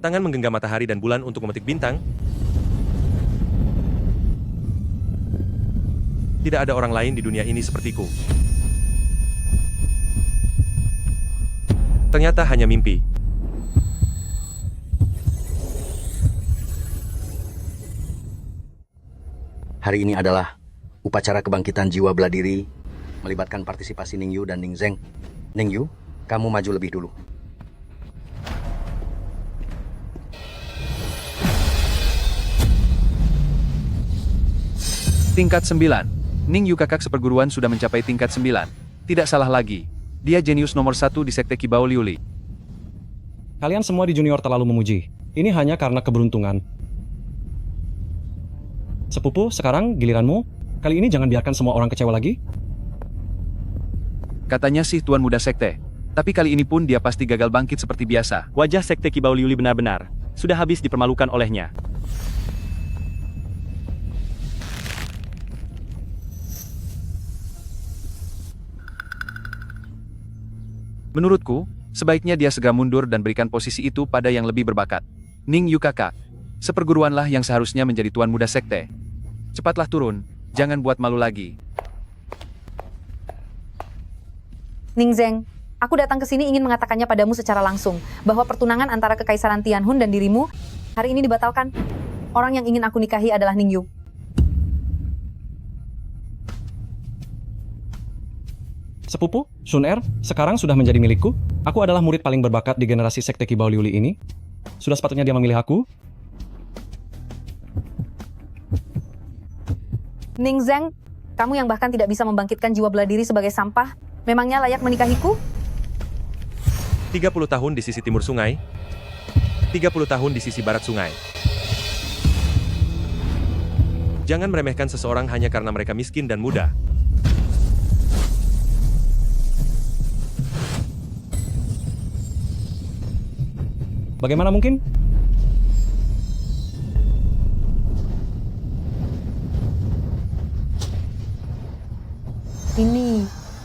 Tangan menggenggam matahari dan bulan untuk memetik bintang. Tidak ada orang lain di dunia ini sepertiku. Ternyata hanya mimpi. Hari ini adalah upacara kebangkitan jiwa bela diri melibatkan partisipasi Ningyu dan Ningzeng. Ningyu, kamu maju lebih dulu. Tingkat 9. Ningyu kakak seperguruan sudah mencapai tingkat 9. Tidak salah lagi. Dia jenius nomor 1 di sekte Kibao Liuli. Kalian semua di junior terlalu memuji. Ini hanya karena keberuntungan. Sepupu, sekarang giliranmu. Kali ini jangan biarkan semua orang kecewa lagi. Katanya sih tuan muda sekte. Tapi kali ini pun dia pasti gagal bangkit seperti biasa. Wajah sekte Kibao Liuli benar-benar sudah habis dipermalukan olehnya. Menurutku, sebaiknya dia segera mundur dan berikan posisi itu pada yang lebih berbakat. Ningyu kakak, seperguruanlah yang seharusnya menjadi tuan muda sekte. Cepatlah turun, jangan buat malu lagi. Ningzeng, aku datang ke sini ingin mengatakannya padamu secara langsung, bahwa pertunangan antara Kekaisaran Tianhun dan dirimu, hari ini dibatalkan. Orang yang ingin aku nikahi adalah Ningyu. Sepupu, Sun Er, sekarang sudah menjadi milikku. Aku adalah murid paling berbakat di generasi sekte Kibao Liuli ini. Sudah sepatutnya dia memilih aku. Ningzeng, kamu yang bahkan tidak bisa membangkitkan jiwa bela diri sebagai sampah, memangnya layak menikahiku? 30 tahun di sisi timur sungai. 30 tahun di sisi barat sungai. Jangan meremehkan seseorang hanya karena mereka miskin dan muda. Bagaimana mungkin?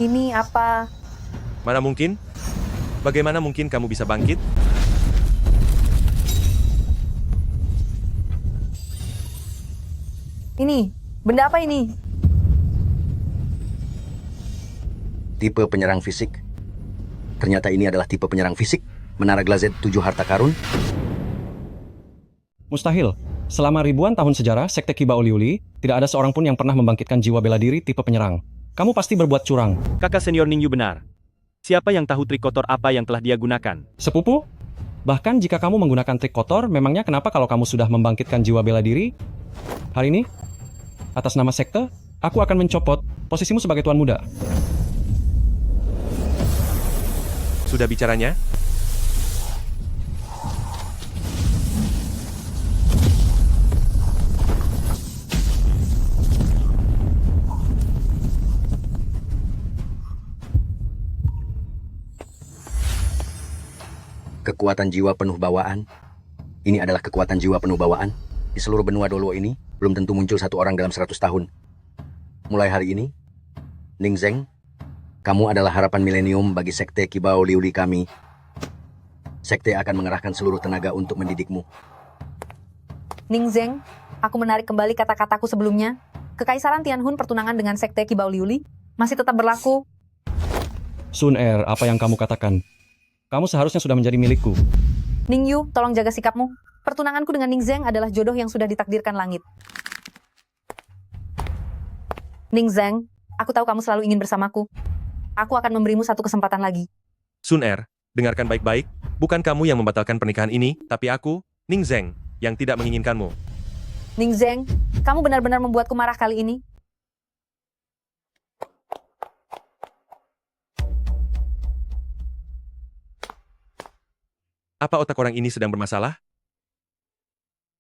Ini apa? Mana mungkin? Bagaimana mungkin kamu bisa bangkit? Ini, benda apa ini? Tipe penyerang fisik. Ternyata ini adalah tipe penyerang fisik. Menara Glazed 7 harta karun. Mustahil. Selama ribuan tahun sejarah sekte Kibao Liuli, tidak ada seorang pun yang pernah membangkitkan jiwa bela diri tipe penyerang. Kamu pasti berbuat curang. Kakak senior Ningyu benar. Siapa yang tahu trik kotor apa yang telah dia gunakan? Sepupu, bahkan jika kamu menggunakan trik kotor, memangnya kenapa kalau kamu sudah membangkitkan jiwa bela diri? Hari ini, atas nama sekte, aku akan mencopot posisimu sebagai tuan muda. Sudah bicaranya? Kekuatan jiwa penuh bawaan. Ini adalah kekuatan jiwa penuh bawaan. Di seluruh benua Dolo ini, belum tentu muncul satu orang dalam 100 tahun. Mulai hari ini, Ningzeng, kamu adalah harapan milenium bagi sekte Kibao Liuli kami. Sekte akan mengerahkan seluruh tenaga untuk mendidikmu. Ningzeng, aku menarik kembali kata-kataku sebelumnya. Kekaisaran Tianhun pertunangan dengan sekte Kibao Liuli masih tetap berlaku. Sun Er, apa yang kamu katakan? Kamu seharusnya sudah menjadi milikku. Ningyu, tolong jaga sikapmu. Pertunanganku dengan Ningzeng adalah jodoh yang sudah ditakdirkan langit. Ningzeng, aku tahu kamu selalu ingin bersamaku. Aku akan memberimu satu kesempatan lagi. Sun Er, dengarkan baik-baik. Bukan kamu yang membatalkan pernikahan ini, tapi aku, Ningzeng, yang tidak menginginkanmu. Ningzeng, kamu benar-benar membuatku marah kali ini. Apa otak orang ini sedang bermasalah?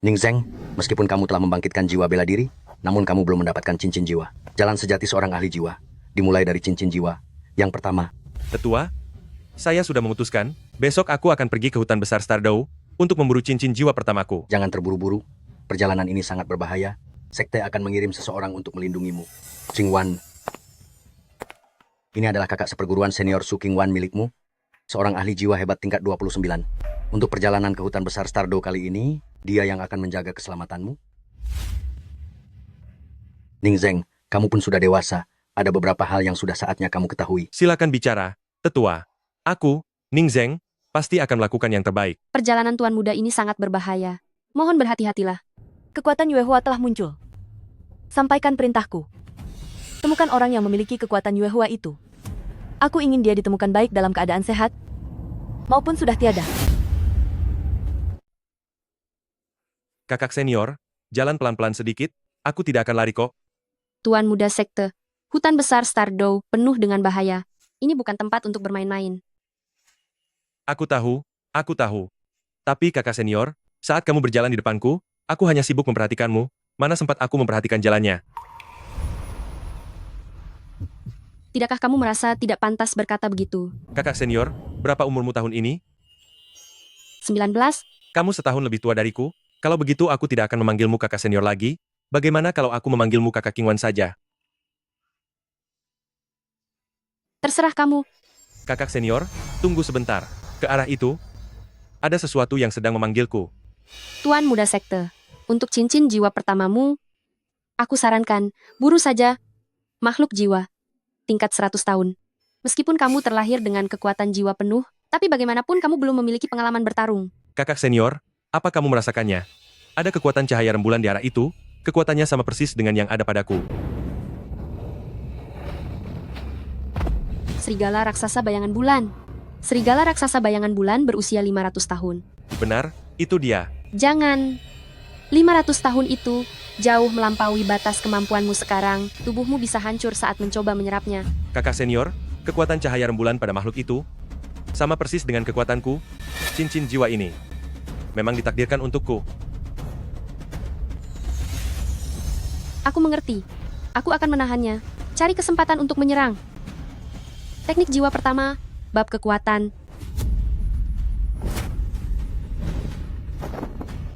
Ningzeng, meskipun kamu telah membangkitkan jiwa bela diri, namun kamu belum mendapatkan cincin jiwa. Jalan sejati seorang ahli jiwa, dimulai dari cincin jiwa. Yang pertama, Tetua, saya sudah memutuskan, besok aku akan pergi ke hutan besar Stardew untuk memburu cincin jiwa pertamaku. jangan terburu-buru. Perjalanan ini sangat berbahaya. Sekte akan mengirim seseorang untuk melindungimu. Qingwan. Ini adalah kakak seperguruan senior Su Qingwan milikmu. seorang ahli jiwa hebat tingkat 29. Untuk perjalanan ke hutan besar Stardo kali ini, dia yang akan menjaga keselamatanmu. Ning Zeng, kamu pun sudah dewasa. Ada beberapa hal yang sudah saatnya kamu ketahui. Silakan bicara, tetua. Aku, Ning Zeng, pasti akan melakukan yang terbaik. Perjalanan tuan muda ini sangat berbahaya. Mohon berhati-hatilah. Kekuatan Yuehua telah muncul. Sampaikan perintahku. Temukan orang yang memiliki kekuatan Yuehua itu. Aku ingin dia ditemukan baik dalam keadaan sehat, maupun sudah tiada. Kakak senior, jalan pelan-pelan sedikit, aku tidak akan lari kok. Tuan muda sekte, hutan besar Stardow penuh dengan bahaya. Ini bukan tempat untuk bermain-main. Aku tahu. Tapi kakak senior, saat kamu berjalan di depanku, aku hanya sibuk memperhatikanmu, mana sempat aku memperhatikan jalannya. Tidakkah kamu merasa tidak pantas berkata begitu? Kakak senior, berapa umurmu tahun ini? 19? Kamu setahun lebih tua dariku. Kalau begitu aku tidak akan memanggilmu kakak senior lagi. Bagaimana kalau aku memanggilmu kakak Kingwan saja? Terserah kamu. Kakak senior, tunggu sebentar. Ke arah itu, ada sesuatu yang sedang memanggilku. Tuan muda sekte, untuk cincin jiwa pertamamu, aku sarankan, buru saja makhluk jiwa, tingkat 100 tahun. Meskipun kamu terlahir dengan kekuatan jiwa penuh, tapi bagaimanapun kamu belum memiliki pengalaman bertarung. Kakak senior, apa kamu merasakannya? Ada kekuatan cahaya rembulan di arah itu, kekuatannya sama persis dengan yang ada padaku. Serigala raksasa bayangan bulan. Serigala raksasa bayangan bulan berusia 500 tahun. Benar, itu dia. Jangan. 500 tahun itu jauh melampaui batas kemampuanmu sekarang. Tubuhmu bisa hancur saat mencoba menyerapnya. Kakak senior, kekuatan cahaya rembulan pada makhluk itu, sama persis dengan kekuatanku, cincin jiwa ini. Memang ditakdirkan untukku. Aku mengerti. Aku akan menahannya. Cari kesempatan untuk menyerang. Teknik jiwa pertama, bab kekuatan.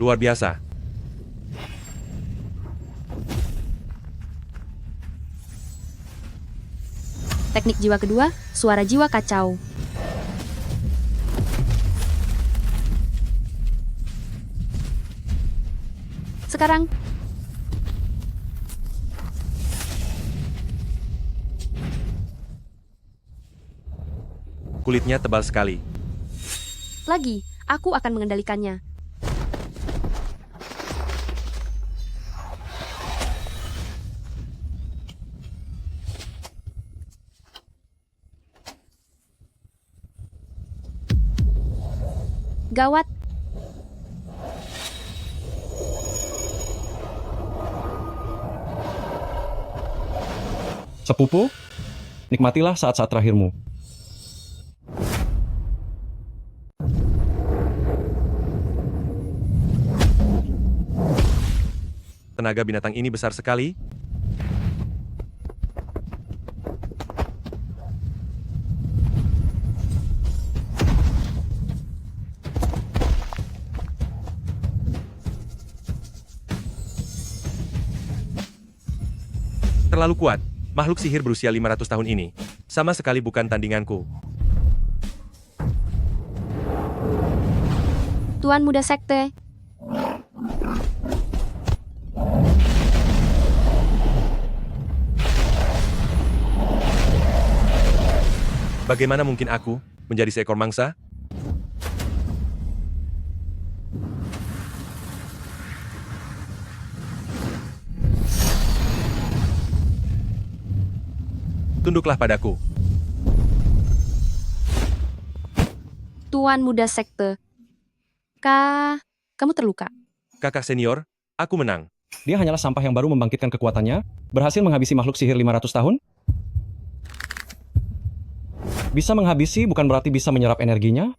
Luar biasa. Teknik jiwa kedua, suara jiwa kacau. Sekarang, Kulitnya tebal sekali. lagi, aku akan mengendalikannya. Gawat. Sepupu, nikmatilah saat-saat terakhirmu. Tenaga binatang ini besar sekali. Terlalu kuat. Makhluk sihir berusia 500 tahun ini. Sama sekali bukan tandinganku. Tuan muda sekte. Bagaimana mungkin aku menjadi seekor mangsa? Tunduklah padaku. Tuan muda sekte. Kamu terluka. Kakak senior, aku menang. Dia hanyalah sampah yang baru membangkitkan kekuatannya, berhasil menghabisi makhluk sihir 500 tahun. Bisa menghabisi bukan berarti bisa menyerap energinya.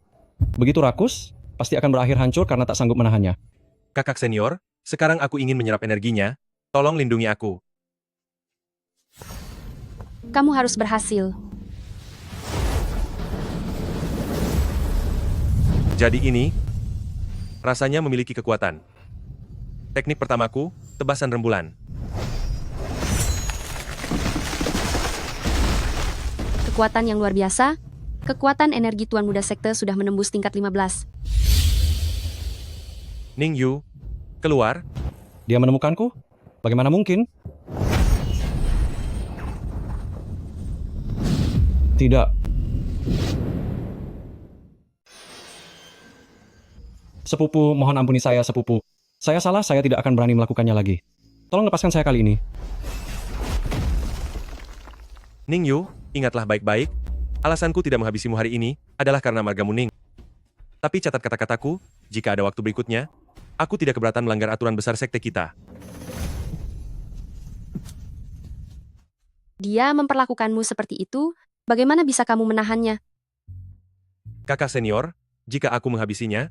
Begitu rakus, pasti akan berakhir hancur karena tak sanggup menahannya. Kakak senior, sekarang aku ingin menyerap energinya. Tolong lindungi aku. Kamu harus berhasil. Jadi ini, rasanya memiliki kekuatan. Teknik pertamaku, tebasan rembulan. Kekuatan yang luar biasa. Kekuatan energi Tuan Muda Sekte sudah menembus tingkat 15. Ning Yu, keluar. Dia menemukanku? Bagaimana mungkin? Tidak. Sepupu, mohon ampuni saya, sepupu. Saya salah, saya tidak akan berani melakukannya lagi. Tolong lepaskan saya kali ini. Ning Yu, ingatlah baik-baik. Alasanku tidak menghabisimu hari ini adalah karena margamu Ning. Tapi catat kata-kataku, jika ada waktu berikutnya, aku tidak keberatan melanggar aturan besar sekte kita. Dia memperlakukanmu seperti itu, bagaimana bisa kamu menahannya? Kakak senior, jika aku menghabisinya,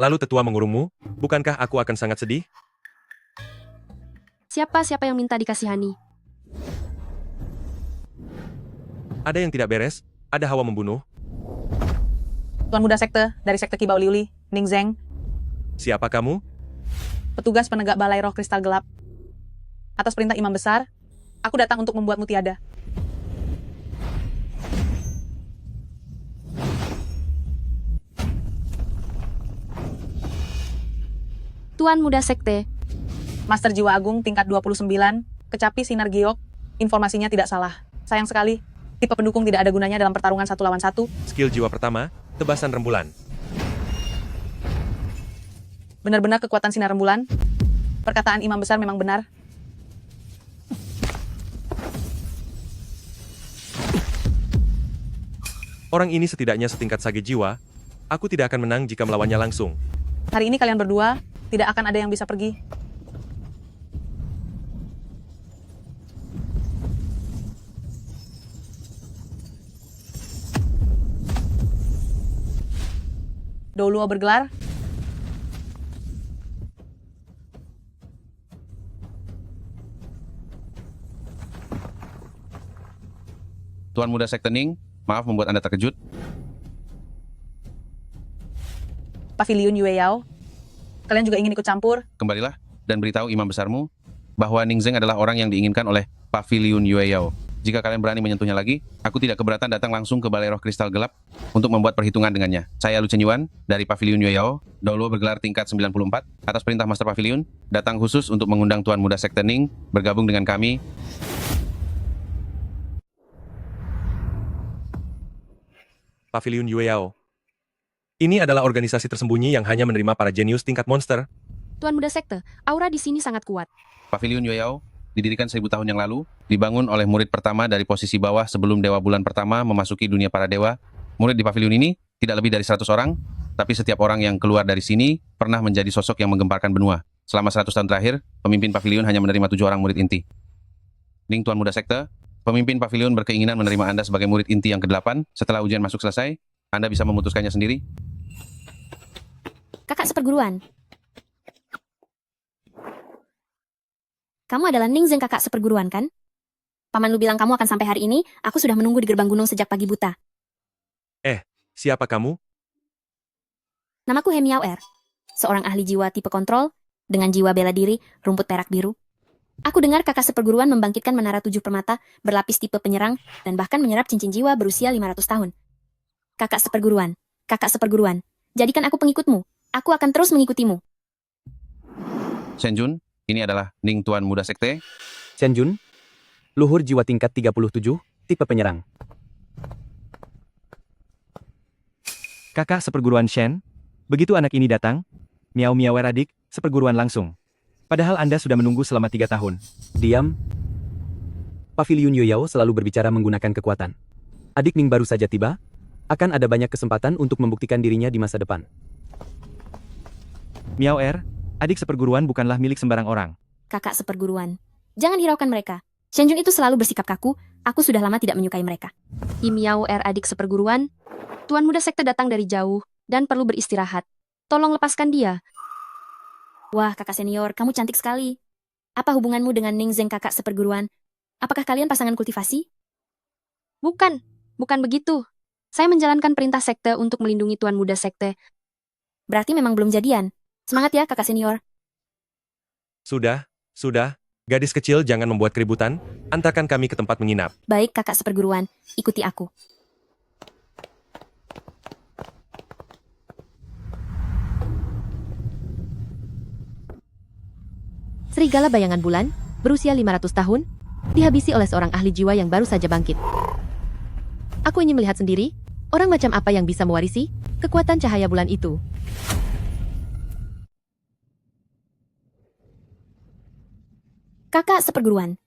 lalu tetua mengurungmu, bukankah aku akan sangat sedih? Siapa yang minta dikasihani? Ada yang tidak beres, ada hawa membunuh. Tuan Muda Sekte, dari Sekte Kibau Liuli, Ning Zeng, Siapa kamu? petugas penegak Balai Roh Kristal Gelap. Atas perintah Imam Besar, aku datang untuk membuatmu tiada. Tuan Muda Sekte, Master Jiwa Agung tingkat 29, kecapi Sinar Giok, informasinya tidak salah. Sayang sekali, tipe pendukung tidak ada gunanya dalam pertarungan 1 lawan 1. Skill jiwa pertama, tebasan rembulan. Benar-benar kekuatan sinar rembulan. Perkataan Imam Besar memang benar. Orang ini setidaknya setingkat sage jiwa. Aku tidak akan menang jika melawannya langsung. Hari ini kalian berdua, tidak akan ada yang bisa pergi. Doluo bergelar. Tuan Muda Sekte Ning, maaf membuat Anda terkejut. Pavilion Yue Yao. Kalian juga ingin ikut campur? Kembalilah dan beritahu imam besarmu bahwa Ning Zeng adalah orang yang diinginkan oleh Pavilion Yue Yao. Jika kalian berani menyentuhnya lagi, aku tidak keberatan datang langsung ke Balai Roh Kristal Gelap untuk membuat perhitungan dengannya. Saya Lu Chen Yuan dari Pavilion Yue Yao, dahulu bergelar tingkat 94, atas perintah Master Pavilion, datang khusus untuk mengundang Tuan Muda Sekte Ning bergabung dengan kami. Pavilion Yue Yao. Ini adalah organisasi tersembunyi yang hanya menerima para jenius tingkat monster. Tuan Muda Sekte, aura di sini sangat kuat. Pavilion Yue Yao didirikan 1000 tahun yang lalu, dibangun oleh murid pertama dari posisi bawah sebelum Dewa Bulan pertama memasuki dunia para dewa. Murid di pavilion ini tidak lebih dari 100 orang, tapi setiap orang yang keluar dari sini pernah menjadi sosok yang menggemparkan benua. Selama 100 tahun terakhir, pemimpin pavilion hanya menerima 7 orang murid inti. Ning Tuan Muda Sekte, pemimpin pavilion berkeinginan menerima Anda sebagai murid inti yang ke-8. Setelah ujian masuk selesai, Anda bisa memutuskannya sendiri. Kakak seperguruan. Kamu adalah Ning Zeng, kakak seperguruan, kan? Paman lu bilang kamu akan sampai hari ini, aku sudah menunggu di gerbang gunung sejak pagi buta. Siapa kamu? Namaku He Miao Er, seorang ahli jiwa tipe kontrol, dengan jiwa bela diri, rumput perak biru. Aku dengar kakak seperguruan membangkitkan menara 7 permata, berlapis tipe penyerang, dan bahkan menyerap cincin jiwa berusia 500 tahun. Kakak seperguruan, jadikan aku pengikutmu. Aku akan terus mengikutimu. Shenjun, ini adalah Ning Tuan Muda Sekte. Shenjun, luhur jiwa tingkat 37, tipe penyerang. Kakak seperguruan Shen, begitu anak ini datang, Miao adik, seperguruan langsung. Padahal Anda sudah menunggu selama 3 tahun. Diam. Pavilion Yoyao selalu berbicara menggunakan kekuatan. Adik Ning baru saja tiba, akan ada banyak kesempatan untuk membuktikan dirinya di masa depan. Miao adik seperguruan bukanlah milik sembarang orang. Kakak seperguruan, jangan hiraukan mereka. Shenjun itu selalu bersikap kaku, aku sudah lama tidak menyukai mereka. Miao adik seperguruan, Tuan Muda Sekte datang dari jauh, dan perlu beristirahat. Tolong lepaskan dia. Wah, kakak senior, kamu cantik sekali. Apa hubunganmu dengan Ning Zeng, kakak seperguruan? Apakah kalian pasangan kultivasi? Bukan begitu. Saya menjalankan perintah sekte untuk melindungi Tuan Muda Sekte. Berarti memang belum jadian. Semangat ya, kakak senior. Sudah. Gadis kecil jangan membuat keributan, antarkan kami ke tempat menginap. Baik, kakak seperguruan, ikuti aku. Serigala bayangan bulan, berusia 500 tahun, dihabisi oleh seorang ahli jiwa yang baru saja bangkit. Aku ingin melihat sendiri, orang macam apa yang bisa mewarisi kekuatan cahaya bulan itu. Kakak seperguruan.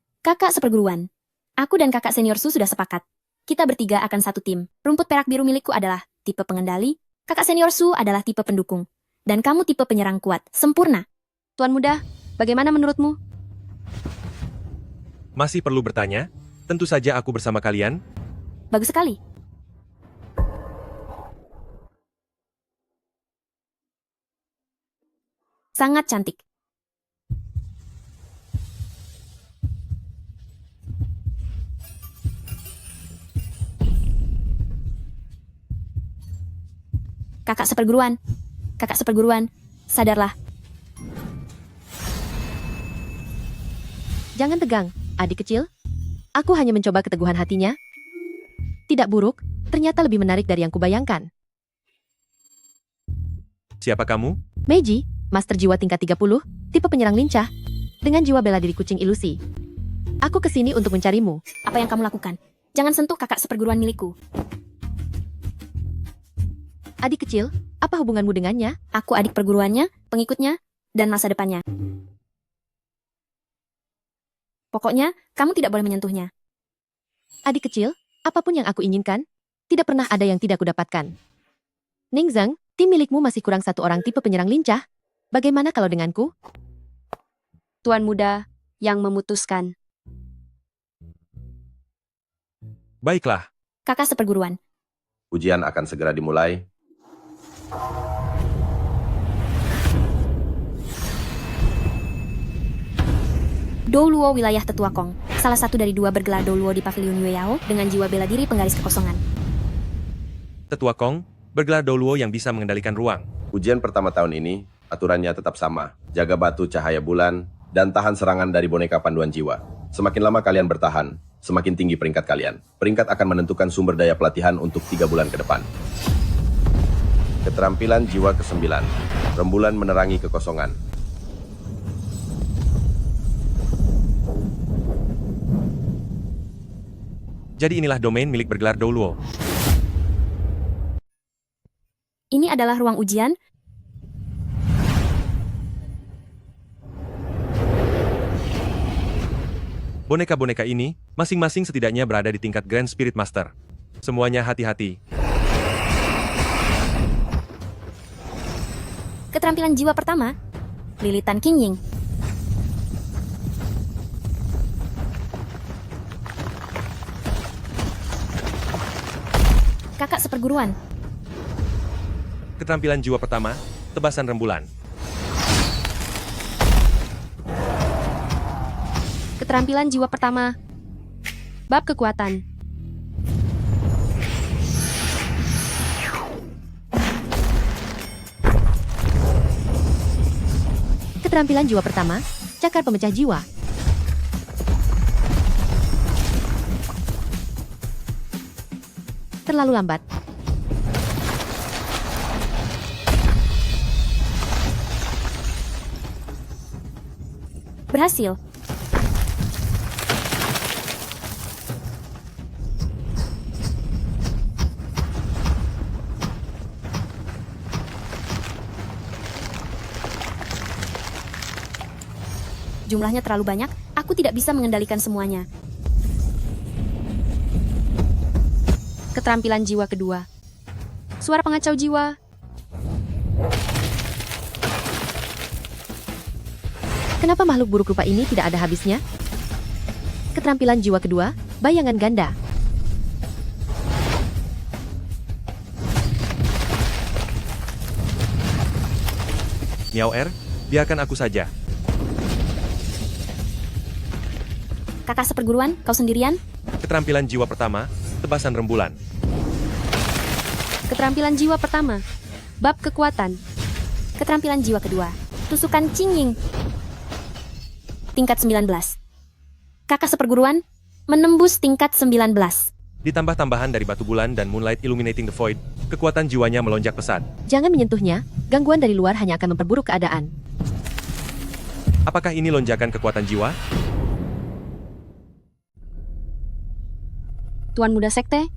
Aku dan kakak senior Su sudah sepakat. Kita bertiga akan satu tim. Rumput perak biru milikku adalah tipe pengendali, kakak senior Su adalah tipe pendukung, dan kamu tipe penyerang kuat, sempurna. Tuan muda, bagaimana menurutmu? Masih perlu bertanya? Tentu saja aku bersama kalian. Bagus sekali. Sangat cantik. Kakak seperguruan, sadarlah. Jangan tegang, adik kecil. Aku hanya mencoba keteguhan hatinya. Tidak buruk, ternyata lebih menarik dari yang kubayangkan. Siapa kamu? Meiji, Master Jiwa tingkat 30, tipe penyerang lincah, dengan jiwa bela diri kucing ilusi. Aku kesini untuk mencarimu. Apa yang kamu lakukan? Jangan sentuh kakak seperguruan milikku. Adik kecil, apa hubunganmu dengannya? Aku adik perguruannya, pengikutnya, dan masa depannya. Pokoknya, kamu tidak boleh menyentuhnya. Adik kecil, apapun yang aku inginkan, tidak pernah ada yang tidak kudapatkan. Ning Zheng, tim milikmu masih kurang satu orang tipe penyerang lincah. Bagaimana kalau denganku? Tuan muda yang memutuskan. Baiklah. Kakak seperguruan. Ujian akan segera dimulai. Douluo wilayah Tetua Kong, salah satu dari dua bergelar Douluo di Pavilion Yueyao dengan jiwa bela diri penggaris kekosongan. Tetua Kong, bergelar Douluo yang bisa mengendalikan ruang. Ujian pertama tahun ini, aturannya tetap sama. Jaga batu cahaya bulan, dan tahan serangan dari boneka panduan jiwa. Semakin lama kalian bertahan, semakin tinggi peringkat kalian. Peringkat akan menentukan sumber daya pelatihan untuk 3 bulan ke depan. Keterampilan jiwa ke-9. Rembulan menerangi kekosongan. Jadi inilah domain milik bergelar Douluo. Ini adalah ruang ujian. Boneka-boneka ini, masing-masing setidaknya berada di tingkat Grand Spirit Master. Semuanya hati-hati. Keterampilan jiwa pertama, lilitan Qingying. Kakak seperguruan. Keterampilan jiwa pertama, tebasan rembulan. Keterampilan jiwa pertama, bab kekuatan. Keterampilan jiwa pertama, cakar pemecah jiwa. Terlalu lambat. Berhasil. Jumlahnya terlalu banyak, aku tidak bisa mengendalikan semuanya. Keterampilan jiwa kedua, suara pengacau jiwa. Kenapa makhluk buruk rupa ini tidak ada habisnya? Keterampilan jiwa kedua, bayangan ganda. Miao Er, biarkan aku saja. Kakak seperguruan, kau sendirian? Keterampilan jiwa pertama, tebasan rembulan. Keterampilan jiwa pertama, bab kekuatan. Keterampilan jiwa kedua, tusukan Qingying. Tingkat 19. Kakak seperguruan, menembus tingkat 19. Ditambah tambahan dari batu bulan dan Moonlight Illuminating the Void, kekuatan jiwanya melonjak pesat. Jangan menyentuhnya, gangguan dari luar hanya akan memperburuk keadaan. Apakah ini lonjakan kekuatan jiwa? Tuan Muda Sekte,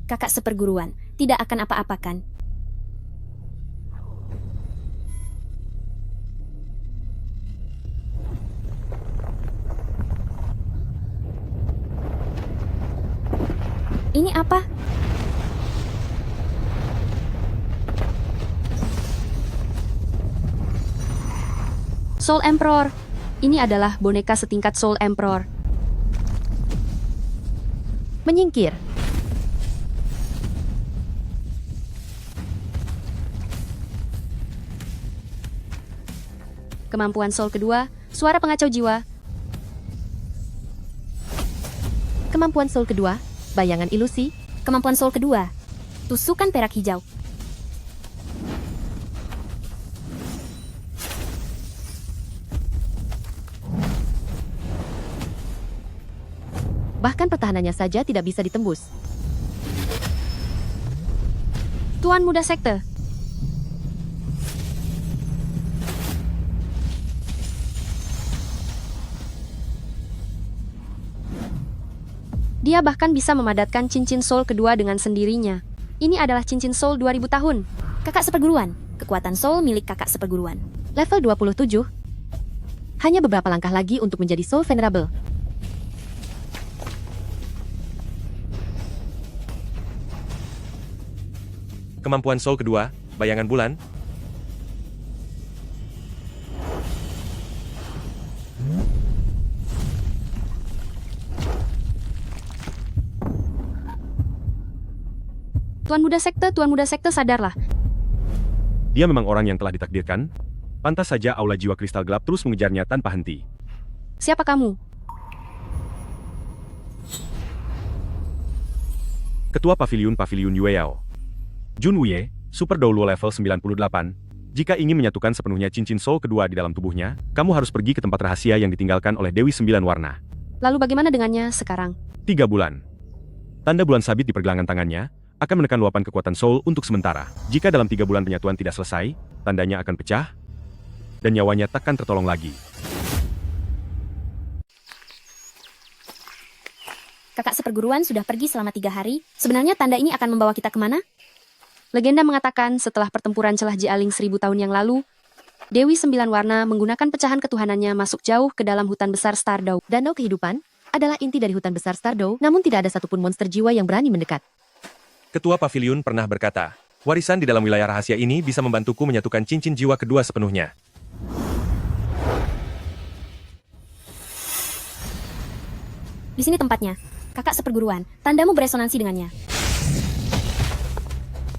Kakak seperguruan, tidak akan apa-apakan. Ini apa? Soul Emperor. Ini adalah boneka setingkat Soul Emperor. Menyingkir. Kemampuan Soul kedua, suara pengacau jiwa. Kemampuan Soul kedua, bayangan ilusi. Kemampuan soul kedua, tusukan perak hijau. Bahkan pertahanannya saja tidak bisa ditembus. Tuan Muda Sekte. Dia bahkan bisa memadatkan cincin soul kedua dengan sendirinya. Ini adalah cincin soul 2000 tahun. Kakak seperguruan, kekuatan soul milik kakak seperguruan. Level 27. Hanya beberapa langkah lagi untuk menjadi soul venerable. Kemampuan soul kedua, bayangan bulan. Tuan Muda Sekte, sadarlah. Dia memang orang yang telah ditakdirkan. Pantas saja aula jiwa kristal gelap terus mengejarnya tanpa henti. Siapa kamu? Ketua Paviliun Yueyao. Jun Wuye, Super Douluo level 98. Jika ingin menyatukan sepenuhnya cincin soul kedua di dalam tubuhnya, kamu harus pergi ke tempat rahasia yang ditinggalkan oleh Dewi Sembilan Warna. Lalu bagaimana dengannya sekarang? 3 bulan. Tanda bulan sabit di pergelangan tangannya akan menekan luapan kekuatan soul untuk sementara. Jika dalam 3 bulan penyatuan tidak selesai, tandanya akan pecah, dan nyawanya takkan tertolong lagi. Kakak seperguruan sudah pergi selama 3 hari. Sebenarnya tanda ini akan membawa kita kemana? Legenda mengatakan setelah pertempuran celah Jialing 1000 tahun yang lalu, Dewi Sembilan Warna menggunakan pecahan ketuhanannya masuk jauh ke dalam hutan besar Stardow. Danau kehidupan adalah inti dari hutan besar Stardow, namun tidak ada satupun monster jiwa yang berani mendekat. Ketua Paviliun pernah berkata, warisan di dalam wilayah rahasia ini bisa membantuku menyatukan cincin jiwa kedua sepenuhnya. Di sini tempatnya. Kakak seperguruan, tandamu beresonansi dengannya.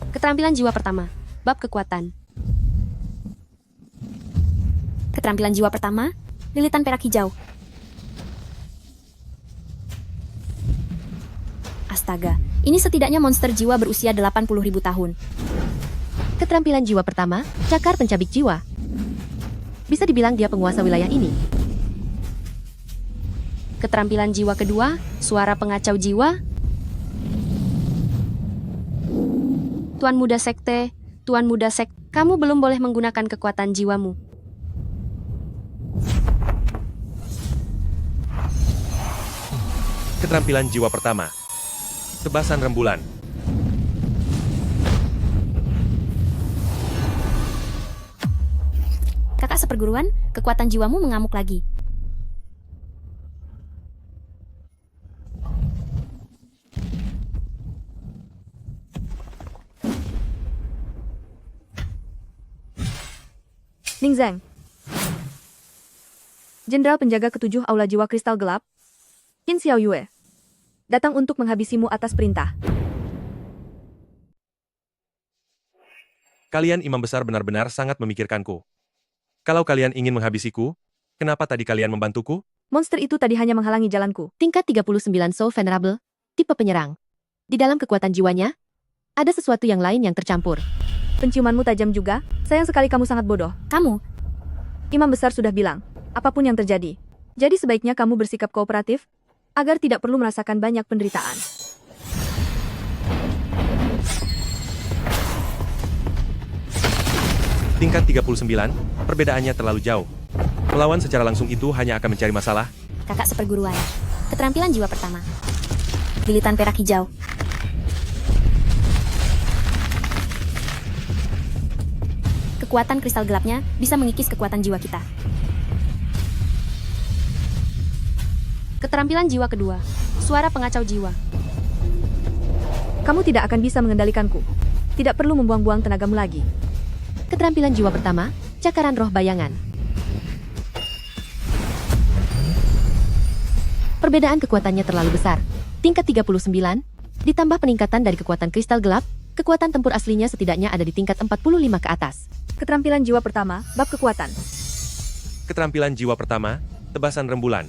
Keterampilan jiwa pertama, bab kekuatan. Keterampilan jiwa pertama, lilitan perak hijau. Astaga, ini setidaknya monster jiwa berusia 80.000 tahun. Keterampilan jiwa pertama, cakar pencabik jiwa. Bisa dibilang dia penguasa wilayah ini. Keterampilan jiwa kedua, suara pengacau jiwa. Tuan Muda Sekte, kamu belum boleh menggunakan kekuatan jiwamu. Keterampilan jiwa pertama, tebasan rembulan. Kakak seperguruan, kekuatan jiwamu mengamuk lagi. Ning Zeng. Jenderal penjaga ketujuh Aula Jiwa Kristal Gelap, Qin Xiao Yue, datang untuk menghabisimu atas perintah. Kalian imam besar benar-benar sangat memikirkanku. Kalau kalian ingin menghabisiku, kenapa tadi kalian membantuku? Monster itu tadi hanya menghalangi jalanku. Tingkat 39 Soul Venerable, tipe penyerang. Di dalam kekuatan jiwanya, ada sesuatu yang lain yang tercampur. Penciumanmu tajam juga, sayang sekali kamu sangat bodoh. Kamu, Imam besar sudah bilang, apapun yang terjadi. Jadi sebaiknya kamu bersikap kooperatif, agar tidak perlu merasakan banyak penderitaan. Tingkat 39, perbedaannya terlalu jauh. Melawan secara langsung itu hanya akan mencari masalah. Kakak seperguruan. Keterampilan jiwa pertama. Lilitan perak hijau. Kekuatan kristal gelapnya bisa mengikis kekuatan jiwa kita. Keterampilan jiwa kedua. Suara pengacau jiwa. Kamu tidak akan bisa mengendalikanku. Tidak perlu membuang-buang tenagamu lagi. Keterampilan jiwa pertama, cakaran roh bayangan. Perbedaan kekuatannya terlalu besar. Tingkat 39, ditambah peningkatan dari kekuatan kristal gelap, kekuatan tempur aslinya setidaknya ada di tingkat 45 ke atas. Keterampilan jiwa pertama, bab kekuatan. Keterampilan jiwa pertama, tebasan rembulan.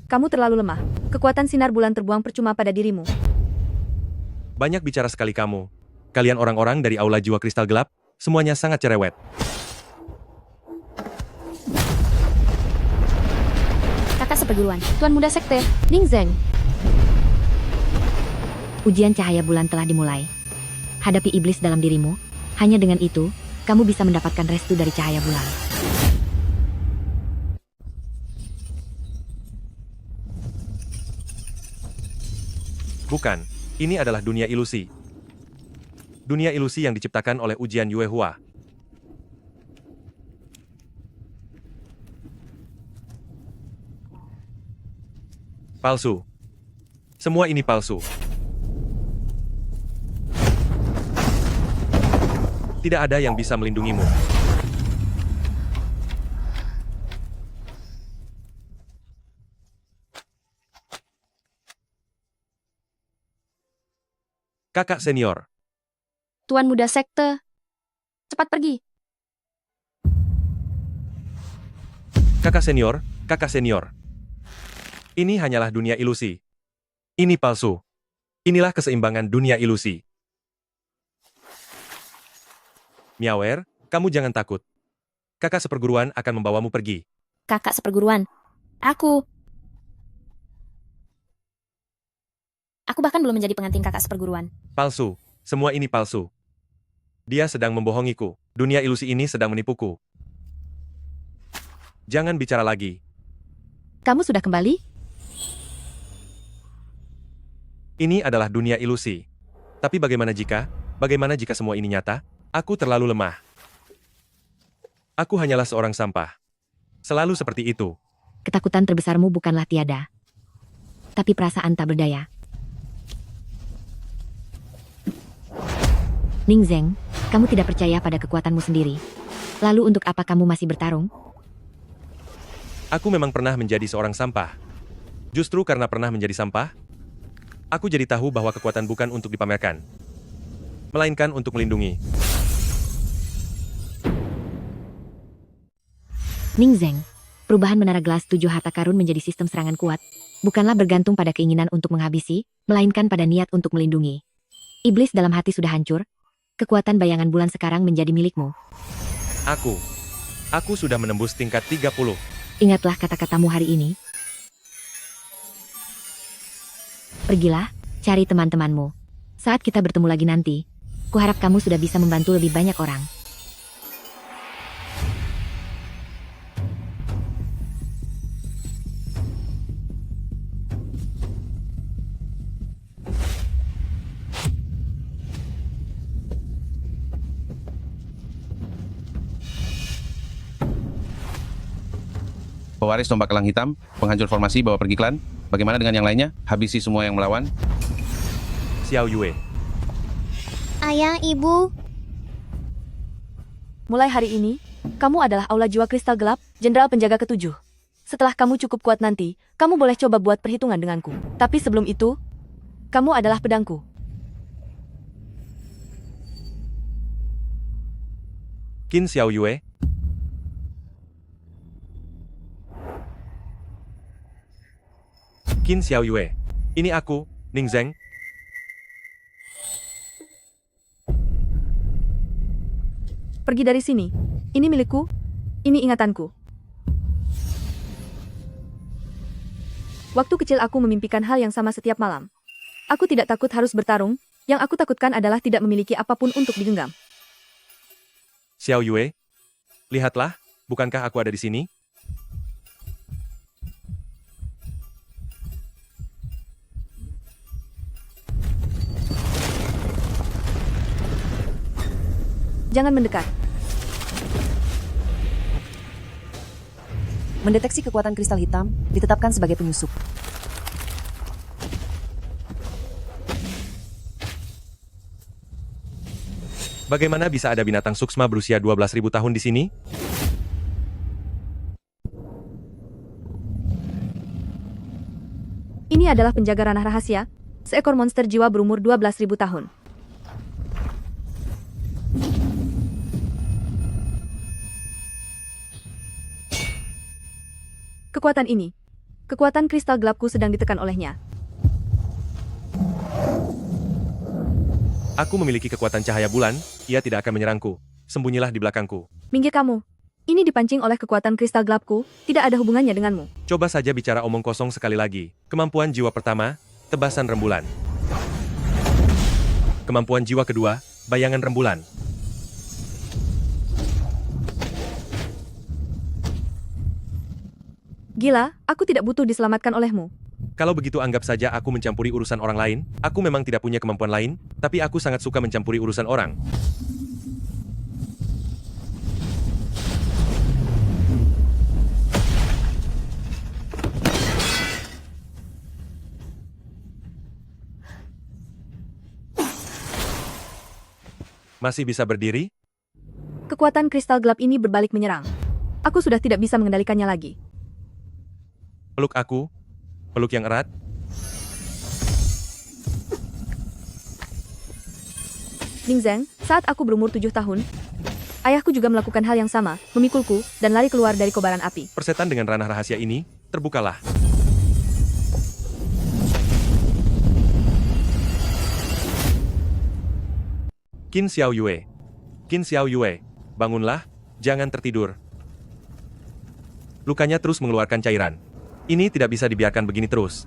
Kamu terlalu lemah. Kekuatan sinar bulan terbuang percuma pada dirimu. Banyak bicara sekali kamu. Kalian orang-orang dari Aula Jiwa Kristal Gelap, semuanya sangat cerewet. Kakak seperguruan. Tuan Muda Sekte, Ning Zeng. Ujian cahaya bulan telah dimulai. Hadapi iblis dalam dirimu. Hanya dengan itu, kamu bisa mendapatkan restu dari cahaya bulan. Bukan, ini adalah dunia ilusi. Dunia ilusi yang diciptakan oleh ujian Yuehua. Palsu. Semua ini palsu. Tidak ada yang bisa melindungimu. Kakak senior. Tuan Muda Sekte, cepat pergi. Kakak senior, kakak senior. Ini hanyalah dunia ilusi. Ini palsu. Inilah keseimbangan dunia ilusi. Miaoer, kamu jangan takut. Kakak seperguruan akan membawamu pergi. Kakak seperguruan. Aku bahkan belum menjadi pengantin kakak seperguruan. Palsu. Semua ini palsu. Dia sedang membohongiku. Dunia ilusi ini sedang menipuku. Jangan bicara lagi. Kamu sudah kembali? Ini adalah dunia ilusi. Tapi bagaimana jika semua ini nyata? Aku terlalu lemah. Aku hanyalah seorang sampah. Selalu seperti itu. Ketakutan terbesarmu bukanlah tiada, tapi perasaan tak berdaya. Ning Zeng, kamu tidak percaya pada kekuatanmu sendiri. Lalu untuk apa kamu masih bertarung? Aku memang pernah menjadi seorang sampah. Justru karena pernah menjadi sampah, aku jadi tahu bahwa kekuatan bukan untuk dipamerkan, melainkan untuk melindungi. Ning Zeng, perubahan menara gelas 7 harta karun menjadi sistem serangan kuat, bukanlah bergantung pada keinginan untuk menghabisi, melainkan pada niat untuk melindungi. Iblis dalam hati sudah hancur, kekuatan bayangan bulan sekarang menjadi milikmu. Aku sudah menembus tingkat 30. Ingatlah kata-katamu hari ini. Pergilah, cari teman-temanmu. Saat kita bertemu lagi nanti, kuharap kamu sudah bisa membantu lebih banyak orang. Pewaris tombak elang hitam, penghancur formasi bawa pergi klan. Bagaimana dengan yang lainnya? Habisi semua yang melawan. Xiao Yue. Ayah, ibu. Mulai hari ini, kamu adalah Aula Jiwa Kristal Gelap, Jenderal Penjaga ke-7. Setelah kamu cukup kuat nanti, kamu boleh coba buat perhitungan denganku. Tapi sebelum itu, kamu adalah pedangku. Qin Xiao Yue. Qin Xiao Yue. Ini aku, Ning Zeng. Pergi dari sini. Ini milikku. Ini ingatanku. Waktu kecil aku memimpikan hal yang sama setiap malam. Aku tidak takut harus bertarung, Yang aku takutkan adalah tidak memiliki apapun untuk digenggam. Xiao Yue, lihatlah, bukankah aku ada di sini? Jangan mendekat. Mendeteksi kekuatan kristal hitam, ditetapkan sebagai penyusup. Bagaimana bisa ada binatang suksma berusia 12.000 tahun di sini? Ini adalah penjaga ranah rahasia, seekor monster jiwa berumur 12.000 tahun. Kekuatan ini, kekuatan kristal gelapku sedang ditekan olehnya. Aku memiliki kekuatan cahaya bulan, ia tidak akan menyerangku. Sembunyilah di belakangku. Minggir kamu. Ini dipancing oleh kekuatan kristal gelapku, tidak ada hubungannya denganmu. Coba saja bicara omong kosong sekali lagi. Kemampuan jiwa pertama, tebasan rembulan. Kemampuan jiwa kedua, bayangan rembulan. Gila, aku tidak butuh diselamatkan olehmu. Kalau begitu anggap saja aku mencampuri urusan orang lain. Aku memang tidak punya kemampuan lain, tapi aku sangat suka mencampuri urusan orang. Masih bisa berdiri? Kekuatan kristal gelap ini berbalik menyerang. Aku sudah tidak bisa mengendalikannya lagi. Peluk aku. Peluk yang erat. Ning Zeng, saat aku berumur 7 tahun, ayahku juga melakukan hal yang sama, memikulku, dan lari keluar dari kobaran api. Persetan dengan ranah rahasia ini, terbukalah. Qin Xiao Yue. Qin Xiao Yue, bangunlah, jangan tertidur. Lukanya terus mengeluarkan cairan. Ini tidak bisa dibiarkan begini terus.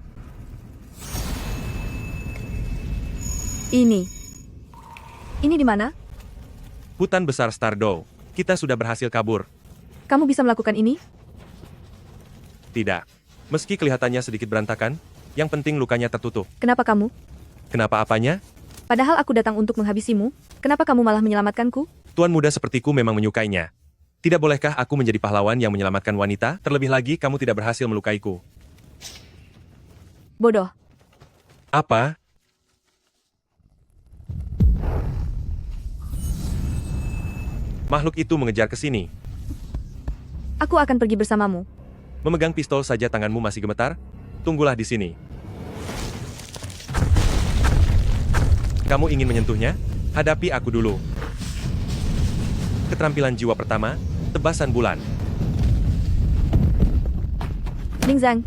Ini di mana? Hutan besar Stardow. Kita sudah berhasil kabur. Kamu bisa melakukan ini? Tidak. Meski kelihatannya sedikit berantakan, yang penting lukanya tertutup. Kenapa kamu? Kenapa apanya? Padahal aku datang untuk menghabisimu, kenapa kamu malah menyelamatkanku? Tuan muda sepertiku memang menyukainya. Tidak bolehkah aku menjadi pahlawan yang menyelamatkan wanita? Terlebih lagi kamu tidak berhasil melukaiku. Bodoh. Apa? Makhluk itu mengejar ke sini. Aku akan pergi bersamamu. Memegang pistol saja tanganmu masih gemetar? Tunggulah di sini. Kamu ingin menyentuhnya? Hadapi aku dulu. Keterampilan jiwa pertama, tebasan bulan. Ning Zeng,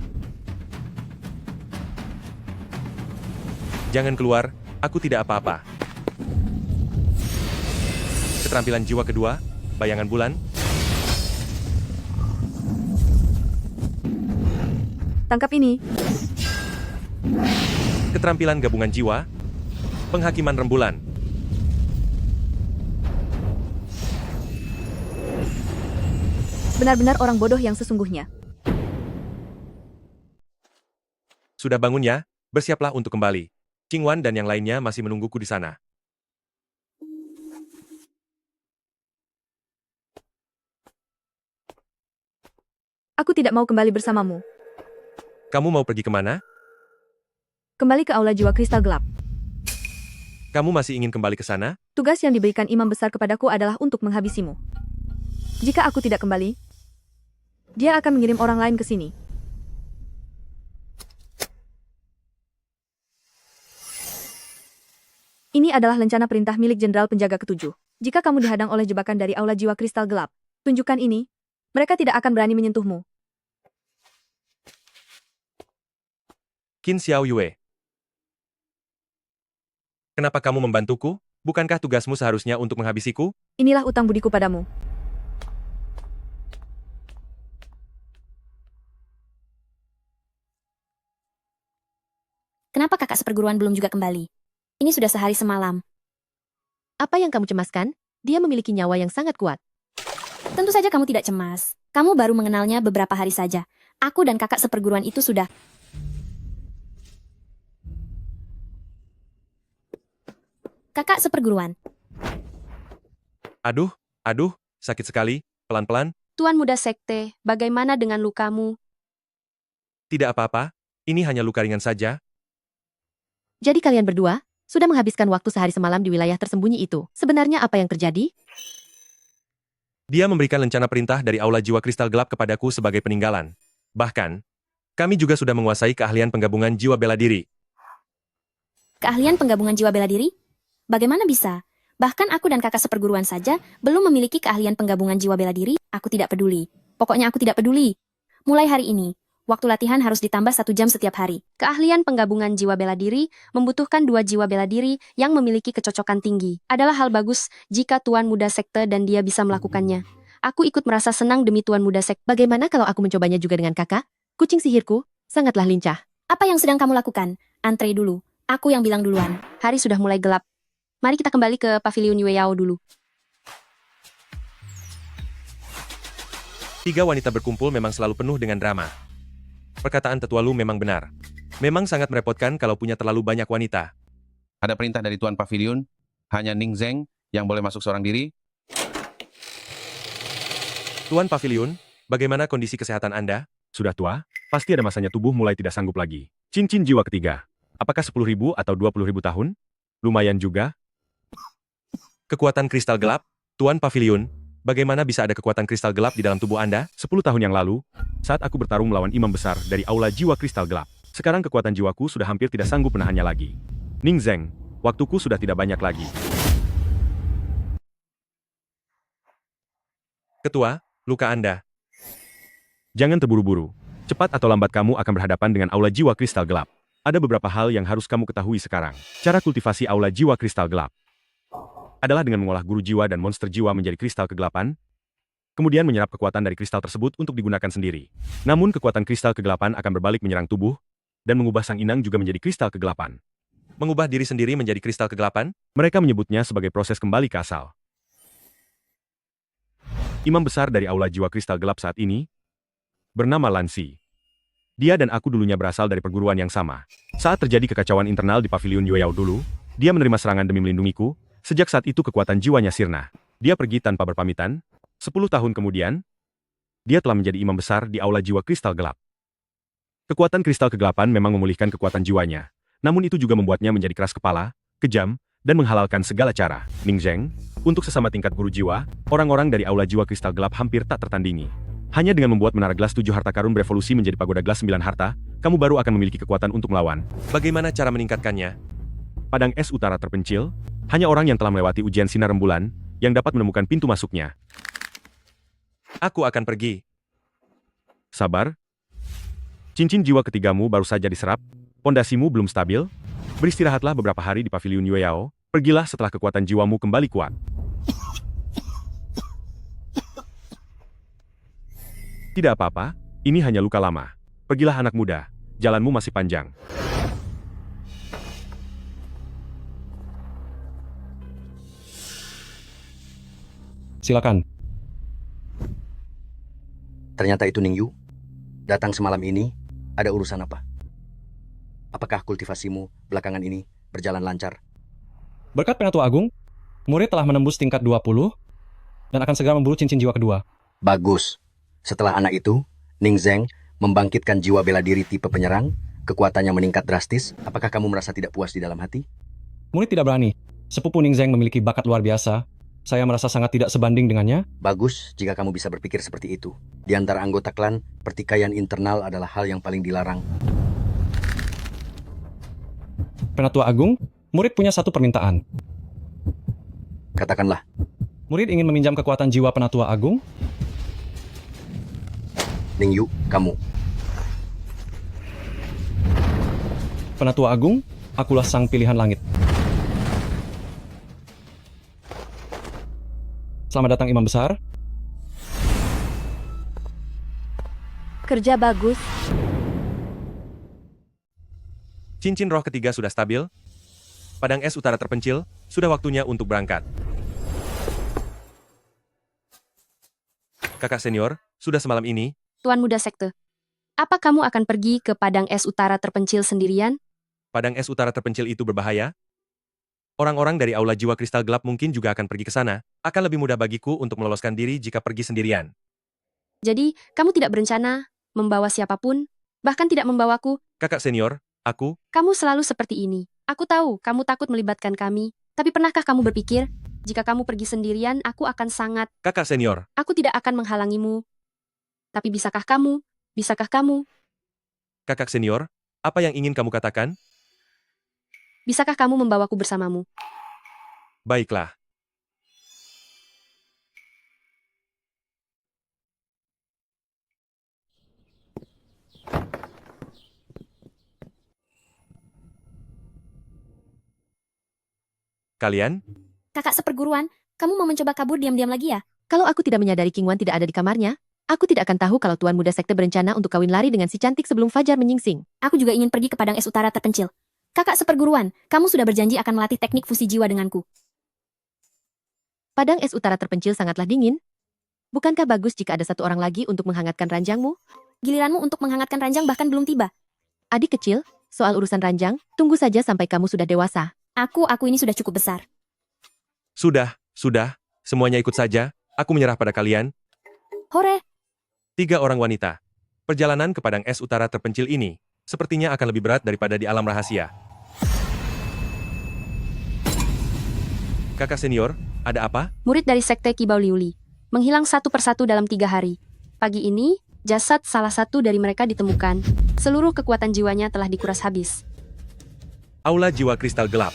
Jangan keluar, aku tidak apa-apa. Keterampilan jiwa kedua, bayangan bulan. tangkap ini. Keterampilan gabungan jiwa, penghakiman rembulan. Benar-benar orang bodoh yang sesungguhnya. Sudah bangun ya? Bersiaplah untuk kembali. Qingwan dan yang lainnya masih menungguku di sana. Aku tidak mau kembali bersamamu. Kamu mau pergi kemana? Kembali ke aula jiwa kristal gelap. Kamu masih ingin kembali ke sana? Tugas yang diberikan imam besar kepadaku adalah untuk menghabisimu. Jika aku tidak kembali, dia akan mengirim orang lain ke sini. Ini adalah rencana perintah milik Jenderal Penjaga Ketujuh. Jika kamu dihadang oleh jebakan dari aula jiwa kristal gelap, tunjukkan ini. Mereka tidak akan berani menyentuhmu. Qin Xiao Yue. Kenapa kamu membantuku? Bukankah tugasmu seharusnya untuk menghabisiku? Inilah utang budiku padamu. Kenapa kakak seperguruan belum juga kembali? Ini sudah sehari semalam. Apa yang kamu cemaskan? Dia memiliki nyawa yang sangat kuat. Tentu saja kamu tidak cemas. Kamu baru mengenalnya beberapa hari saja. Aku dan kakak seperguruan itu sudah... Kakak seperguruan. Aduh, sakit sekali, pelan-pelan, Tuan Muda Sekte, bagaimana dengan lukamu? tidak apa-apa, ini hanya luka ringan saja. Jadi kalian berdua sudah menghabiskan waktu sehari semalam di wilayah tersembunyi itu. Sebenarnya apa yang terjadi? Dia memberikan lencana perintah dari Aula Jiwa Kristal Gelap kepadaku sebagai peninggalan. Bahkan, kami juga sudah menguasai keahlian penggabungan jiwa bela diri. Keahlian penggabungan jiwa bela diri? Bagaimana bisa? Bahkan aku dan kakak seperguruan saja belum memiliki keahlian penggabungan jiwa bela diri. Aku tidak peduli. Pokoknya aku tidak peduli. Mulai hari ini, waktu latihan harus ditambah 1 jam setiap hari. Keahlian penggabungan jiwa bela diri membutuhkan 2 jiwa bela diri yang memiliki kecocokan tinggi. Adalah hal bagus jika Tuan Muda Sekte dan dia bisa melakukannya. Aku ikut merasa senang demi Tuan Muda Sekte. Bagaimana kalau aku mencobanya juga dengan kakak? Kucing sihirku sangatlah lincah. Apa yang sedang kamu lakukan? Antre dulu. Aku yang bilang duluan. Hari sudah mulai gelap. Mari kita kembali ke Pavilion Yueyao dulu. 3 wanita berkumpul memang selalu penuh dengan drama. Perkataan Tetua Lu memang benar. Memang sangat merepotkan kalau punya terlalu banyak wanita. Ada perintah dari Tuan Pavilion, hanya Ning Zeng yang boleh masuk seorang diri. Tuan Pavilion, bagaimana kondisi kesehatan Anda? Sudah tua, pasti ada masanya tubuh mulai tidak sanggup lagi. Cincin jiwa ketiga. Apakah 10.000 atau 20.000 tahun? Lumayan juga. Kekuatan kristal gelap? Tuan Pavilion, bagaimana bisa ada kekuatan kristal gelap di dalam tubuh Anda? 10 tahun yang lalu, saat aku bertarung melawan imam besar dari Aula Jiwa Kristal Gelap. Sekarang kekuatan jiwaku sudah hampir tidak sanggup menahannya lagi. Ning Zeng, waktuku sudah tidak banyak lagi. Ketua, luka Anda. Jangan terburu-buru. Cepat atau lambat kamu akan berhadapan dengan Aula Jiwa Kristal Gelap. Ada beberapa hal yang harus kamu ketahui sekarang. Cara kultivasi Aula Jiwa Kristal Gelap adalah dengan mengolah guru jiwa dan monster jiwa menjadi kristal kegelapan, kemudian menyerap kekuatan dari kristal tersebut untuk digunakan sendiri. Namun kekuatan kristal kegelapan akan berbalik menyerang tubuh, dan mengubah sang inang juga menjadi kristal kegelapan. Mengubah diri sendiri menjadi kristal kegelapan? Mereka menyebutnya sebagai proses kembali ke asal. Imam besar dari Aula Jiwa Kristal Gelap saat ini bernama Lansi. Dia dan aku dulunya berasal dari perguruan yang sama. Saat terjadi kekacauan internal di Pavilion Yueyao dulu, dia menerima serangan demi melindungiku. Sejak saat itu kekuatan jiwanya sirna. Dia pergi tanpa berpamitan. 10 tahun kemudian, dia telah menjadi imam besar di Aula Jiwa Kristal Gelap. Kekuatan kristal kegelapan memang memulihkan kekuatan jiwanya. Namun itu juga membuatnya menjadi keras kepala, kejam, dan menghalalkan segala cara. Ning Zeng, untuk sesama tingkat guru jiwa, orang-orang dari Aula Jiwa Kristal Gelap hampir tak tertandingi. Hanya dengan membuat menara gelas 7 harta karun berevolusi menjadi pagoda gelas 9 harta, kamu baru akan memiliki kekuatan untuk melawan. Bagaimana cara meningkatkannya? Padang es utara terpencil, hanya orang yang telah melewati ujian sinar rembulan, yang dapat menemukan pintu masuknya. Aku akan pergi. Sabar. Cincin jiwa ketigamu baru saja diserap, pondasimu belum stabil, beristirahatlah beberapa hari di Pavilion Yueyao, pergilah setelah kekuatan jiwamu kembali kuat. Tidak apa-apa, ini hanya luka lama. Pergilah anak muda, jalanmu masih panjang. Silakan. Ternyata itu Ning Yu. Datang semalam ini, ada urusan apa? Apakah kultivasimu belakangan ini berjalan lancar? Berkat Penatua Agung, murid telah menembus tingkat 20 dan akan segera memburu cincin jiwa kedua. Bagus. Setelah anak itu, Ning Zeng membangkitkan jiwa bela diri tipe penyerang, kekuatannya meningkat drastis. Apakah kamu merasa tidak puas di dalam hati? Murid tidak berani. Sepupu Ning Zeng memiliki bakat luar biasa. Saya merasa sangat tidak sebanding dengannya. Bagus jika kamu bisa berpikir seperti itu. Di antara anggota klan, pertikaian internal adalah hal yang paling dilarang. Penatua Agung, murid punya satu permintaan. Katakanlah. Murid ingin meminjam kekuatan jiwa Penatua Agung. Ning Yu, kamu. Penatua Agung, akulah sang pilihan langit. Selamat datang Imam Besar. Kerja bagus. Cincin roh ketiga sudah stabil. Padang es utara terpencil, sudah waktunya untuk berangkat. Kakak senior, sudah semalam ini, Tuan Muda Sekte. Apa kamu akan pergi ke padang es utara terpencil sendirian? padang es utara terpencil itu berbahaya? Orang-orang dari Aula Jiwa Kristal Gelap mungkin juga akan pergi ke sana. Akan lebih mudah bagiku untuk meloloskan diri jika pergi sendirian. Jadi, kamu tidak berencana membawa siapapun, bahkan tidak membawaku? Kakak senior, aku, Kamu selalu seperti ini. Aku tahu kamu takut melibatkan kami, tapi pernahkah kamu berpikir, jika kamu pergi sendirian, aku akan sangat... kakak senior, Aku tidak akan menghalangimu. Tapi bisakah kamu? Bisakah kamu? kakak senior, apa yang ingin kamu katakan? Bisakah kamu membawaku bersamamu? Baiklah. Kalian? Kakak seperguruan, kamu mau mencoba kabur diam-diam lagi ya? Kalau aku tidak menyadari King Wan tidak ada di kamarnya, aku tidak akan tahu kalau Tuan Muda Sekte berencana untuk kawin lari dengan si cantik sebelum fajar menyingsing. Aku juga ingin pergi ke padang es utara terpencil. Kakak seperguruan, kamu sudah berjanji akan melatih teknik fusi jiwa denganku. Padang es utara terpencil sangatlah dingin. Bukankah bagus jika ada satu orang lagi untuk menghangatkan ranjangmu? Giliranmu untuk menghangatkan ranjang bahkan belum tiba. Adik kecil, soal urusan ranjang, tunggu saja sampai kamu sudah dewasa. Aku ini sudah cukup besar. Sudah, semuanya ikut saja, aku menyerah pada kalian. Hore! 3 orang wanita. Perjalanan ke padang es utara terpencil ini, sepertinya akan lebih berat daripada di alam rahasia. Kakak senior, ada apa? Murid dari Sekte Kibau Liuli. Menghilang satu persatu dalam 3 hari. Pagi ini, jasad salah satu dari mereka ditemukan. Seluruh kekuatan jiwanya telah dikuras habis. Aula Jiwa Kristal Gelap.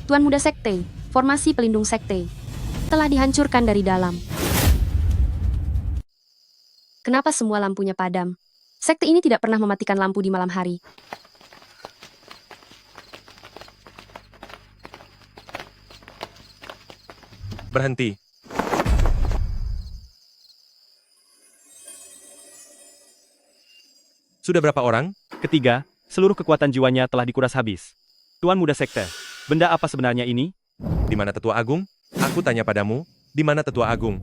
Tuan Muda Sekte, formasi pelindung Sekte, telah dihancurkan dari dalam. Kenapa semua lampunya padam? Sekte ini tidak pernah mematikan lampu di malam hari. Berhenti. Sudah berapa orang? Ketiga, seluruh kekuatan jiwanya telah dikuras habis. Tuan Muda Sekte, benda apa sebenarnya ini? Di mana Tetua Agung? Aku tanya padamu, di mana Tetua Agung?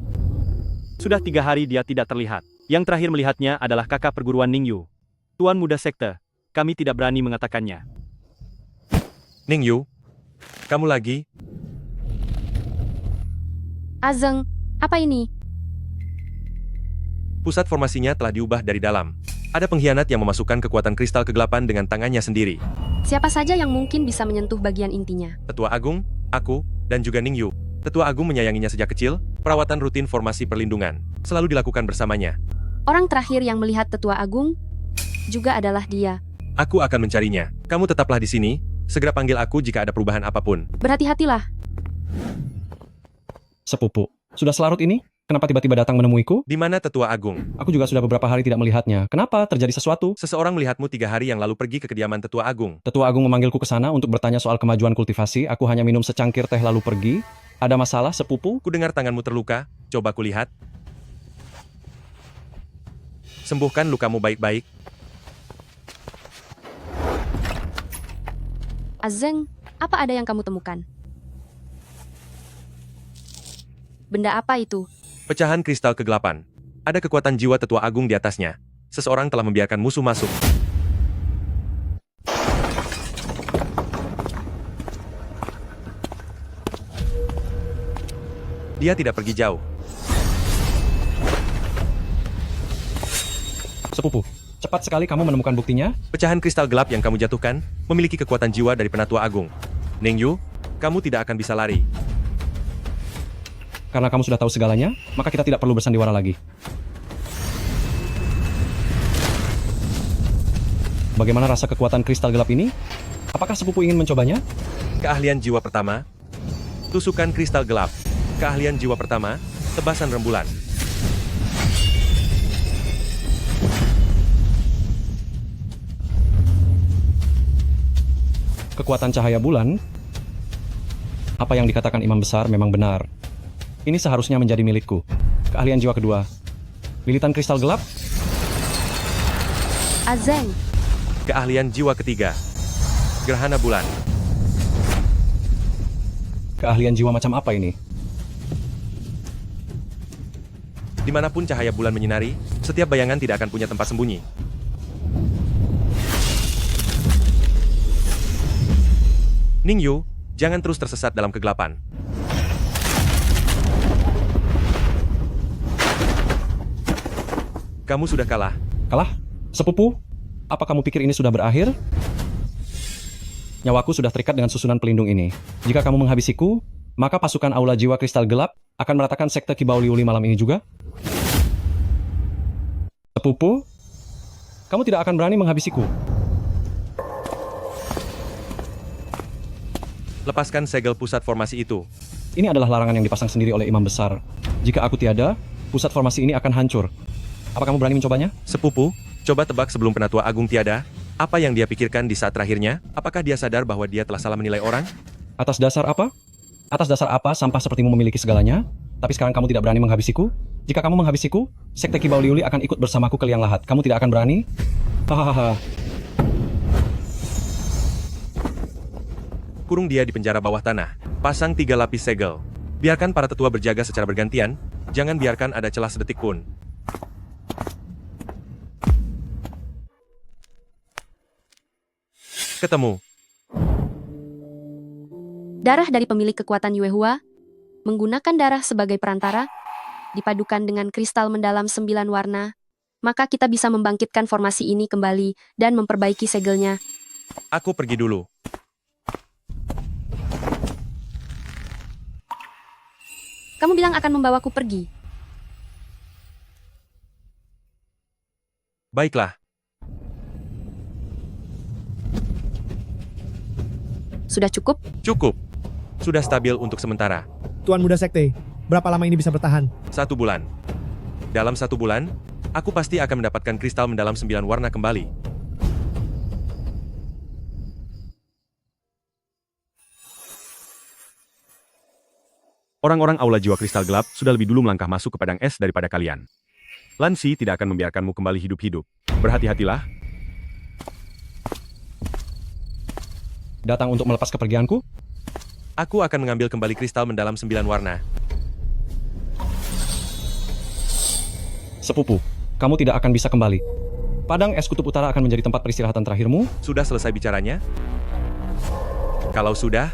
Sudah 3 hari dia tidak terlihat. Yang terakhir melihatnya adalah kakak perguruan Ningyu. Tuan Muda Sekte, kami tidak berani mengatakannya. Ningyu, kamu lagi? Azeng, apa ini? Pusat formasinya telah diubah dari dalam. Ada pengkhianat yang memasukkan kekuatan kristal kegelapan dengan tangannya sendiri. Siapa saja yang mungkin bisa menyentuh bagian intinya? Tetua Agung, aku, dan juga Ningyu. Tetua Agung menyayanginya sejak kecil, perawatan rutin formasi perlindungan selalu dilakukan bersamanya. Orang terakhir yang melihat Tetua Agung juga adalah dia. Aku akan mencarinya. Kamu tetaplah di sini, segera panggil aku jika ada perubahan apapun. Berhati-hatilah. Sepupu, sudah selarut ini? Kenapa tiba-tiba datang menemuiku? Di mana Tetua Agung? Aku juga sudah beberapa hari tidak melihatnya. Kenapa? Terjadi sesuatu? Seseorang melihatmu 3 hari yang lalu pergi ke kediaman Tetua Agung. Tetua Agung memanggilku ke sana untuk bertanya soal kemajuan kultivasi. Aku hanya minum secangkir teh lalu pergi. Ada masalah, sepupu? Kudengar tanganmu terluka. Coba kulihat. Sembuhkan lukamu baik-baik. Azeng, apa ada yang kamu temukan? Benda apa itu? Pecahan kristal kegelapan. Ada kekuatan jiwa Tetua Agung di atasnya. Seseorang telah membiarkan musuh masuk. Dia tidak pergi jauh. Sepupu, cepat sekali kamu menemukan buktinya? Pecahan kristal gelap yang kamu jatuhkan memiliki kekuatan jiwa dari Penatua Agung. Ningyu, kamu tidak akan bisa lari. Karena kamu sudah tahu segalanya, maka kita tidak perlu bersandiwara lagi. Bagaimana rasa kekuatan kristal gelap ini? Apakah sepupu ingin mencobanya? Keahlian jiwa pertama. Tusukan kristal gelap. Keahlian jiwa pertama. Tebasan rembulan. Kekuatan cahaya bulan. Apa yang dikatakan imam besar memang benar. Ini seharusnya menjadi milikku. Keahlian jiwa kedua. Lilitan kristal gelap. Azeng. Keahlian jiwa ketiga. Gerhana bulan. Keahlian jiwa macam apa ini? Dimanapun cahaya bulan menyinari, setiap bayangan tidak akan punya tempat sembunyi. Ningyu, jangan terus tersesat dalam kegelapan. Kamu sudah kalah. Kalah? Sepupu? Apa kamu pikir ini sudah berakhir? Nyawaku sudah terikat dengan susunan pelindung ini. Jika kamu menghabisiku, maka pasukan Aula Jiwa Kristal Gelap akan meratakan sekte Kibau Liuli malam ini juga. Sepupu, kamu tidak akan berani menghabisiku. Lepaskan segel pusat formasi itu. Ini adalah larangan yang dipasang sendiri oleh imam besar. Jika aku tiada, pusat formasi ini akan hancur. Apa kamu berani mencobanya? Sepupu, coba tebak sebelum Penatua Agung tiada, apa yang dia pikirkan di saat terakhirnya? Apakah dia sadar bahwa dia telah salah menilai orang? Atas dasar apa? Atas dasar apa sampah sepertimu memiliki segalanya? Tapi sekarang kamu tidak berani menghabisiku? Jika kamu menghabisiku, sekte Kibau Liuli akan ikut bersamaku ke liang lahat. Kamu tidak akan berani? Hahaha. Kurung dia di penjara bawah tanah. Pasang 3 lapis segel. Biarkan para tetua berjaga secara bergantian. Jangan biarkan ada celah sedetik pun. Ketemu. Darah dari pemilik kekuatan Yuehua, menggunakan darah sebagai perantara, dipadukan dengan kristal mendalam 9 warna, maka kita bisa membangkitkan formasi ini kembali dan memperbaiki segelnya. Aku pergi dulu. Kamu bilang akan membawaku pergi. Baiklah. Sudah cukup? Cukup. Sudah stabil untuk sementara. Tuan Muda Sekte, berapa lama ini bisa bertahan? 1 bulan. Dalam 1 bulan, aku pasti akan mendapatkan kristal mendalam 9 warna kembali. Orang-orang Aula Jiwa Kristal Gelap sudah lebih dulu melangkah masuk ke padang es daripada kalian. Lansi tidak akan membiarkanmu kembali hidup-hidup. Berhati-hatilah. Datang untuk melepas kepergianku? Aku akan mengambil kembali kristal mendalam 9 warna. Sepupu, kamu tidak akan bisa kembali. Padang es Kutub Utara akan menjadi tempat peristirahatan terakhirmu. Sudah selesai bicaranya? Kalau sudah,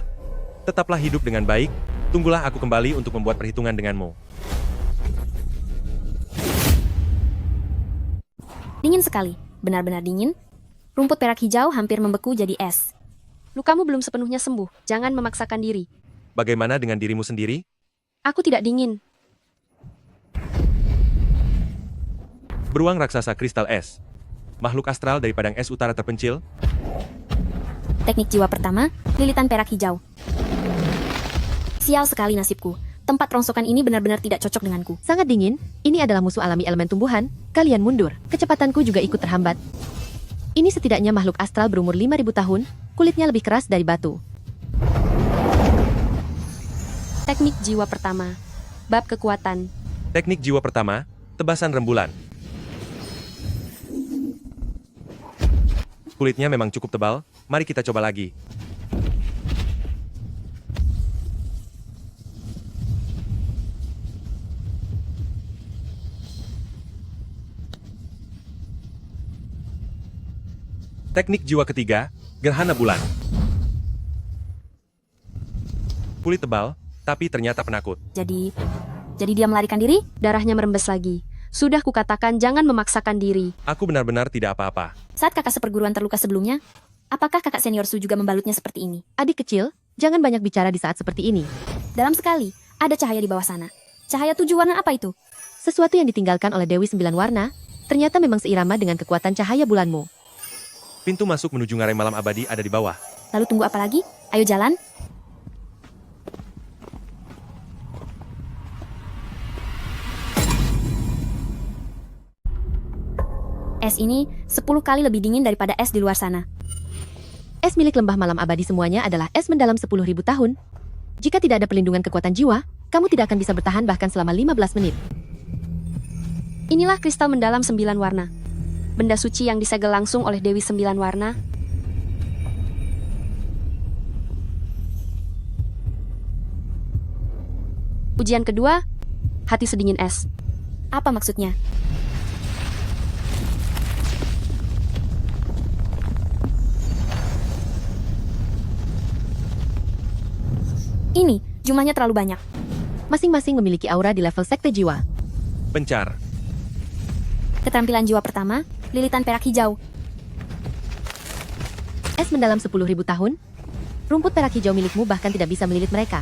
tetaplah hidup dengan baik. Tunggulah aku kembali untuk membuat perhitungan denganmu. Dingin sekali, benar-benar dingin. Rumput perak hijau hampir membeku jadi es. Lukamu belum sepenuhnya sembuh, jangan memaksakan diri. Bagaimana dengan dirimu sendiri? Aku tidak dingin. Beruang raksasa kristal es. Makhluk astral dari padang es utara terpencil. Teknik jiwa pertama, lilitan perak hijau. Sial sekali nasibku. Tempat rongsokan ini benar-benar tidak cocok denganku. Sangat dingin, ini adalah musuh alami elemen tumbuhan, kalian mundur. Kecepatanku juga ikut terhambat. Ini setidaknya makhluk astral berumur 5.000 tahun, kulitnya lebih keras dari batu. Teknik jiwa pertama. Bab kekuatan. Teknik jiwa pertama, tebasan rembulan. Kulitnya memang cukup tebal, mari kita coba lagi. Teknik jiwa ketiga, gerhana bulan. Kulit tebal, tapi ternyata penakut. Jadi dia melarikan diri? Darahnya merembes lagi. Sudah kukatakan jangan memaksakan diri. Aku benar-benar tidak apa-apa. Saat kakak seperguruan terluka sebelumnya, apakah kakak senior Su juga membalutnya seperti ini? Adik kecil, jangan banyak bicara di saat seperti ini. Dalam sekali, ada cahaya di bawah sana. Cahaya 7 warna apa itu? Sesuatu yang ditinggalkan oleh Dewi 9 warna, ternyata memang seirama dengan kekuatan cahaya bulanmu. Pintu masuk menuju ngarai malam abadi ada di bawah. Lalu tunggu apa lagi? Ayo jalan. Es ini 10 kali lebih dingin daripada es di luar sana. Es milik lembah malam abadi semuanya adalah es mendalam 10.000 tahun. Jika tidak ada pelindungan kekuatan jiwa, kamu tidak akan bisa bertahan bahkan selama 15 menit. Inilah kristal mendalam 9 warna. Benda suci yang disegel langsung oleh Dewi 9 warna. Ujian kedua, hati sedingin es. Apa maksudnya? Ini, jumlahnya terlalu banyak. Masing-masing memiliki aura di level sekte jiwa. Pencar. Keterampilan jiwa pertama, lilitan perak hijau. Es mendalam 10.000 tahun. Rumput perak hijau milikmu bahkan tidak bisa melilit mereka.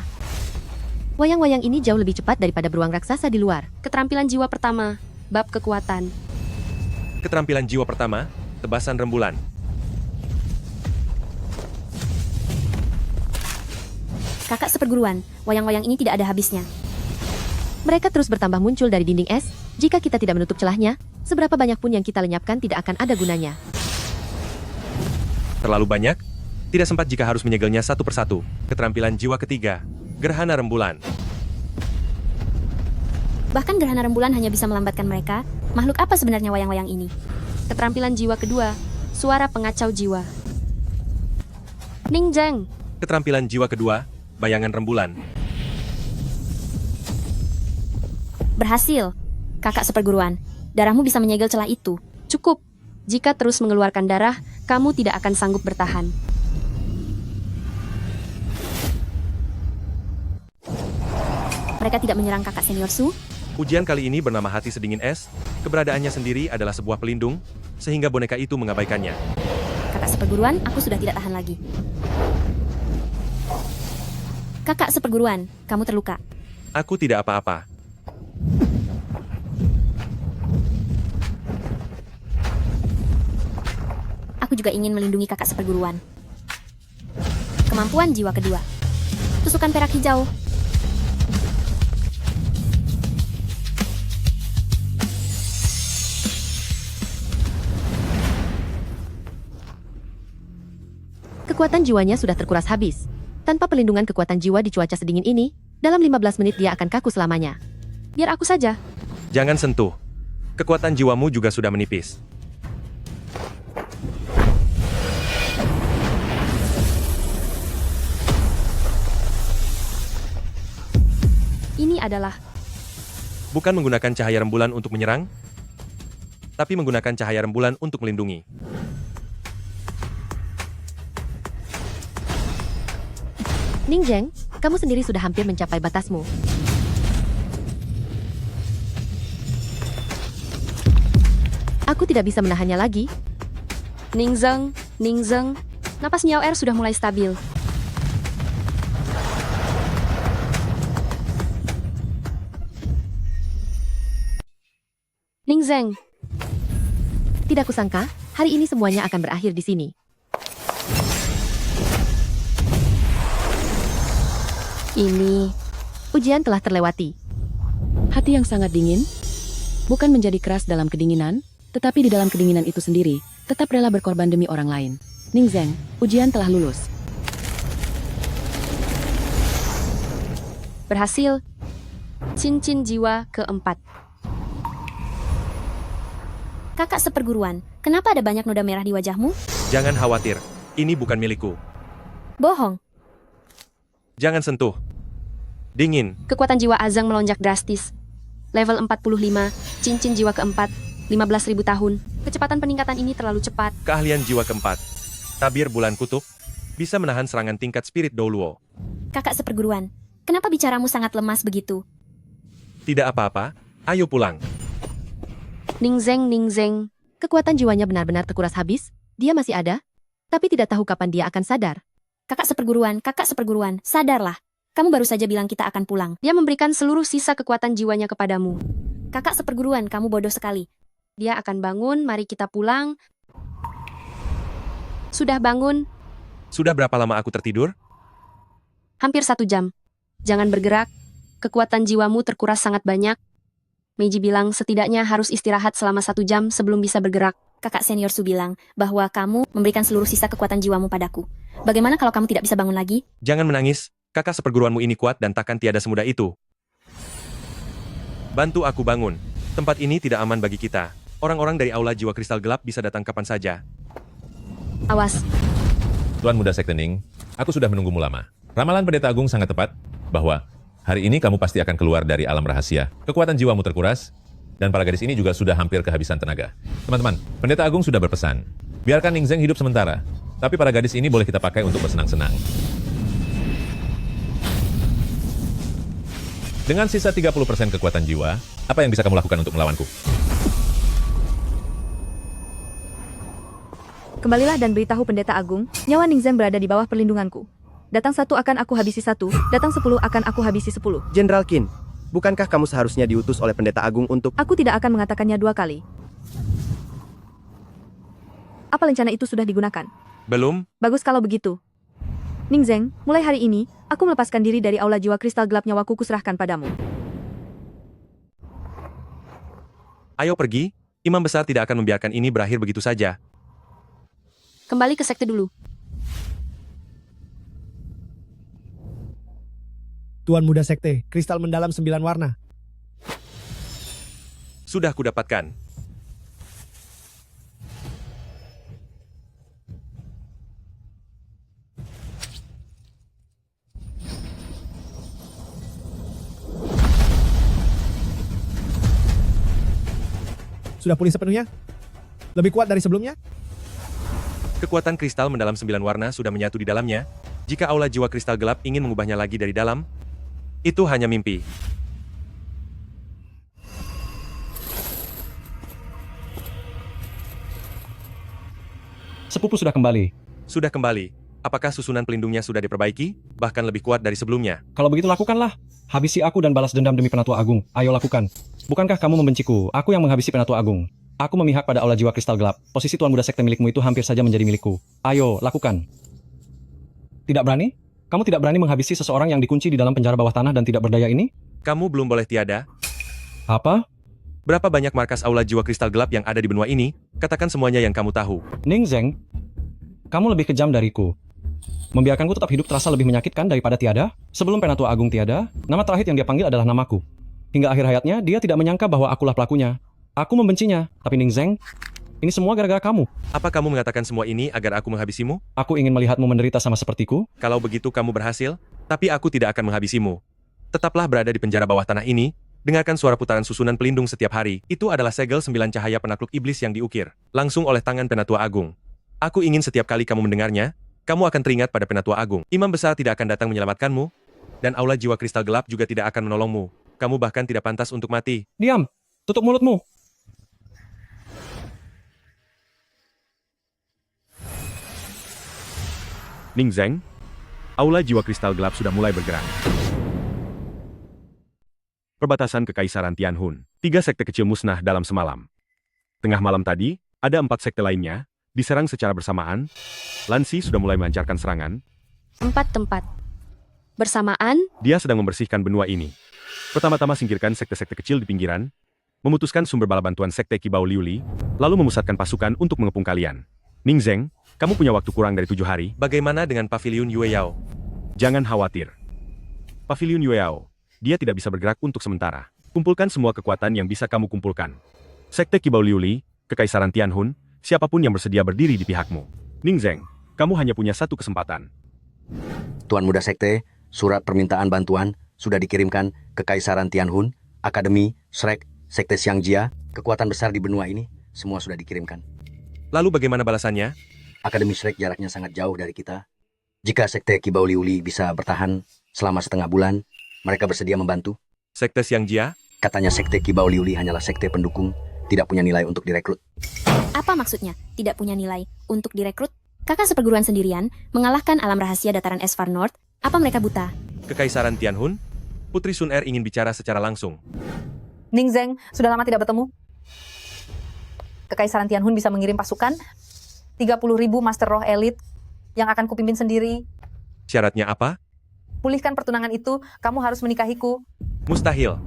Wayang-wayang ini jauh lebih cepat daripada beruang raksasa di luar. Keterampilan jiwa pertama, bab kekuatan. Keterampilan jiwa pertama, tebasan rembulan. Kakak seperguruan, wayang-wayang ini tidak ada habisnya. Mereka terus bertambah muncul dari dinding es. Jika kita tidak menutup celahnya, seberapa banyak pun yang kita lenyapkan tidak akan ada gunanya. Terlalu banyak? Tidak sempat jika harus menyegelnya satu persatu. Keterampilan jiwa ketiga, gerhana rembulan. Bahkan gerhana rembulan hanya bisa melambatkan mereka. Makhluk apa sebenarnya wayang-wayang ini? Keterampilan jiwa kedua, suara pengacau jiwa. Ning Zeng. Keterampilan jiwa kedua, bayangan rembulan. Berhasil. Kakak seperguruan, darahmu bisa menyegel celah itu. Cukup. Jika terus mengeluarkan darah, kamu tidak akan sanggup bertahan. Mereka tidak menyerang kakak senior Su? Ujian kali ini bernama hati sedingin es. Keberadaannya sendiri adalah sebuah pelindung, sehingga boneka itu mengabaikannya. Kakak seperguruan, aku sudah tidak tahan lagi. Kakak seperguruan, kamu terluka. Aku tidak apa-apa. Aku juga ingin melindungi kakak seperguruan. Kemampuan jiwa kedua. Tusukan perak hijau. Kekuatan jiwanya sudah terkuras habis. Tanpa perlindungan kekuatan jiwa di cuaca sedingin ini, dalam 15 menit dia akan kaku selamanya. Biar aku saja. Jangan sentuh. Kekuatan jiwamu juga sudah menipis. Ini adalah Bukan menggunakan cahaya rembulan untuk menyerang, tapi menggunakan cahaya rembulan untuk melindungi. Ning Zeng, kamu sendiri sudah hampir mencapai batasmu. Aku tidak bisa menahannya lagi. Ning Zeng. Napas Miao Er sudah mulai stabil. Ning Zeng. Tidak kusangka, hari ini semuanya akan berakhir di sini. Ini ujian telah terlewati. Hati yang sangat dingin, bukan menjadi keras dalam kedinginan, tetapi di dalam kedinginan itu sendiri, tetap rela berkorban demi orang lain. Ning Zeng, ujian telah lulus. berhasil. Cincin jiwa keempat. Kakak seperguruan, kenapa ada banyak noda merah di wajahmu? Jangan khawatir, ini bukan milikku. Bohong. Jangan sentuh. Dingin. Kekuatan jiwa Azang melonjak drastis. Level 45, cincin jiwa keempat, 15.000 tahun. Kecepatan peningkatan ini terlalu cepat. Keahlian jiwa keempat. Tabir bulan kutub. Bisa menahan serangan tingkat spirit Douluo. Kakak seperguruan, kenapa bicaramu sangat lemas begitu? Tidak apa-apa, ayo pulang. Ningzeng. Kekuatan jiwanya benar-benar terkuras habis. Dia masih ada, tapi tidak tahu kapan dia akan sadar. Kakak seperguruan, sadarlah. Kamu baru saja bilang kita akan pulang. Dia memberikan seluruh sisa kekuatan jiwanya kepadamu. Kakak seperguruan, kamu bodoh sekali. Dia akan bangun, mari kita pulang. Sudah bangun? Sudah berapa lama aku tertidur? Hampir 1 jam. Jangan bergerak. Kekuatan jiwamu terkuras sangat banyak. Meiji bilang setidaknya harus istirahat selama 1 jam sebelum bisa bergerak. Kakak senior Su bilang bahwa kamu memberikan seluruh sisa kekuatan jiwamu padaku. Bagaimana kalau kamu tidak bisa bangun lagi? Jangan menangis. Kakak seperguruanmu ini kuat dan takkan tiada semudah itu. Bantu aku bangun. Tempat ini tidak aman bagi kita. Orang-orang dari Aula Jiwa Kristal Gelap bisa datang kapan saja. Awas. Tuan Muda Sekte Ning, aku sudah menunggumu lama. Ramalan Pendeta Agung sangat tepat, bahwa Hari ini kamu pasti akan keluar dari alam rahasia. Kekuatan jiwamu terkuras, dan para gadis ini juga sudah hampir kehabisan tenaga. Teman-teman, Pendeta Agung sudah berpesan, biarkan Ning Zeng hidup sementara, tapi para gadis ini boleh kita pakai untuk bersenang-senang. Dengan sisa 30% kekuatan jiwa, apa yang bisa kamu lakukan untuk melawanku? Kembalilah dan beritahu Pendeta Agung, nyawa Ning Zeng berada di bawah perlindunganku. Datang 1 akan aku habisi 1, datang 10 akan aku habisi 10. Jenderal Qin, bukankah kamu seharusnya diutus oleh Pendeta Agung untuk... Aku tidak akan mengatakannya 2 kali. Apa lencana itu sudah digunakan? Belum. Bagus kalau begitu. Ning Zeng, mulai hari ini, aku melepaskan diri dari aula jiwa kristal gelap nyawaku kuserahkan padamu. Ayo pergi, Imam Besar tidak akan membiarkan ini berakhir begitu saja. Kembali ke sekte dulu. Tuan Muda Sekte, kristal mendalam 9 warna. Sudah kudapatkan. Sudah pulih sepenuhnya? Lebih kuat dari sebelumnya? Kekuatan kristal mendalam 9 warna sudah menyatu di dalamnya. Jika aula jiwa kristal gelap ingin mengubahnya lagi dari dalam, itu hanya mimpi. Sepupu sudah kembali. Sudah kembali. Apakah susunan pelindungnya sudah diperbaiki? Bahkan lebih kuat dari sebelumnya. Kalau begitu lakukanlah. Habisi aku dan balas dendam demi Penatua Agung. Ayo lakukan. Bukankah kamu membenciku? Aku yang menghabisi Penatua Agung. Aku memihak pada aula jiwa kristal gelap. Posisi Tuan Muda Sekte milikmu itu hampir saja menjadi milikku. Ayo, lakukan. Tidak berani? Kamu tidak berani menghabisi seseorang yang dikunci di dalam penjara bawah tanah dan tidak berdaya ini? Kamu belum boleh tiada. Apa? Berapa banyak markas aula jiwa kristal gelap yang ada di benua ini? Katakan semuanya yang kamu tahu. Ning Zeng, kamu lebih kejam dariku. Membiarkanku tetap hidup terasa lebih menyakitkan daripada tiada. Sebelum Penatua Agung tiada, nama terakhir yang dia panggil adalah namaku. Hingga akhir hayatnya, dia tidak menyangka bahwa akulah pelakunya. Aku membencinya, tapi Ning Zeng, ini semua gara-gara kamu. Apa kamu mengatakan semua ini agar aku menghabisimu? Aku ingin melihatmu menderita sama sepertiku. Kalau begitu kamu berhasil, tapi aku tidak akan menghabisimu. Tetaplah berada di penjara bawah tanah ini, dengarkan suara putaran susunan pelindung setiap hari. Itu adalah segel 9 cahaya penakluk iblis yang diukir, langsung oleh tangan Penatua Agung. Aku ingin setiap kali kamu mendengarnya, kamu akan teringat pada Penatua Agung. Imam Besar tidak akan datang menyelamatkanmu, dan aula jiwa kristal gelap juga tidak akan menolongmu. Kamu bahkan tidak pantas untuk mati. Diam! Tutup mulutmu! Ning Zeng, aula jiwa kristal gelap sudah mulai bergerak. Perbatasan Kekaisaran Tianhun, 3 sekte kecil musnah dalam semalam. Tengah malam tadi, ada 4 sekte lainnya, diserang secara bersamaan. Lansi sudah mulai melancarkan serangan. 4 tempat. Bersamaan, Dia sedang membersihkan benua ini. Pertama-tama singkirkan sekte-sekte kecil di pinggiran, memutuskan sumber bala bantuan sekte Kibao Liuli, lalu memusatkan pasukan untuk mengepung kalian. Ning Zeng, kamu punya waktu kurang dari 7 hari. Bagaimana dengan Pavilion Yueyao? Jangan khawatir. Pavilion Yueyao, dia tidak bisa bergerak untuk sementara. Kumpulkan semua kekuatan yang bisa kamu kumpulkan. Sekte Kibao Liuli, Kekaisaran Tianhun, siapapun yang bersedia berdiri di pihakmu. Ning Zeng, kamu hanya punya 1 kesempatan. Tuan Muda Sekte, surat permintaan bantuan sudah dikirimkan ke Kekaisaran Tianhun, Akademi, Shrek, Sekte Xiangjia, kekuatan besar di benua ini, semua sudah dikirimkan. Lalu bagaimana balasannya? Akademi Shrek jaraknya sangat jauh dari kita. Jika Sekte Kibao Liuli bisa bertahan selama setengah bulan, mereka bersedia membantu. Sekte Xiangjia? Katanya Sekte Kibao Liuli hanyalah sekte pendukung, tidak punya nilai untuk direkrut. apa maksudnya tidak punya nilai untuk direkrut? Kakak seperguruan sendirian mengalahkan alam rahasia dataran es Far North. Apa mereka buta? Kekaisaran Tianhun? Putri Sun Er ingin bicara secara langsung. Ning Zeng, sudah lama tidak bertemu. Kekaisaran Tianhun bisa mengirim pasukan 30.000 Master Roh Elit yang akan kupimpin sendiri. Syaratnya apa? Pulihkan pertunangan itu, kamu harus menikahiku. Mustahil.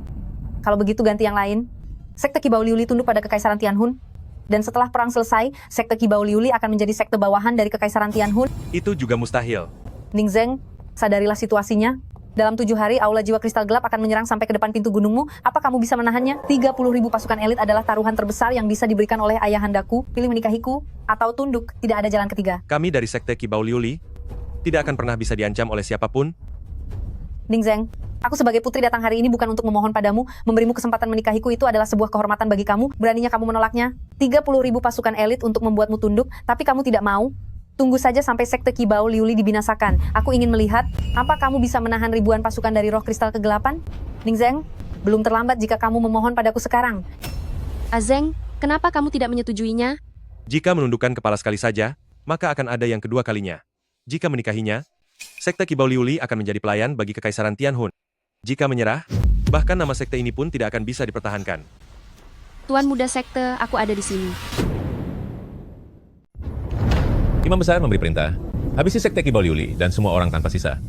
Kalau begitu ganti yang lain. Sekte Kibao Liuli tunduk pada Kekaisaran Tianhun. Dan setelah perang selesai, Sekte Kibao Liuli akan menjadi sekte bawahan dari Kekaisaran Tianhun. Itu juga mustahil. Ning Zeng, sadarilah situasinya. Dalam 7 hari, Aula Jiwa Kristal Gelap akan menyerang sampai ke depan pintu gunungmu. Apa kamu bisa menahannya? 30.000 pasukan elit adalah taruhan terbesar yang bisa diberikan oleh ayahandaku. Pilih menikahiku, atau tunduk. Tidak ada jalan ketiga. Kami dari Sekte Kibao Liuli tidak akan pernah bisa diancam oleh siapapun. Ning Zeng, Aku sebagai putri datang hari ini bukan untuk memohon padamu, memberimu kesempatan menikahiku itu adalah sebuah kehormatan bagi kamu, beraninya kamu menolaknya. 30.000 pasukan elit untuk membuatmu tunduk, tapi kamu tidak mau. Tunggu saja sampai sekte Kibao Liuli dibinasakan. Aku ingin melihat, apa kamu bisa menahan ribuan pasukan dari roh kristal kegelapan? Ning Zeng, belum terlambat jika kamu memohon padaku sekarang. Azeng, kenapa kamu tidak menyetujuinya? Jika menundukkan kepala sekali saja, maka akan ada yang kedua kalinya. Jika menikahinya, sekte Kibao Liuli akan menjadi pelayan bagi Kekaisaran Tianhun. Jika menyerah, bahkan nama sekte ini pun tidak akan bisa dipertahankan. Tuan Muda Sekte, aku ada di sini. Imam Besar memberi perintah, habisi sekte Kibao Liuli dan semua orang tanpa sisa.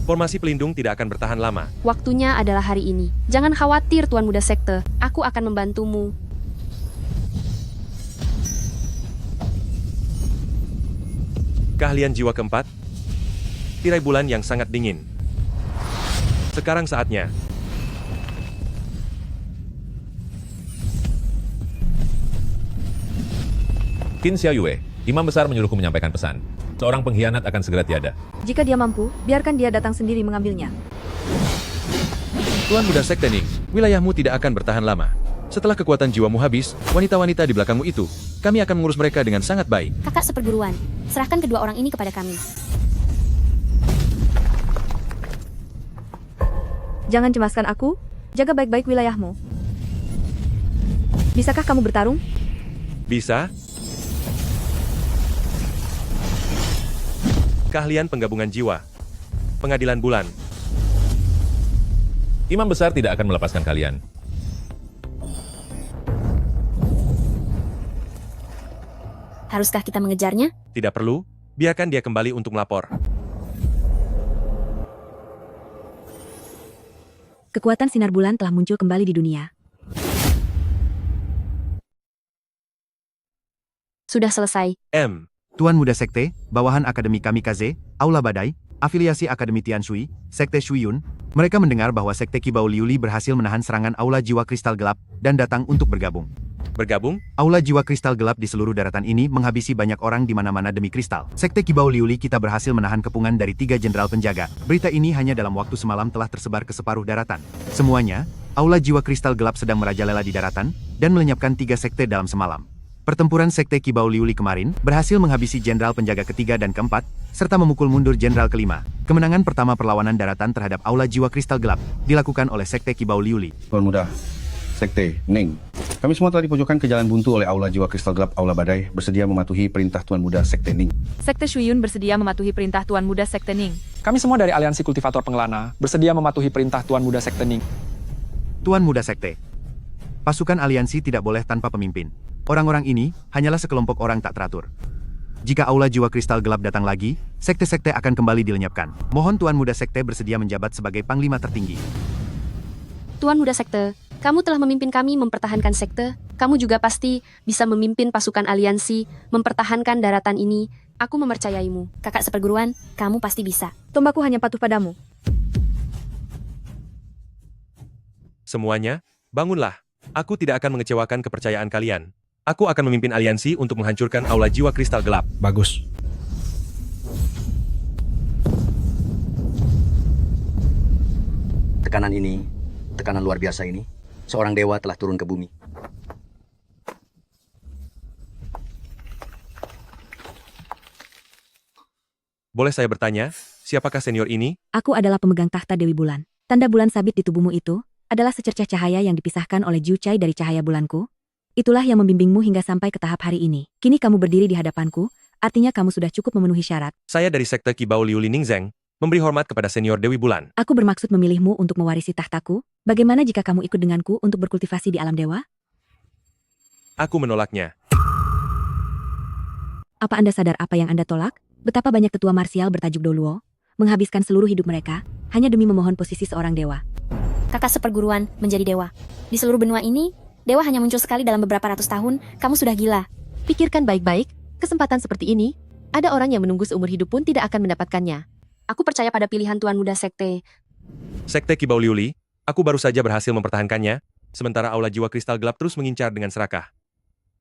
Formasi pelindung tidak akan bertahan lama. Waktunya adalah hari ini. Jangan khawatir, Tuan Muda Sekte. Aku akan membantumu. Keahlian jiwa keempat, tirai bulan yang sangat dingin. Sekarang saatnya. Qin Xiaoyue, Imam Besar menyuruhku menyampaikan pesan. Seorang pengkhianat akan segera tiada. Jika dia mampu, biarkan dia datang sendiri mengambilnya. Tuan Muda Sekte Ning, wilayahmu tidak akan bertahan lama. Setelah kekuatan jiwamu habis, wanita-wanita di belakangmu itu, kami akan mengurus mereka dengan sangat baik. Kakak seperguruan, serahkan kedua orang ini kepada kami. Jangan cemaskan aku, jaga baik-baik wilayahmu. Bisakah kamu bertarung? Bisa? Keahlian penggabungan jiwa. Pengadilan bulan. Imam Besar tidak akan melepaskan kalian. Haruskah kita mengejarnya? Tidak perlu, biarkan dia kembali untuk melapor. Kekuatan sinar bulan telah muncul kembali di dunia. Sudah selesai. Tuan Muda Sekte, bawahan Akademi Kamikaze, Aula Badai, afiliasi Akademi Tianshui, Sekte Shuyun, mereka mendengar bahwa Sekte Kibao Liuli berhasil menahan serangan Aula Jiwa Kristal Gelap dan datang untuk bergabung. Bergabung? Aula Jiwa Kristal Gelap di seluruh daratan ini menghabisi banyak orang di mana-mana demi kristal. Sekte Kibao Liuli kita berhasil menahan kepungan dari 3 jenderal penjaga. Berita ini hanya dalam waktu semalam telah tersebar ke separuh daratan. Semuanya, Aula Jiwa Kristal Gelap sedang merajalela di daratan dan melenyapkan 3 sekte dalam semalam. Pertempuran Sekte Kibao Liuli kemarin berhasil menghabisi jenderal penjaga ketiga dan keempat, serta memukul mundur jenderal kelima. Kemenangan pertama perlawanan daratan terhadap Aula Jiwa Kristal Gelap dilakukan oleh Sekte Kibao Liuli. Tuan Muda Sekte Ning, kami semua telah dipojokkan ke jalan buntu oleh Aula Jiwa Kristal Gelap Aula Badai, bersedia mematuhi perintah Tuan Muda Sekte Ning. Sekte Shuyun bersedia mematuhi perintah Tuan Muda Sekte Ning. Kami semua dari Aliansi Kultivator Pengelana bersedia mematuhi perintah Tuan Muda Sekte Ning. Tuan Muda Sekte, pasukan aliansi tidak boleh tanpa pemimpin. Orang-orang ini hanyalah sekelompok orang tak teratur. Jika Aula Jiwa Kristal Gelap datang lagi, sekte-sekte akan kembali dilenyapkan. Mohon Tuan Muda Sekte bersedia menjabat sebagai panglima tertinggi. Tuan Muda Sekte, kamu telah memimpin kami mempertahankan sekte. Kamu juga pasti bisa memimpin pasukan aliansi, mempertahankan daratan ini. Aku mempercayaimu. Kakak seperguruan, kamu pasti bisa. Tombaku hanya patuh padamu. Semuanya, bangunlah. Aku tidak akan mengecewakan kepercayaan kalian. Aku akan memimpin aliansi untuk menghancurkan Aula Jiwa Kristal Gelap. Bagus. Tekanan ini, tekanan luar biasa ini, seorang dewa telah turun ke bumi. Boleh saya bertanya, siapakah senior ini? Aku adalah pemegang tahta Dewi Bulan. Tanda bulan sabit di tubuhmu itu adalah secercah cahaya yang dipisahkan oleh Jiu Chai dari cahaya bulanku. Itulah yang membimbingmu hingga sampai ke tahap hari ini. Kini kamu berdiri di hadapanku, artinya kamu sudah cukup memenuhi syarat. Saya dari Sekte Kibao Liuli Ning Zeng, memberi hormat kepada senior Dewi Bulan. Aku bermaksud memilihmu untuk mewarisi tahtaku. Bagaimana jika kamu ikut denganku untuk berkultivasi di alam dewa? Aku menolaknya. Apa Anda sadar apa yang Anda tolak? Betapa banyak tetua marsial bertajuk Doluo, menghabiskan seluruh hidup mereka, hanya demi memohon posisi seorang dewa. Kakak seperguruan menjadi dewa. Di seluruh benua ini, dewa hanya muncul sekali dalam beberapa ratus tahun. Kamu sudah gila. Pikirkan baik-baik, kesempatan seperti ini, ada orang yang menunggu seumur hidup pun tidak akan mendapatkannya. Aku percaya pada pilihan Tuan Muda Sekte. Sekte Kibao Liuli, aku baru saja berhasil mempertahankannya, sementara Aula Jiwa Kristal Gelap terus mengincar dengan serakah.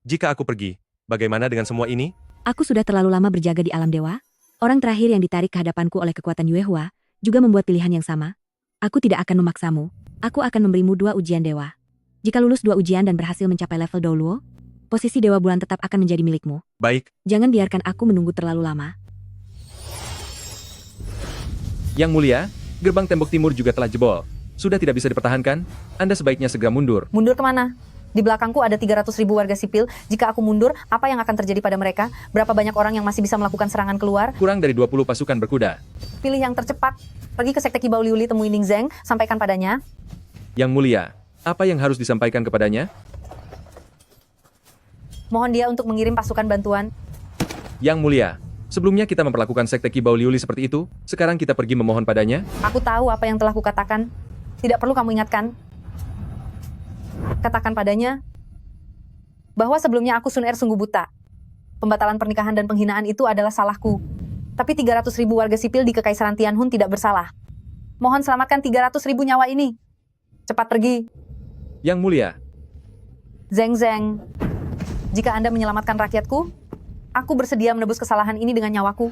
Jika aku pergi, bagaimana dengan semua ini? Aku sudah terlalu lama berjaga di alam dewa. Orang terakhir yang ditarik ke hadapanku oleh kekuatan Yuehua juga membuat pilihan yang sama. Aku tidak akan memaksamu. Aku akan memberimu 2 ujian dewa. Jika lulus 2 ujian dan berhasil mencapai level Douluo, posisi Dewa Bulan tetap akan menjadi milikmu. Baik. Jangan biarkan aku menunggu terlalu lama. Yang mulia, gerbang tembok timur juga telah jebol. Sudah tidak bisa dipertahankan, Anda sebaiknya segera mundur. Mundur kemana? Di belakangku ada 300.000 warga sipil. Jika aku mundur, apa yang akan terjadi pada mereka? Berapa banyak orang yang masih bisa melakukan serangan keluar? Kurang dari 20 pasukan berkuda. Pilih yang tercepat. Pergi ke Sekte Kibao Liuli, temui Ning Zeng, sampaikan padanya. Yang mulia, apa yang harus disampaikan kepadanya? Mohon dia untuk mengirim pasukan bantuan. Yang mulia, sebelumnya kita memperlakukan Sekte Kibao Liuli seperti itu, sekarang kita pergi memohon padanya? Aku tahu apa yang telah kukatakan. Tidak perlu kamu ingatkan. Katakan padanya bahwa sebelumnya aku Sun Er sungguh buta. Pembatalan pernikahan dan penghinaan itu adalah salahku. Tapi 300.000 warga sipil di Kekaisaran Tianhun tidak bersalah. Mohon selamatkan 300.000 nyawa ini. Cepat pergi. Yang mulia. Zeng Zeng. Jika Anda menyelamatkan rakyatku, aku bersedia menebus kesalahan ini dengan nyawaku.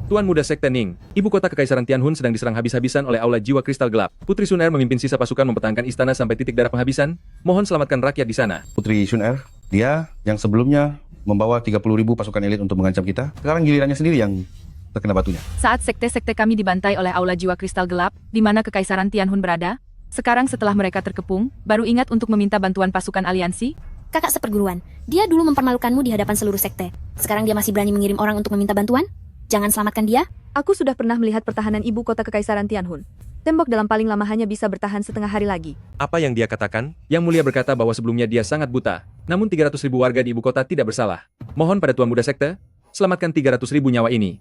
Tuan Muda Sekte Ning, ibu kota Kekaisaran Tianhun sedang diserang habis-habisan oleh Aula Jiwa Kristal Gelap. Putri Sun Er memimpin sisa pasukan mempertahankan istana sampai titik darah penghabisan. Mohon selamatkan rakyat di sana. Putri Sun Er, dia yang sebelumnya membawa 30.000 pasukan elit untuk mengancam kita, sekarang gilirannya sendiri yang terkena batunya. Saat sekte-sekte kami dibantai oleh Aula Jiwa Kristal Gelap, di mana Kekaisaran Tianhun berada, sekarang setelah mereka terkepung, baru ingat untuk meminta bantuan pasukan aliansi? Kakak seperguruan, dia dulu mempermalukanmu di hadapan seluruh sekte. Sekarang dia masih berani mengirim orang untuk meminta bantuan? Jangan selamatkan dia. Aku sudah pernah melihat pertahanan ibu kota Kekaisaran Tianhun. Tembok dalam paling lama hanya bisa bertahan setengah hari lagi. Apa yang dia katakan? Yang mulia berkata bahwa sebelumnya dia sangat buta. Namun 300.000 warga di ibu kota tidak bersalah. Mohon pada Tuan Muda Sekte, selamatkan 300.000 nyawa ini.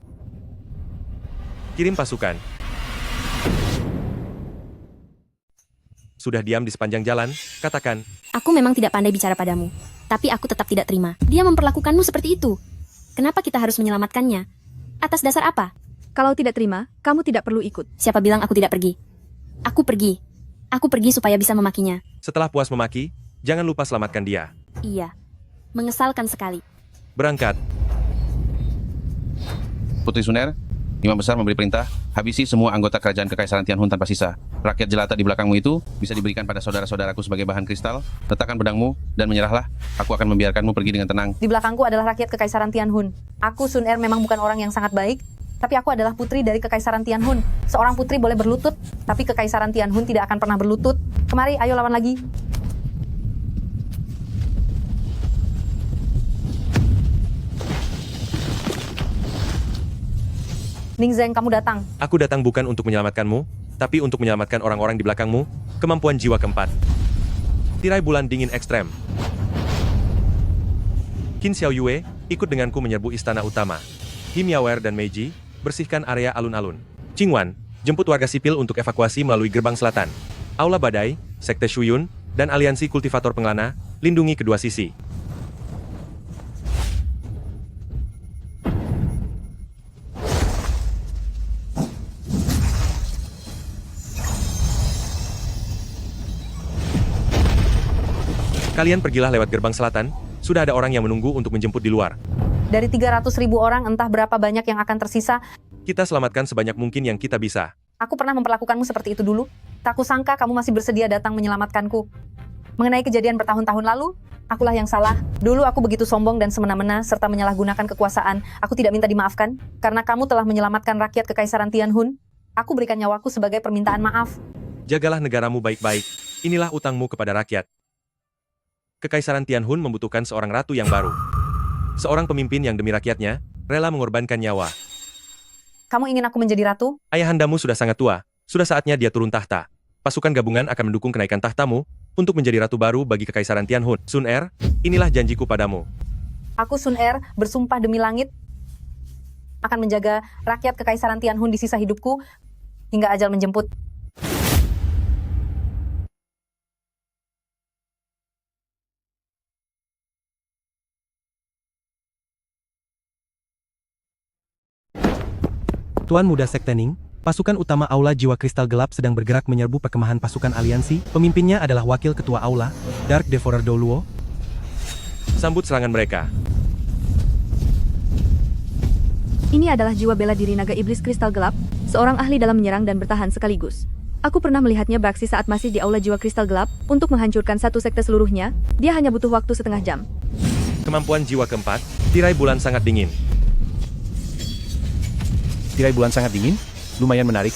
Kirim pasukan. Sudah diam di sepanjang jalan, katakan. Aku memang tidak pandai bicara padamu. Tapi aku tetap tidak terima. Dia memperlakukanmu seperti itu. Kenapa kita harus menyelamatkannya? Atas dasar apa? Kalau tidak terima, kamu tidak perlu ikut. Siapa bilang aku tidak pergi? Aku pergi. Aku pergi supaya bisa memakinya. Setelah puas memaki, jangan lupa selamatkan dia. Iya. Mengesalkan sekali. Berangkat. Putri Sun Er, Imam Besar memberi perintah, habisi semua anggota kerajaan Kekaisaran Tianhun tanpa sisa. Rakyat jelata di belakangmu itu bisa diberikan pada saudara-saudaraku sebagai bahan kristal. Letakkan pedangmu dan menyerahlah. Aku akan membiarkanmu pergi dengan tenang. Di belakangku adalah rakyat Kekaisaran Tianhun. Aku Sun Er memang bukan orang yang sangat baik, tapi aku adalah putri dari Kekaisaran Tianhun. Seorang putri boleh berlutut, tapi Kekaisaran Tianhun tidak akan pernah berlutut. Kemari, ayo lawan lagi. Ning Zeng, kamu datang. Aku datang bukan untuk menyelamatkanmu, tapi untuk menyelamatkan orang-orang di belakangmu, kemampuan jiwa keempat. Tirai bulan dingin ekstrem. Qin Xiaoyue, ikut denganku menyerbu istana utama. Him Yaoer dan Meiji, bersihkan area alun-alun. Qingwan, jemput warga sipil untuk evakuasi melalui gerbang selatan. Aula Badai, Sekte Shuyun, dan Aliansi Kultivator Pengelana, lindungi kedua sisi. Kalian pergilah lewat gerbang selatan, sudah ada orang yang menunggu untuk menjemput di luar. Dari 300.000 orang, entah berapa banyak yang akan tersisa. Kita selamatkan sebanyak mungkin yang kita bisa. Aku pernah memperlakukanmu seperti itu dulu. Tak kusangka kamu masih bersedia datang menyelamatkanku. Mengenai kejadian bertahun-tahun lalu, akulah yang salah. Dulu aku begitu sombong dan semena-mena serta menyalahgunakan kekuasaan. Aku tidak minta dimaafkan, karena kamu telah menyelamatkan rakyat Kekaisaran Tianhun. Aku berikan nyawaku sebagai permintaan maaf. Jagalah negaramu baik-baik. Inilah utangmu kepada rakyat. Kekaisaran Tianhun membutuhkan seorang ratu yang baru. Seorang pemimpin yang demi rakyatnya, rela mengorbankan nyawa. Kamu ingin aku menjadi ratu? Ayahandamu sudah sangat tua, sudah saatnya dia turun tahta. Pasukan gabungan akan mendukung kenaikan tahtamu, untuk menjadi ratu baru bagi Kekaisaran Tianhun. Sun Er, inilah janjiku padamu. Aku Sun Er, bersumpah demi langit, akan menjaga rakyat Kekaisaran Tianhun di sisa hidupku, hingga ajal menjemput. Tuan Muda Sekte Ning, pasukan utama Aula Jiwa Kristal Gelap sedang bergerak menyerbu perkemahan pasukan aliansi. Pemimpinnya adalah Wakil Ketua Aula, Dark Devourer Douluo. Sambut serangan mereka. Ini adalah jiwa bela diri naga iblis kristal gelap, seorang ahli dalam menyerang dan bertahan sekaligus. Aku pernah melihatnya beraksi saat masih di aula jiwa kristal gelap, untuk menghancurkan satu sekte seluruhnya, dia hanya butuh waktu setengah jam. Kemampuan jiwa keempat, tirai bulan sangat dingin. Tirai bulan sangat dingin? Lumayan menarik.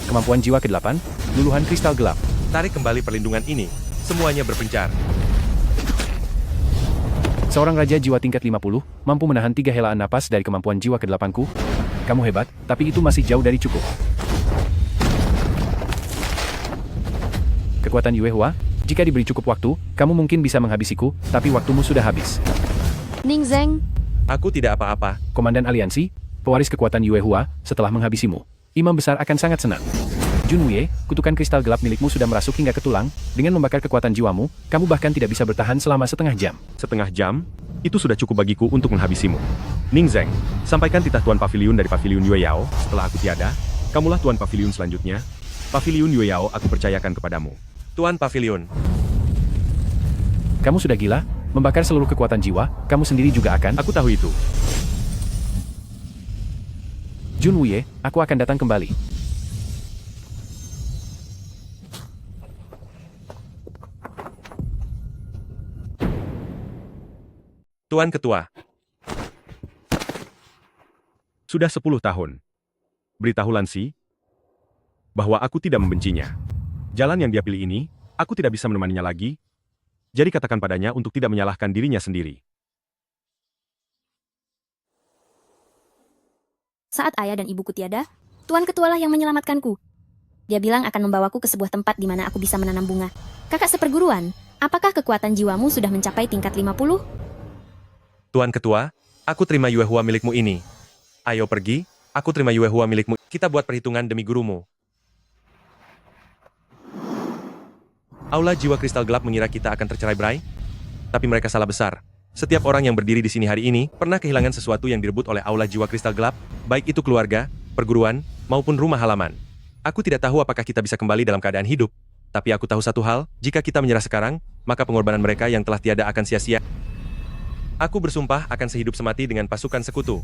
Kemampuan jiwa ke-8, luluhan kristal gelap. Tarik kembali perlindungan ini, semuanya berpencar. Seorang raja jiwa tingkat 50, mampu menahan 3 helaan napas dari kemampuan jiwa ke-8-ku. Kamu hebat, tapi itu masih jauh dari cukup. Kekuatan Yue Hua, jika diberi cukup waktu, kamu mungkin bisa menghabisiku, tapi waktumu sudah habis. Ning Zeng. Aku tidak apa-apa. Komandan aliansi, pewaris kekuatan Yue Hua, setelah menghabisimu, Imam Besar akan sangat senang. Jun Wei, kutukan kristal gelap milikmu sudah merasuk hingga ke tulang, dengan membakar kekuatan jiwamu, kamu bahkan tidak bisa bertahan selama setengah jam. Setengah jam? Itu sudah cukup bagiku untuk menghabisimu. Ning Zeng, sampaikan titah Tuan Paviliun dari Paviliun Yue Yao, setelah aku tiada, kamulah Tuan Paviliun selanjutnya. Paviliun Yue Yao aku percayakan kepadamu. Tuan Paviliun. Kamu sudah gila? Membakar seluruh kekuatan jiwa, kamu sendiri juga akan? Aku tahu itu. Jun Wei, aku akan datang kembali. Tuan Ketua. Sudah 10 tahun. Beritahu Lansi bahwa aku tidak membencinya. Jalan yang dia pilih ini, aku tidak bisa menemaninya lagi. Jadi katakan padanya untuk tidak menyalahkan dirinya sendiri. Saat ayah dan ibuku tiada, Tuan Ketualah yang menyelamatkanku. Dia bilang akan membawaku ke sebuah tempat di mana aku bisa menanam bunga. Kakak seperguruan, apakah kekuatan jiwamu sudah mencapai tingkat 50? Tuan Ketua, aku terima Yue Hua milikmu ini. Ayo pergi, aku terima Yue Hua milikmu. Kita buat perhitungan demi gurumu. Aula jiwa kristal gelap mengira kita akan tercerai-berai, tapi mereka salah besar. Setiap orang yang berdiri di sini hari ini pernah kehilangan sesuatu yang direbut oleh aula jiwa kristal gelap, baik itu keluarga, perguruan, maupun rumah halaman. Aku tidak tahu apakah kita bisa kembali dalam keadaan hidup, tapi aku tahu satu hal, jika kita menyerah sekarang, maka pengorbanan mereka yang telah tiada akan sia-sia. Aku bersumpah akan sehidup semati dengan pasukan sekutu.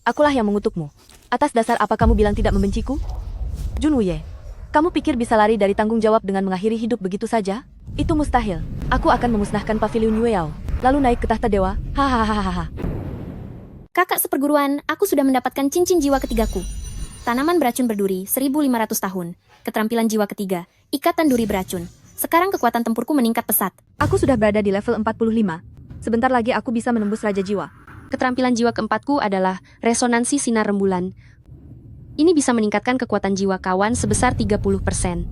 Akulah yang mengutukmu. Atas dasar apa kamu bilang tidak membenciku? Jun Wei, kamu pikir bisa lari dari tanggung jawab dengan mengakhiri hidup begitu saja? Itu mustahil. Aku akan memusnahkan Paviliun Yue Yao, lalu naik ke tahta dewa. Hahaha. Kakak seperguruan, aku sudah mendapatkan cincin jiwa ketigaku. Tanaman beracun berduri, 1500 tahun. Keterampilan jiwa ketiga, ikatan duri beracun. Sekarang kekuatan tempurku meningkat pesat. Aku sudah berada di level 45. Sebentar lagi aku bisa menembus Raja Jiwa. Keterampilan jiwa keempatku adalah resonansi sinar rembulan. Ini bisa meningkatkan kekuatan jiwa kawan sebesar 30%.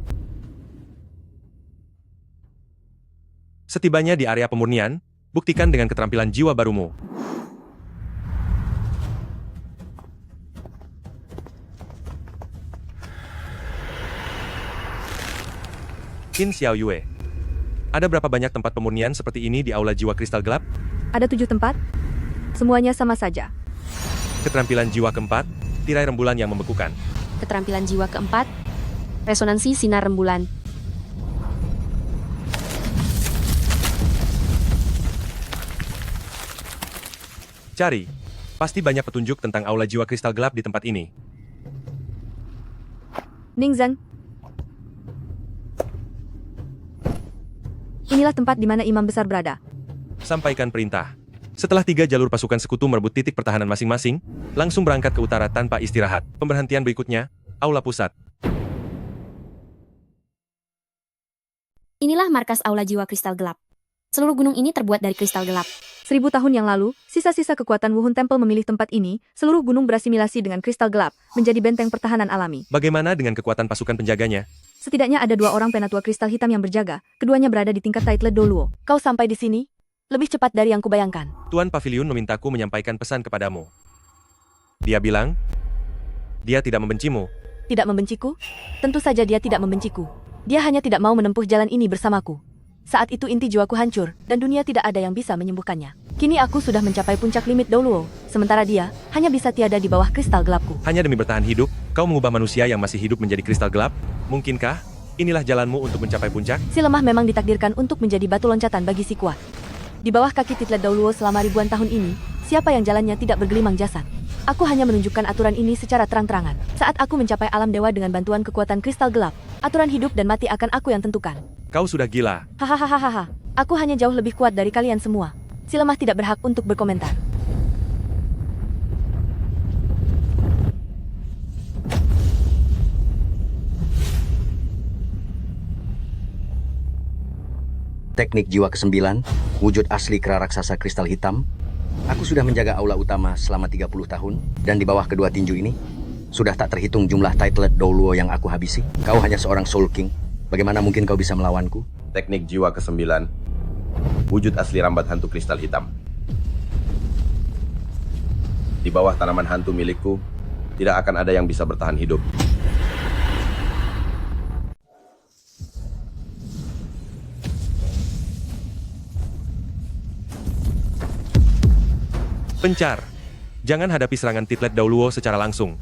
Setibanya di area pemurnian, buktikan dengan keterampilan jiwa barumu. Qin Xiao Yue. Ada berapa banyak tempat pemurnian seperti ini di aula jiwa kristal gelap? Ada 7 tempat. Semuanya sama saja. Keterampilan jiwa keempat, tirai rembulan yang membekukan. Keterampilan jiwa keempat, resonansi sinar rembulan. Cari. Pasti banyak petunjuk tentang aula jiwa kristal gelap di tempat ini. Ning Zeng. Inilah tempat di mana Imam Besar berada. Sampaikan perintah. Setelah 3 jalur pasukan sekutu merebut titik pertahanan masing-masing, langsung berangkat ke utara tanpa istirahat. Pemberhentian berikutnya, aula pusat. Inilah markas aula jiwa kristal gelap. Seluruh gunung ini terbuat dari kristal gelap. 1000 tahun yang lalu, sisa-sisa kekuatan Wuhun Temple memilih tempat ini, seluruh gunung berasimilasi dengan kristal gelap, menjadi benteng pertahanan alami. Bagaimana dengan kekuatan pasukan penjaganya? Setidaknya ada 2 orang penatua kristal hitam yang berjaga, keduanya berada di tingkat title Doluo. Kau sampai di sini? Lebih cepat dari yang kubayangkan. Tuan Paviliun memintaku menyampaikan pesan kepadamu. Dia bilang, dia tidak membencimu. Tidak membenciku? Tentu saja dia tidak membenciku. Dia hanya tidak mau menempuh jalan ini bersamaku. Saat itu inti jiwaku hancur, dan dunia tidak ada yang bisa menyembuhkannya. Kini aku sudah mencapai puncak limit Doluo, sementara dia hanya bisa tiada di bawah kristal gelapku. Hanya demi bertahan hidup, kau mengubah manusia yang masih hidup menjadi kristal gelap? Mungkinkah? Inilah jalanmu untuk mencapai puncak? Si lemah memang ditakdirkan untuk menjadi batu loncatan bagi si kuat. Di bawah kaki Titlet Dauluo selama ribuan tahun ini, siapa yang jalannya tidak bergelimang jasad? Aku hanya menunjukkan aturan ini secara terang-terangan. Saat aku mencapai alam dewa dengan bantuan kekuatan kristal gelap, aturan hidup dan mati akan aku yang tentukan. Kau sudah gila. Hahaha, aku hanya jauh lebih kuat dari kalian semua. Si lemah tidak berhak untuk berkomentar. Teknik jiwa ke-9, wujud asli kera raksasa kristal hitam. Aku sudah menjaga aula utama selama 30 tahun, dan di bawah kedua tinju ini, sudah tak terhitung jumlah Titlet Dauluo yang aku habisi. Kau hanya seorang Soul King, bagaimana mungkin kau bisa melawanku? Teknik jiwa ke-9, wujud asli rambat hantu kristal hitam. Di bawah tanaman hantu milikku, tidak akan ada yang bisa bertahan hidup. Pencar. Jangan hadapi serangan Titlet Dauluo secara langsung.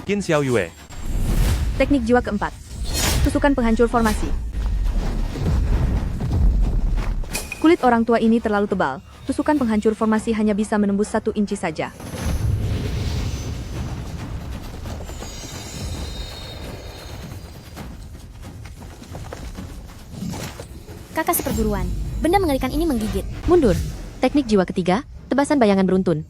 Qin Xiao Yue. Teknik jiwa keempat. Tusukan penghancur formasi. Kulit orang tua ini terlalu tebal. Tusukan penghancur formasi hanya bisa menembus 1 inci saja. Kakak seperguruan. Benda mengerikan ini menggigit. Mundur. Teknik jiwa ketiga, tebasan bayangan beruntun.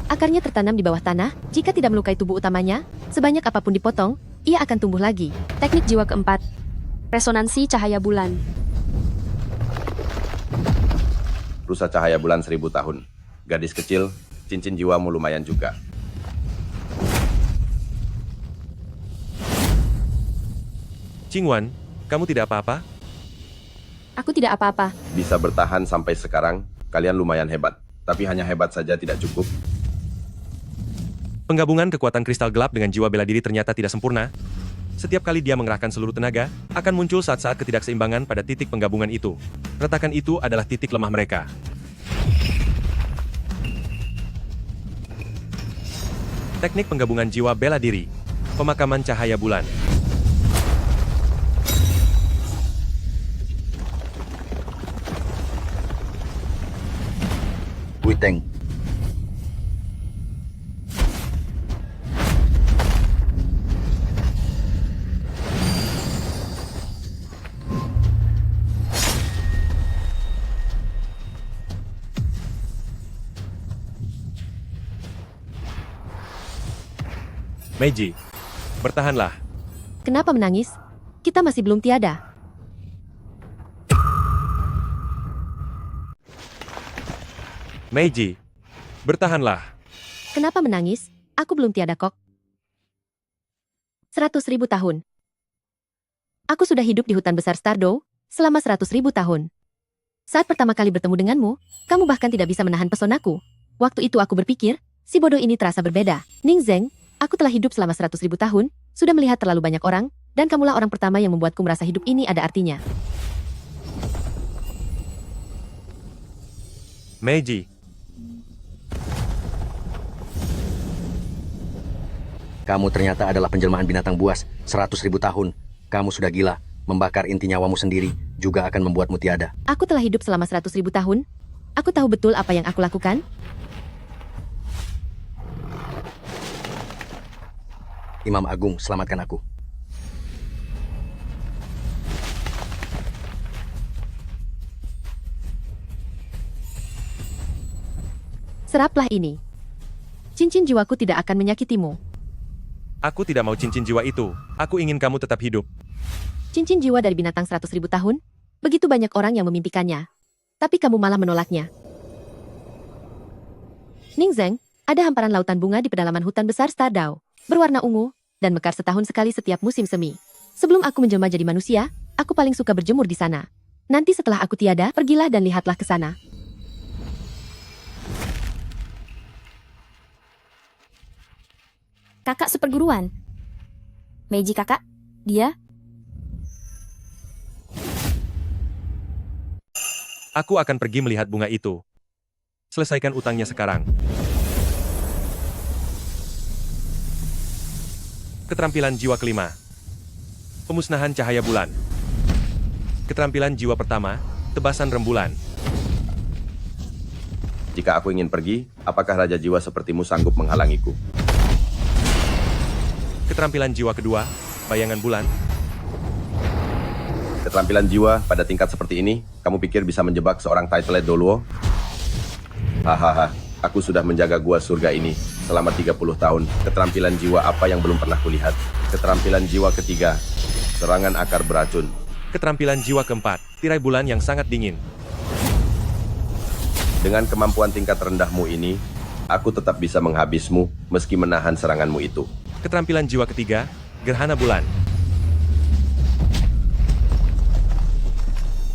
Akarnya tertanam di bawah tanah, jika tidak melukai tubuh utamanya, sebanyak apapun dipotong, ia akan tumbuh lagi. Teknik jiwa keempat. Resonansi cahaya bulan. Rusa cahaya bulan 1000 tahun. Gadis kecil, cincin jiwamu lumayan juga. Qingwan, kamu tidak apa-apa? Aku tidak apa-apa. Bisa bertahan sampai sekarang, kalian lumayan hebat. Tapi hanya hebat saja tidak cukup. Penggabungan kekuatan kristal gelap dengan jiwa bela diri ternyata tidak sempurna. Setiap kali dia mengerahkan seluruh tenaga, akan muncul saat-saat ketidakseimbangan pada titik penggabungan itu. Retakan itu adalah titik lemah mereka. Teknik penggabungan jiwa bela diri. Pemakaman cahaya bulan. Witeng. Meiji, bertahanlah. Kenapa menangis? Kita masih belum tiada. Meiji, bertahanlah. Kenapa menangis? Aku belum tiada kok. 100.000 tahun. Aku sudah hidup di hutan besar Stardow selama 100.000 tahun. Saat pertama kali bertemu denganmu, kamu bahkan tidak bisa menahan pesonaku. Waktu itu aku berpikir, si bodoh ini terasa berbeda. Ning Zeng, aku telah hidup selama 100.000 tahun, sudah melihat terlalu banyak orang, dan kamulah orang pertama yang membuatku merasa hidup ini ada artinya. Meiji. Kamu ternyata adalah penjelmaan binatang buas 100.000 tahun. Kamu sudah gila. Membakar inti nyawamu sendiri juga akan membuatmu tiada. Aku telah hidup selama 100.000 tahun. Aku tahu betul apa yang aku lakukan. Imam Agung, selamatkan aku. Seraplah ini. Cincin jiwaku tidak akan menyakitimu. Aku tidak mau cincin jiwa itu. Aku ingin kamu tetap hidup. Cincin jiwa dari binatang 100.000 tahun? Begitu banyak orang yang memimpikannya. Tapi kamu malah menolaknya. Ning Zeng, ada hamparan lautan bunga di pedalaman hutan besar Stardow. Berwarna ungu, dan mekar setahun sekali setiap musim semi. Sebelum aku menjelma jadi manusia, aku paling suka berjemur di sana. Nanti setelah aku tiada, pergilah dan lihatlah ke sana. Kakak seperguruan. Meiji kakak, dia? Aku akan pergi melihat bunga itu. Selesaikan utangnya sekarang. Keterampilan jiwa kelima. Pemusnahan cahaya bulan. Keterampilan jiwa pertama, tebasan rembulan. Jika aku ingin pergi, apakah Raja Jiwa sepertimu sanggup menghalangiku? Keterampilan jiwa kedua, bayangan bulan. Keterampilan jiwa pada tingkat seperti ini, kamu pikir bisa menjebak seorang Titled Doluo? Hahaha, aku sudah menjaga gua surga ini selama 30 tahun. Keterampilan jiwa apa yang belum pernah kulihat? Keterampilan jiwa ketiga, serangan akar beracun. Keterampilan jiwa keempat, tirai bulan yang sangat dingin. Dengan kemampuan tingkat rendahmu ini, aku tetap bisa menghabismu meski menahan seranganmu itu. Keterampilan jiwa ketiga, gerhana bulan.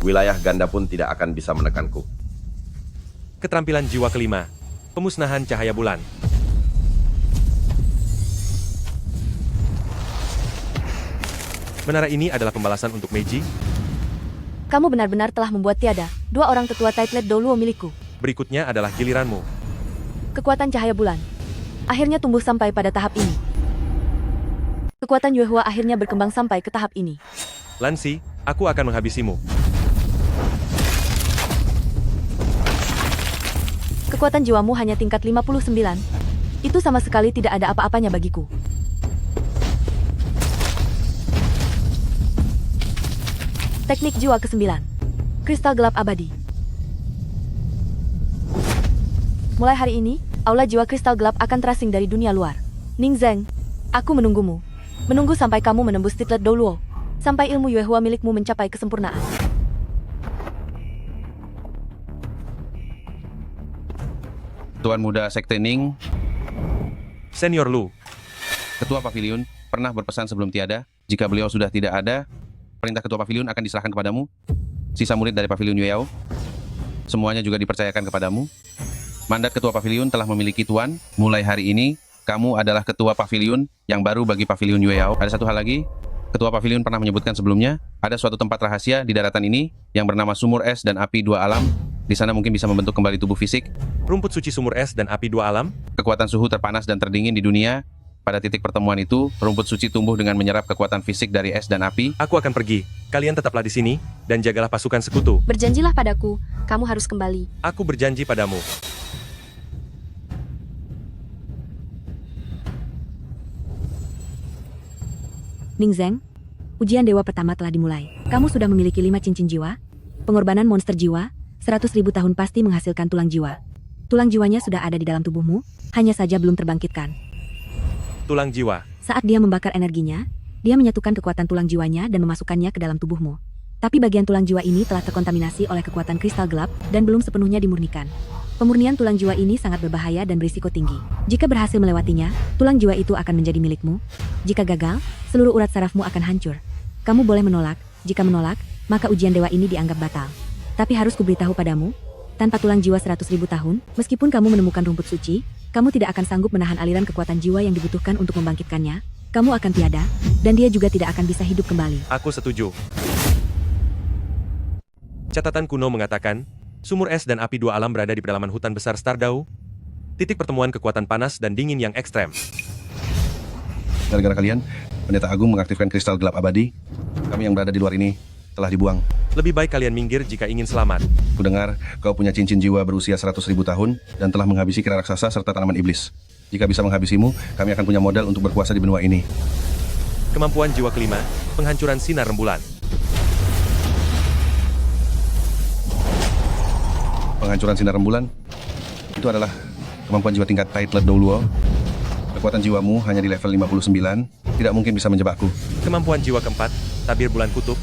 Wilayah ganda pun tidak akan bisa menekanku. Keterampilan jiwa kelima, pemusnahan cahaya bulan. Menara ini adalah pembalasan untuk Meiji. Kamu benar-benar telah membuat tiada 2 orang tetua Titled Doluo milikku. Berikutnya adalah giliranmu. Kekuatan cahaya bulan akhirnya tumbuh sampai pada tahap ini. Kekuatan Yuehua akhirnya berkembang sampai ke tahap ini. Lansi, aku akan menghabisimu. Kekuatan jiwamu hanya tingkat 59. Itu sama sekali tidak ada apa-apanya bagiku. Teknik jiwa ke-9. Kristal gelap abadi. Mulai hari ini, aula jiwa kristal gelap akan terasing dari dunia luar. Ning Zeng, aku menunggumu. Menunggu sampai kamu menembus Titled Doluo. Sampai ilmu Yuehua milikmu mencapai kesempurnaan. Tuan Muda Sekte Ning, Senior Lu, Ketua Pavilion, pernah berpesan sebelum tiada, jika beliau sudah tidak ada, perintah Ketua Pavilion akan diserahkan kepadamu. Sisa murid dari Pavilion Yueyao, semuanya juga dipercayakan kepadamu. Mandat Ketua Pavilion telah memiliki Tuan. Mulai hari ini, kamu adalah Ketua Pavilion yang baru bagi Pavilion Yueyao. Ada satu hal lagi, Ketua Pavilion pernah menyebutkan sebelumnya, ada suatu tempat rahasia di daratan ini yang bernama Sumur Es dan Api Dua Alam. Di sana mungkin bisa membentuk kembali tubuh fisik. Rumput suci sumur es dan api dua alam. Kekuatan suhu terpanas dan terdingin di dunia. Pada titik pertemuan itu, rumput suci tumbuh dengan menyerap kekuatan fisik dari es dan api. Aku akan pergi. Kalian tetaplah di sini, dan jagalah pasukan sekutu. Berjanjilah padaku, kamu harus kembali. Aku berjanji padamu. Ning Zeng, ujian dewa pertama telah dimulai. Kamu sudah memiliki 5 cincin jiwa. Pengorbanan monster jiwa, 100.000 tahun pasti menghasilkan tulang jiwa. Tulang jiwanya sudah ada di dalam tubuhmu, hanya saja belum terbangkitkan. Tulang jiwa. Saat dia membakar energinya, dia menyatukan kekuatan tulang jiwanya dan memasukkannya ke dalam tubuhmu. Tapi bagian tulang jiwa ini telah terkontaminasi oleh kekuatan kristal gelap dan belum sepenuhnya dimurnikan. Pemurnian tulang jiwa ini sangat berbahaya dan berisiko tinggi. Jika berhasil melewatinya, tulang jiwa itu akan menjadi milikmu. Jika gagal, seluruh urat sarafmu akan hancur. Kamu boleh menolak. Jika menolak, maka ujian dewa ini dianggap batal. Tapi harus kuberitahu padamu, tanpa tulang jiwa 100.000 tahun, meskipun kamu menemukan rumput suci, kamu tidak akan sanggup menahan aliran kekuatan jiwa yang dibutuhkan untuk membangkitkannya. Kamu akan tiada, dan dia juga tidak akan bisa hidup kembali. Aku setuju. Catatan kuno mengatakan, sumur es dan api dua alam berada di pedalaman hutan besar Stardau, titik pertemuan kekuatan panas dan dingin yang ekstrem. Gara-gara kalian, Pendeta Agung mengaktifkan kristal gelap abadi. Kami yang berada di luar ini telah dibuang. Lebih baik kalian minggir jika ingin selamat. Kudengar, kau punya cincin jiwa berusia 100.000 tahun dan telah menghabisi kera raksasa serta tanaman iblis. Jika bisa menghabisimu, kami akan punya modal untuk berkuasa di benua ini. Kemampuan jiwa kelima, penghancuran sinar rembulan. Penghancuran sinar rembulan, itu adalah kemampuan jiwa tingkat Titled Doluo. Kekuatan jiwamu hanya di level 59, tidak mungkin bisa menjebakku. Kemampuan jiwa keempat, tabir bulan kutub.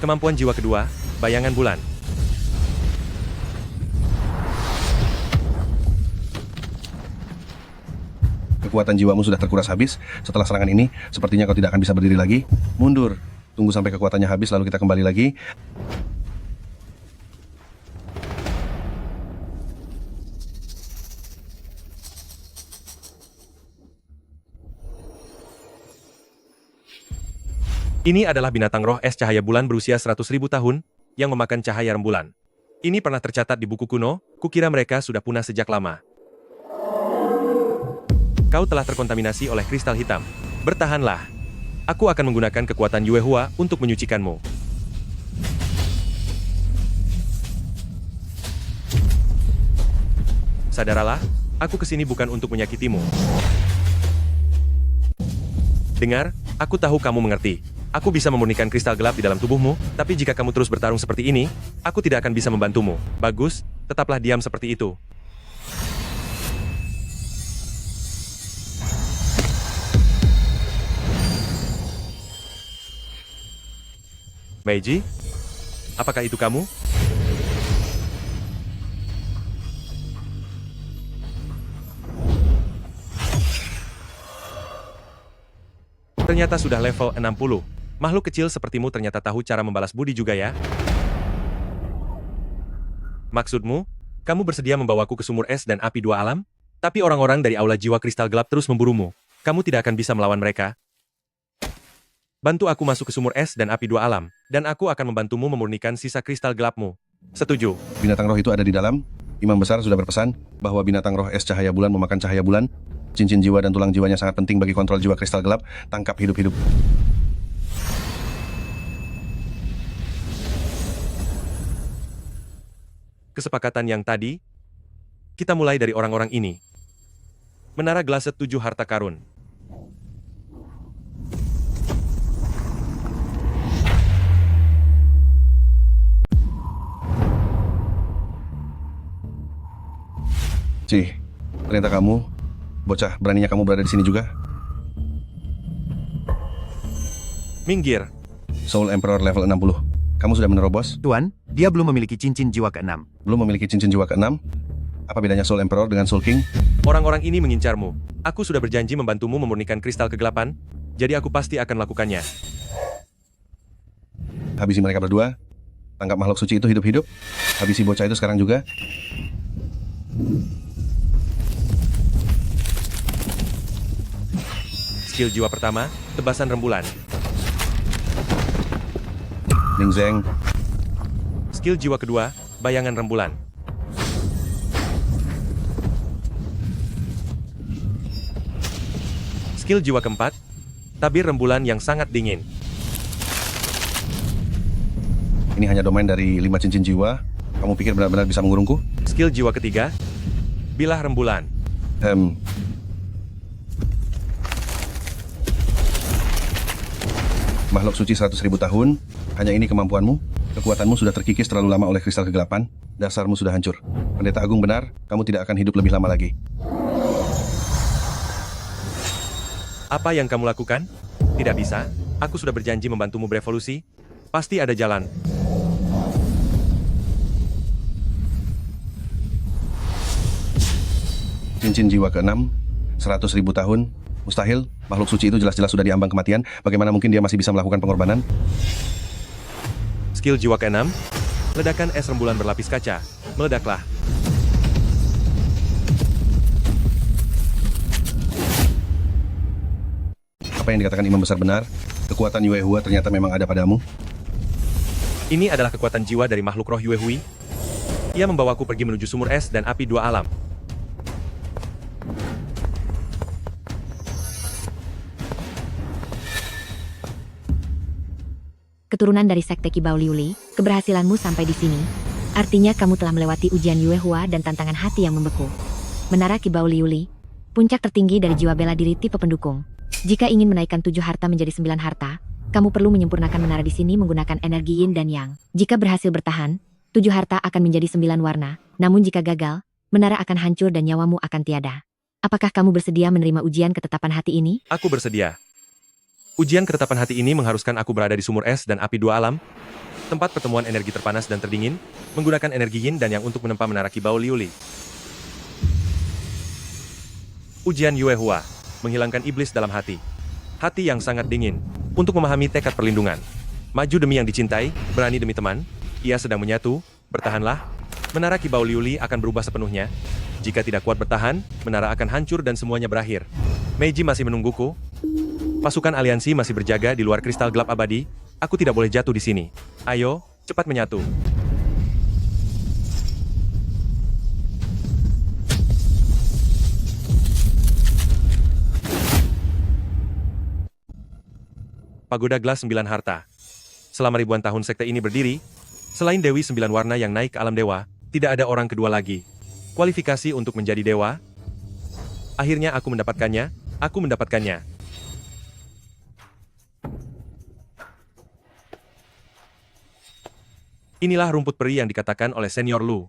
Kemampuan jiwa kedua, bayangan bulan. Kekuatan jiwamu sudah terkuras habis. Setelah serangan ini, sepertinya kau tidak akan bisa berdiri lagi. Mundur. Tunggu sampai kekuatannya habis, lalu kita kembali lagi. Ini adalah binatang roh es cahaya bulan berusia 100.000 tahun. yang memakan cahaya rembulan. Ini pernah tercatat di buku kuno, kukira mereka sudah punah sejak lama. Kau telah terkontaminasi oleh kristal hitam. Bertahanlah. Aku akan menggunakan kekuatan Yue Hua untuk menyucikanmu. Sadaralah, aku kesini bukan untuk menyakitimu. Dengar, aku tahu kamu mengerti. Aku bisa memurnikan kristal gelap di dalam tubuhmu, tapi jika kamu terus bertarung seperti ini, aku tidak akan bisa membantumu. Bagus, tetaplah diam seperti itu. Meiji, apakah itu kamu? Ternyata sudah level 60. Makhluk kecil sepertimu ternyata tahu cara membalas budi juga ya. Maksudmu, kamu bersedia membawaku ke sumur es dan api dua alam? Tapi orang-orang dari Aula Jiwa Kristal Gelap terus memburumu. Kamu tidak akan bisa melawan mereka. Bantu aku masuk ke sumur es dan api dua alam, dan aku akan membantumu memurnikan sisa kristal gelapmu. Setuju. Binatang roh itu ada di dalam. Imam besar sudah berpesan bahwa binatang roh es cahaya bulan memakan cahaya bulan. Cincin jiwa dan tulang jiwanya sangat penting bagi kontrol jiwa kristal gelap. Tangkap hidup-hidup. Kesepakatan yang tadi, kita mulai dari orang-orang ini. Menara Glaset 7 harta karun. Cih, ternyata kamu, bocah, beraninya kamu berada di sini juga? Minggir. Soul Emperor level 60. Kamu sudah menerobos? Tuan, dia belum memiliki cincin jiwa ke-6. Belum memiliki cincin jiwa ke-6? Apa bedanya Soul Emperor dengan Soul King? Orang-orang ini mengincarmu. Aku sudah berjanji membantumu memurnikan kristal kegelapan, jadi aku pasti akan melakukannya. Habisi mereka berdua. Tangkap makhluk suci itu hidup-hidup. Habisi bocah itu sekarang juga. Skill jiwa pertama, tebasan rembulan. Ning Zeng. Skill jiwa kedua, bayangan rembulan. Skill jiwa keempat, tabir rembulan yang sangat dingin. Ini hanya domain dari 5 cincin jiwa. Kamu pikir benar-benar bisa mengurungku? Skill jiwa ketiga, bilah rembulan. Makhluk suci 100.000 tahun, hanya ini kemampuanmu? Kekuatanmu sudah terkikis terlalu lama oleh kristal kegelapan, dasarmu sudah hancur. Pendeta Agung benar, kamu tidak akan hidup lebih lama lagi. Apa yang kamu lakukan? Tidak bisa, aku sudah berjanji membantumu berevolusi. Pasti ada jalan. Cincin jiwa ke-6, 100.000 tahun, mustahil, makhluk suci itu jelas-jelas sudah diambang kematian, bagaimana mungkin dia masih bisa melakukan pengorbanan? Skill jiwa ke-6, ledakan es rembulan berlapis kaca, meledaklah. Apa yang dikatakan imam besar benar? Kekuatan Yue Hua ternyata memang ada padamu? Ini adalah kekuatan jiwa dari makhluk roh Yue Hui. Ia membawaku pergi menuju sumur es dan api dua alam. Keturunan dari Sekte Kibao Liuli, keberhasilanmu sampai di sini. Artinya kamu telah melewati ujian Yue Hua dan tantangan hati yang membeku. Menara Kibao Liuli, puncak tertinggi dari jiwa bela diri tipe pendukung. Jika ingin menaikkan 7 harta menjadi 9 harta, kamu perlu menyempurnakan menara di sini menggunakan energi yin dan yang. Jika berhasil bertahan, 7 harta akan menjadi 9 warna. Namun jika gagal, menara akan hancur dan nyawamu akan tiada. Apakah kamu bersedia menerima ujian ketetapan hati ini? Aku bersedia. Ujian ketetapan hati ini mengharuskan aku berada di sumur es dan api dua alam, tempat pertemuan energi terpanas dan terdingin, menggunakan energi yin dan yang untuk menempa menara Kibao Liuli. Ujian Yue Hua, menghilangkan iblis dalam hati. Hati yang sangat dingin, untuk memahami tekad perlindungan. Maju demi yang dicintai, berani demi teman, ia sedang menyatu, bertahanlah. Menara Kibao Liuli akan berubah sepenuhnya. Jika tidak kuat bertahan, menara akan hancur dan semuanya berakhir. Meiji masih menungguku. Pasukan aliansi masih berjaga di luar kristal gelap abadi. Aku tidak boleh jatuh di sini. Ayo, cepat menyatu. Pagoda Gelas 9 Harta. Selama ribuan tahun sekte ini berdiri, selain Dewi 9 Warna yang naik ke alam dewa, tidak ada orang kedua lagi. Kualifikasi untuk menjadi dewa? Akhirnya aku mendapatkannya. Inilah rumput peri yang dikatakan oleh Senior Lu.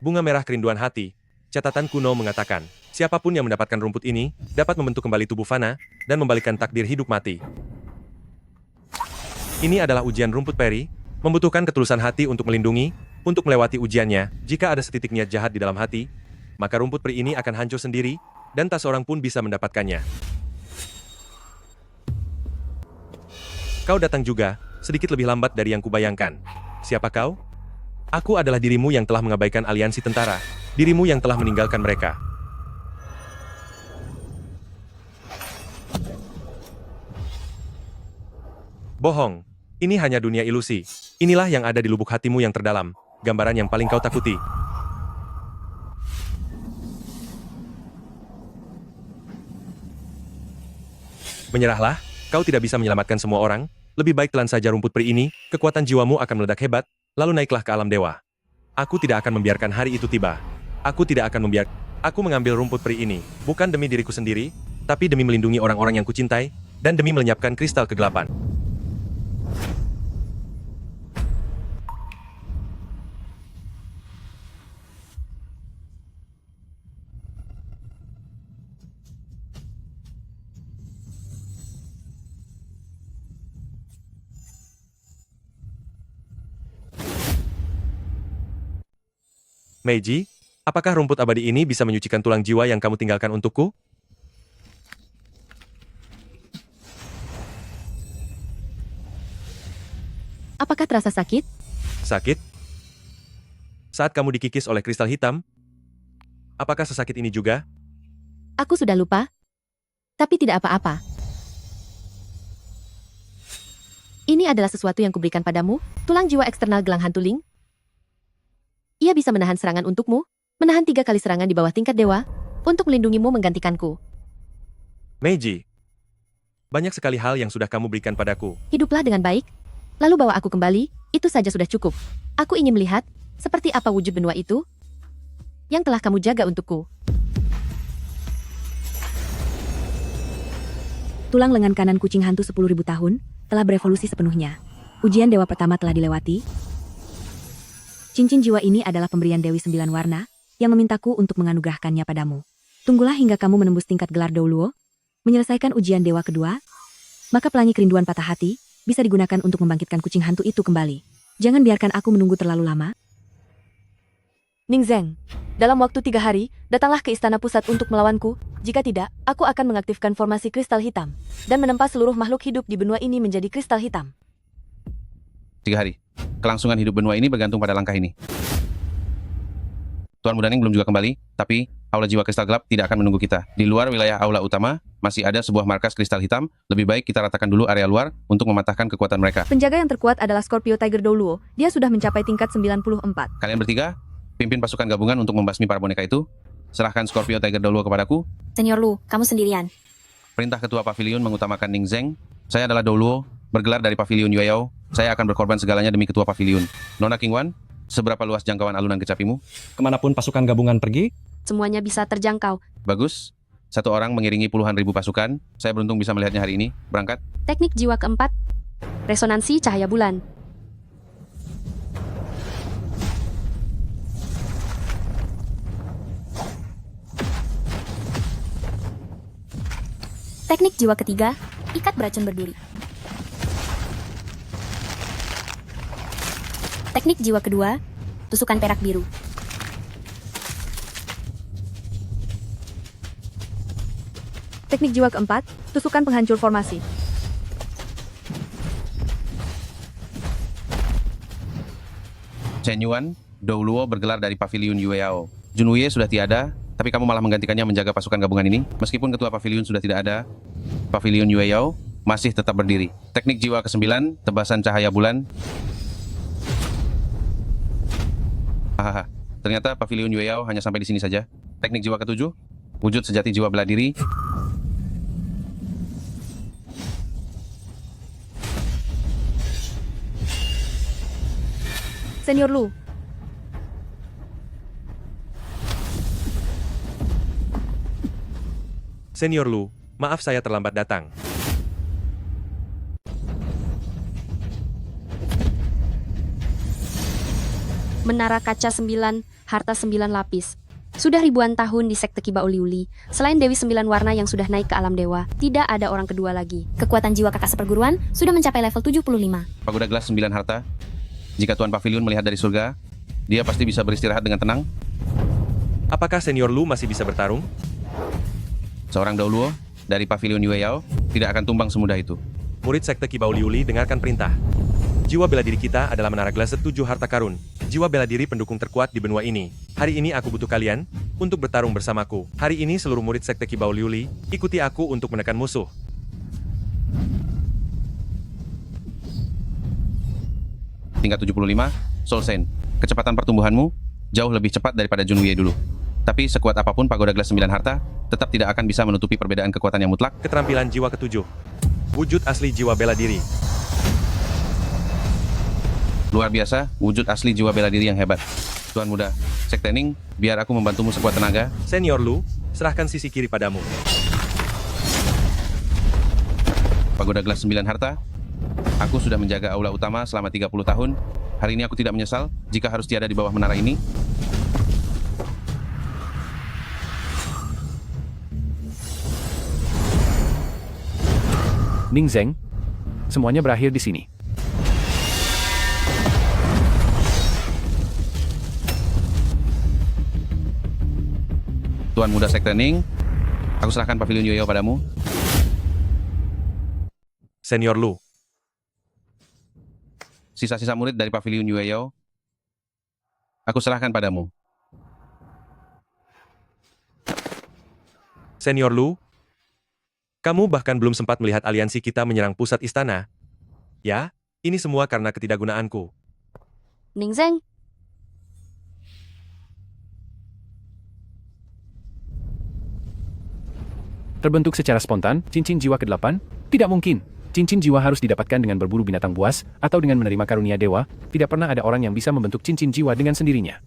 Bunga merah kerinduan hati. Catatan kuno mengatakan, siapapun yang mendapatkan rumput ini, dapat membentuk kembali tubuh fana, dan membalikkan takdir hidup mati. Ini adalah ujian rumput peri, membutuhkan ketulusan hati untuk melindungi, untuk melewati ujiannya. Jika ada setitik niat jahat di dalam hati, maka rumput peri ini akan hancur sendiri, dan tak seorang pun bisa mendapatkannya. Kau datang juga, sedikit lebih lambat dari yang kubayangkan. Siapa kau? Aku adalah dirimu yang telah mengabaikan aliansi tentara, dirimu yang telah meninggalkan mereka. Bohong. Ini hanya dunia ilusi. Inilah yang ada di lubuk hatimu yang terdalam, gambaran yang paling kau takuti. Menyerahlah, kau tidak bisa menyelamatkan semua orang, lebih baik telan saja rumput peri ini, kekuatan jiwamu akan meledak hebat, lalu naiklah ke alam dewa. Aku tidak akan membiarkan hari itu tiba. Aku mengambil rumput peri ini, bukan demi diriku sendiri, tapi demi melindungi orang-orang yang kucintai, dan demi melenyapkan kristal kegelapan. Meiji, apakah rumput abadi ini bisa menyucikan tulang jiwa yang kamu tinggalkan untukku? Apakah terasa sakit? Sakit? Saat kamu dikikis oleh kristal hitam? Apakah sesakit ini juga? Aku sudah lupa. Tapi tidak apa-apa. Ini adalah sesuatu yang kuberikan padamu, tulang jiwa eksternal gelang hantu Ling. Ia bisa menahan serangan untukmu, menahan 3 kali serangan di bawah tingkat dewa, untuk melindungimu menggantikanku. Meiji, banyak sekali hal yang sudah kamu berikan padaku. Hiduplah dengan baik, lalu bawa aku kembali, itu saja sudah cukup. Aku ingin melihat, seperti apa wujud benua itu, yang telah kamu jaga untukku. Tulang lengan kanan kucing hantu 10.000 tahun, telah berevolusi sepenuhnya. Ujian dewa pertama telah dilewati. Cincin jiwa ini adalah pemberian Dewi 9 Warna, yang memintaku untuk menganugerahkannya padamu. Tunggulah hingga kamu menembus tingkat gelar Douluo, menyelesaikan ujian dewa kedua, maka pelangi kerinduan patah hati, bisa digunakan untuk membangkitkan kucing hantu itu kembali. Jangan biarkan aku menunggu terlalu lama. Ning Zeng, dalam waktu 3 hari, datanglah ke istana pusat untuk melawanku. Jika tidak, aku akan mengaktifkan formasi kristal hitam, dan menempa seluruh makhluk hidup di benua ini menjadi kristal hitam. 3 hari. Kelangsungan hidup benua ini bergantung pada langkah ini. Tuan Muda Ning belum juga kembali, tapi Aula Jiwa Kristal Gelap tidak akan menunggu kita. Di luar wilayah aula utama, masih ada sebuah markas kristal hitam. Lebih baik kita ratakan dulu area luar untuk mematahkan kekuatan mereka. Penjaga yang terkuat adalah Scorpio Tiger Douluo. Dia sudah mencapai tingkat 94. Kalian bertiga, pimpin pasukan gabungan untuk membasmi para boneka itu. Serahkan Scorpio Tiger Douluo kepadaku. Senior Lu, kamu sendirian. Perintah Ketua Pavilion mengutamakan Ning Zeng. Saya adalah Douluo, bergelar dari Pavilion Yueyao. Saya akan berkorban segalanya demi Ketua Pavilion. Nona King Wan, seberapa luas jangkauan alunan kecapimu? Kemanapun pasukan gabungan pergi, Semuanya bisa terjangkau. Bagus. 1 orang mengiringi puluhan ribu pasukan. Saya beruntung bisa melihatnya hari ini. Berangkat. Teknik jiwa keempat, resonansi cahaya bulan. Teknik jiwa ketiga, ikat beracun berduri. Teknik jiwa kedua, tusukan perak biru. Teknik jiwa keempat, tusukan penghancur formasi. Chen Yuan, Douluo bergelar dari Pavilion Yueyao. Junwei sudah tiada, tapi kamu malah menggantikannya menjaga pasukan gabungan ini. Meskipun Ketua Pavilion sudah tidak ada, Pavilion Yueyao masih tetap berdiri. Teknik jiwa ke-9, tebasan cahaya bulan. Hahaha, ternyata Pavilion Yueyao hanya sampai di sini saja. Teknik jiwa ke-7, wujud sejati jiwa bela diri. Senior Lu, Senior Lu, maaf saya terlambat datang. Menara kaca 9, harta 9 lapis. Sudah ribuan tahun di sekte Kiba Uli-Uli, selain Dewi 9 warna yang sudah naik ke alam dewa, tidak ada orang kedua lagi. Kekuatan jiwa kakak seperguruan sudah mencapai level 75. Pagoda gelas 9 harta. Jika Tuan Pavilion melihat dari surga, dia pasti bisa beristirahat dengan tenang. Apakah Senior Lu masih bisa bertarung? Seorang Dauluo dari Pavilion Yueyao tidak akan tumbang semudah itu. Murid sekte Kiba Uli-Uli, dengarkan perintah. Jiwa bela diri kita adalah menara gelas 7 harta karun. Jiwa bela diri pendukung terkuat di benua ini. Hari ini aku butuh kalian untuk bertarung bersamaku. Hari ini seluruh murid sekte Kiba Uli-Uli, ikuti aku untuk menekan musuh. Tingkat 75, Soul Sen. Kecepatan pertumbuhanmu jauh lebih cepat daripada Junwei dulu. Tapi sekuat apapun pagoda gelas 9 harta, tetap tidak akan bisa menutupi perbedaan kekuatan yang mutlak. Keterampilan jiwa ke-7. Wujud asli jiwa bela diri. Luar biasa, wujud asli jiwa bela diri yang hebat. Tuan muda, Sekte Ning, biar aku membantumu sekuat tenaga. Senior Lu, serahkan sisi kiri padamu. Pagoda gelas 9 harta. Aku sudah menjaga aula utama selama 30 tahun. Hari ini aku tidak menyesal jika harus tiada di bawah menara ini. Ning Zeng, semuanya berakhir di sini. Tuan muda Sekte Ning, aku serahkan Pavilion Yueyao padamu. Senior Lu. Sisa-sisa murid dari Pavilion Yueyao, aku serahkan padamu. Senior Lu, kamu bahkan belum sempat melihat aliansi kita menyerang pusat istana. Ya, ini semua karena ketidakgunaanku. Ning Zeng, Terbentuk secara spontan, cincin jiwa ke-8? Tidak mungkin. Cincin jiwa harus didapatkan dengan berburu binatang buas, atau dengan menerima karunia dewa. Tidak pernah ada orang yang bisa membentuk cincin jiwa dengan sendirinya.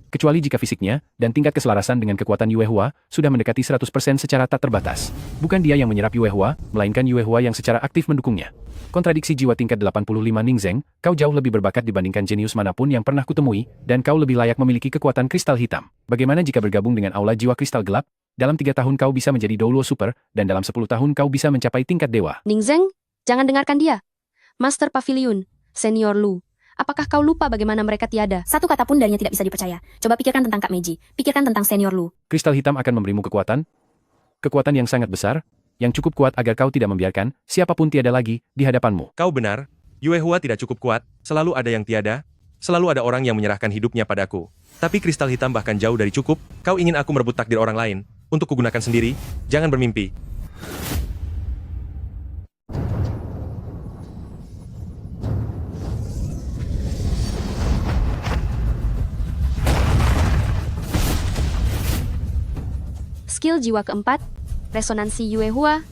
Kecuali jika fisiknya, dan tingkat keselarasan dengan kekuatan Yuehua, sudah mendekati 100% secara tak terbatas. Bukan dia yang menyerap Yuehua, melainkan Yuehua yang secara aktif mendukungnya. Kontradiksi jiwa tingkat 85 Ning Zeng, kau jauh lebih berbakat dibandingkan jenius manapun yang pernah kutemui, dan kau lebih layak memiliki kekuatan kristal hitam. Bagaimana jika bergabung dengan aula jiwa kristal gelap? Dalam 3 tahun kau bisa menjadi Douluo Super, dan dalam 10 tahun kau bisa mencapai tingkat dewa. Ning Zeng, jangan dengarkan dia. Master Pavilion, Senior Lu, apakah kau lupa bagaimana mereka tiada? Satu kata pun darinya tidak bisa dipercaya. Coba pikirkan tentang Kak Meiji, pikirkan tentang Senior Lu. Kristal hitam akan memberimu kekuatan yang sangat besar, yang cukup kuat agar kau tidak membiarkan siapapun tiada lagi di hadapanmu. Kau benar, Yuehua tidak cukup kuat, selalu ada yang tiada, selalu ada orang yang menyerahkan hidupnya padaku. Tapi kristal hitam bahkan jauh dari cukup, kau ingin aku merebut takdir orang lain, untuk kugunakan sendiri, jangan bermimpi. Skill jiwa keempat, resonansi Yuehua.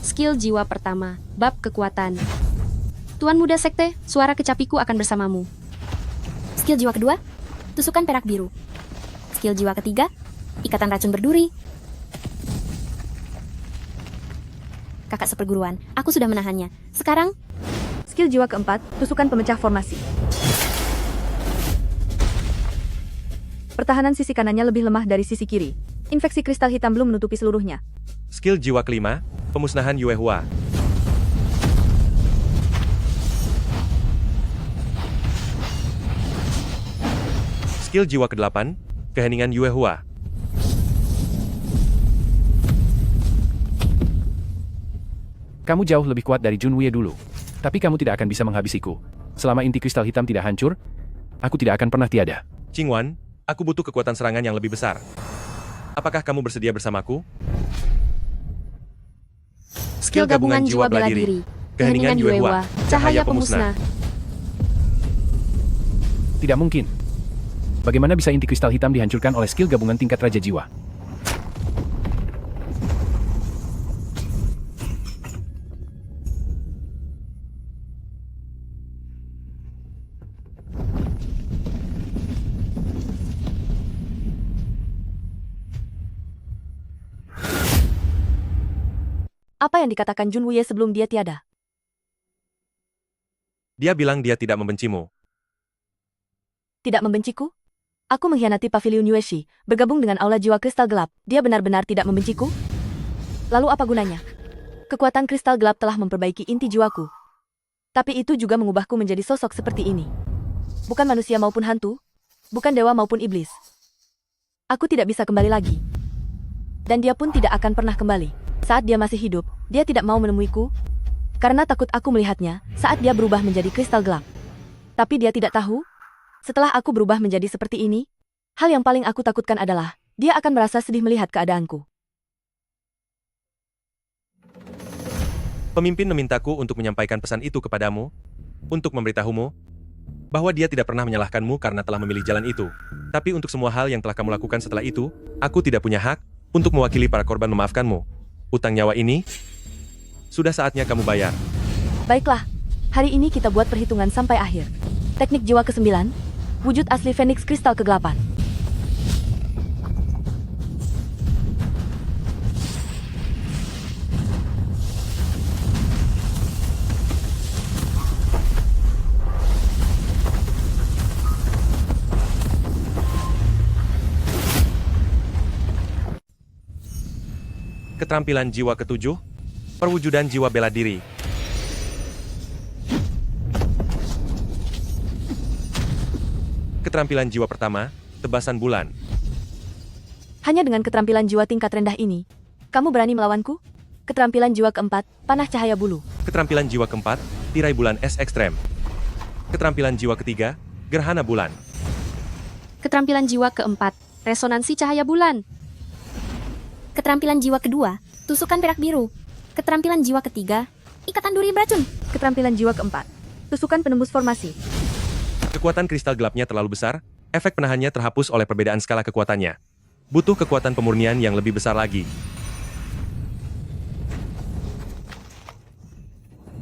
Skill jiwa pertama, bab kekuatan. Tuan muda sekte, suara kecapiku akan bersamamu. Skill jiwa kedua, tusukan perak biru. Skill jiwa ketiga, ikatan racun berduri. Kakak seperguruan, aku sudah menahannya. Sekarang, skill jiwa keempat, tusukan pemecah formasi. Pertahanan sisi kanannya lebih lemah dari sisi kiri. Infeksi kristal hitam belum menutupi seluruhnya. Skill jiwa kelima, pemusnahan Yuehua. Skill jiwa ke-8, keheningan Yuehua. Kamu jauh lebih kuat dari Junwei dulu. Tapi kamu tidak akan bisa menghabisiku. Selama inti kristal hitam tidak hancur, aku tidak akan pernah tiada. Qingwan, aku butuh kekuatan serangan yang lebih besar. Apakah kamu bersedia bersamaku? skill gabungan jiwa bela diri. Keheningan Yuehua, cahaya pemusnah. Tidak mungkin. Bagaimana bisa inti kristal hitam dihancurkan oleh skill gabungan tingkat Raja Jiwa? Apa yang dikatakan Jun Wuye sebelum dia tiada? Dia bilang dia tidak membencimu. Tidak membenciku? Aku mengkhianati Pavilion Yueshi, bergabung dengan Aula Jiwa Kristal Gelap. Dia benar-benar tidak membenciku? Lalu apa gunanya? Kekuatan kristal gelap telah memperbaiki inti jiwaku. Tapi itu juga mengubahku menjadi sosok seperti ini. Bukan manusia maupun hantu, bukan dewa maupun iblis. Aku tidak bisa kembali lagi. Dan dia pun tidak akan pernah kembali. Saat dia masih hidup, dia tidak mau menemuiku, karena takut aku melihatnya saat dia berubah menjadi kristal gelap. Tapi dia tidak tahu, setelah aku berubah menjadi seperti ini, hal yang paling aku takutkan adalah, dia akan merasa sedih melihat keadaanku. Pemimpin memintaku untuk menyampaikan pesan itu kepadamu, untuk memberitahumu, bahwa dia tidak pernah menyalahkanmu karena telah memilih jalan itu. Tapi untuk semua hal yang telah kamu lakukan setelah itu, aku tidak punya hak untuk mewakili para korban memaafkanmu. Utang nyawa ini, sudah saatnya kamu bayar. Baiklah, hari ini kita buat perhitungan sampai akhir. Teknik jiwa ke-9, wujud asli Phoenix Kristal Kegelapan. Keterampilan jiwa ke-7, perwujudan jiwa bela diri. Keterampilan jiwa pertama, tebasan bulan. Hanya dengan keterampilan jiwa tingkat rendah ini, kamu berani melawanku? Keterampilan jiwa keempat, panah cahaya bulu. Keterampilan jiwa keempat, tirai bulan es ekstrem. Keterampilan jiwa ketiga, gerhana bulan. Keterampilan jiwa keempat, resonansi cahaya bulan. Keterampilan jiwa kedua, tusukan perak biru. Keterampilan jiwa ketiga, ikatan duri beracun. Keterampilan jiwa keempat, tusukan penembus formasi. Kekuatan kristal gelapnya terlalu besar, efek penahannya terhapus oleh perbedaan skala kekuatannya. Butuh kekuatan pemurnian yang lebih besar lagi.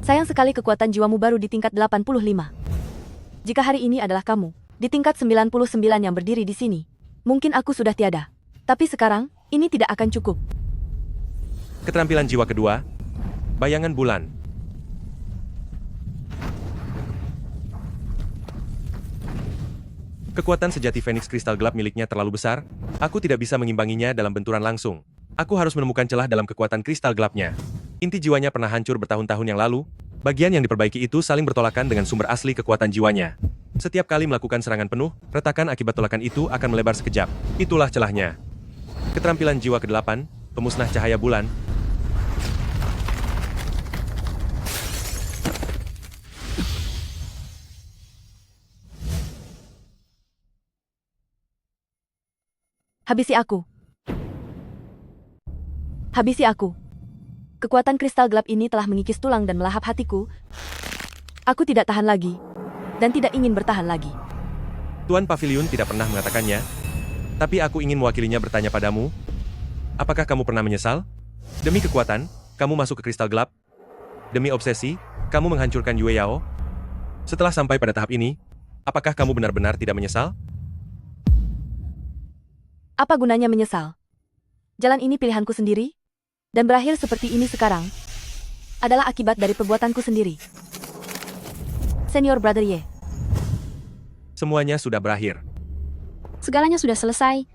Sayang sekali kekuatan jiwamu baru di tingkat 85. Jika hari ini adalah kamu, di tingkat 99 yang berdiri di sini, mungkin aku sudah tiada. Tapi sekarang, ini tidak akan cukup. Keterampilan jiwa kedua, bayangan bulan. Kekuatan sejati Phoenix Kristal Gelap miliknya terlalu besar, aku tidak bisa mengimbanginya dalam benturan langsung. Aku harus menemukan celah dalam kekuatan kristal gelapnya. Inti jiwanya pernah hancur bertahun-tahun yang lalu, bagian yang diperbaiki itu saling bertolakan dengan sumber asli kekuatan jiwanya. Setiap kali melakukan serangan penuh, retakan akibat tolakan itu akan melebar sekejap. Itulah celahnya. Keterampilan jiwa ke-8, pemusnah cahaya bulan. Habisi aku. Habisi aku. Kekuatan kristal gelap ini telah mengikis tulang dan melahap hatiku. Aku tidak tahan lagi, dan tidak ingin bertahan lagi. Tuan Pavilion tidak pernah mengatakannya, tapi aku ingin mewakilinya bertanya padamu, apakah kamu pernah menyesal? Demi kekuatan, kamu masuk ke kristal gelap. Demi obsesi, kamu menghancurkan Yue Yao. Setelah sampai pada tahap ini, apakah kamu benar-benar tidak menyesal? Apa gunanya menyesal? Jalan ini pilihanku sendiri, dan berakhir seperti ini sekarang, adalah akibat dari perbuatanku sendiri. Senior Brother Ye. Semuanya sudah berakhir. Segalanya sudah selesai.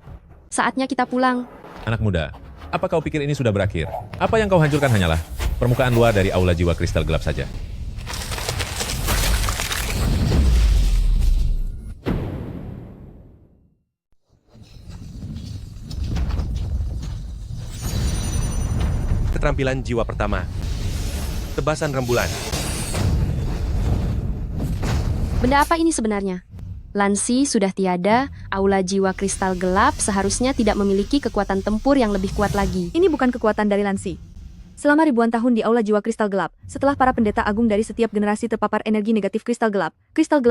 Saatnya kita pulang. Anak muda, apa kau pikir ini sudah berakhir? Apa yang kau hancurkan hanyalah permukaan luar dari aula jiwa kristal gelap saja. Keterampilan jiwa pertama, tebasan rembulan. Benda apa ini sebenarnya? Lansi sudah tiada, aula jiwa kristal gelap seharusnya tidak memiliki kekuatan tempur yang lebih kuat lagi. Ini bukan kekuatan dari Lansi. Selama ribuan tahun di Aula Jiwa Kristal Gelap, setelah para pendeta agung dari setiap generasi terpapar energi negatif kristal gelap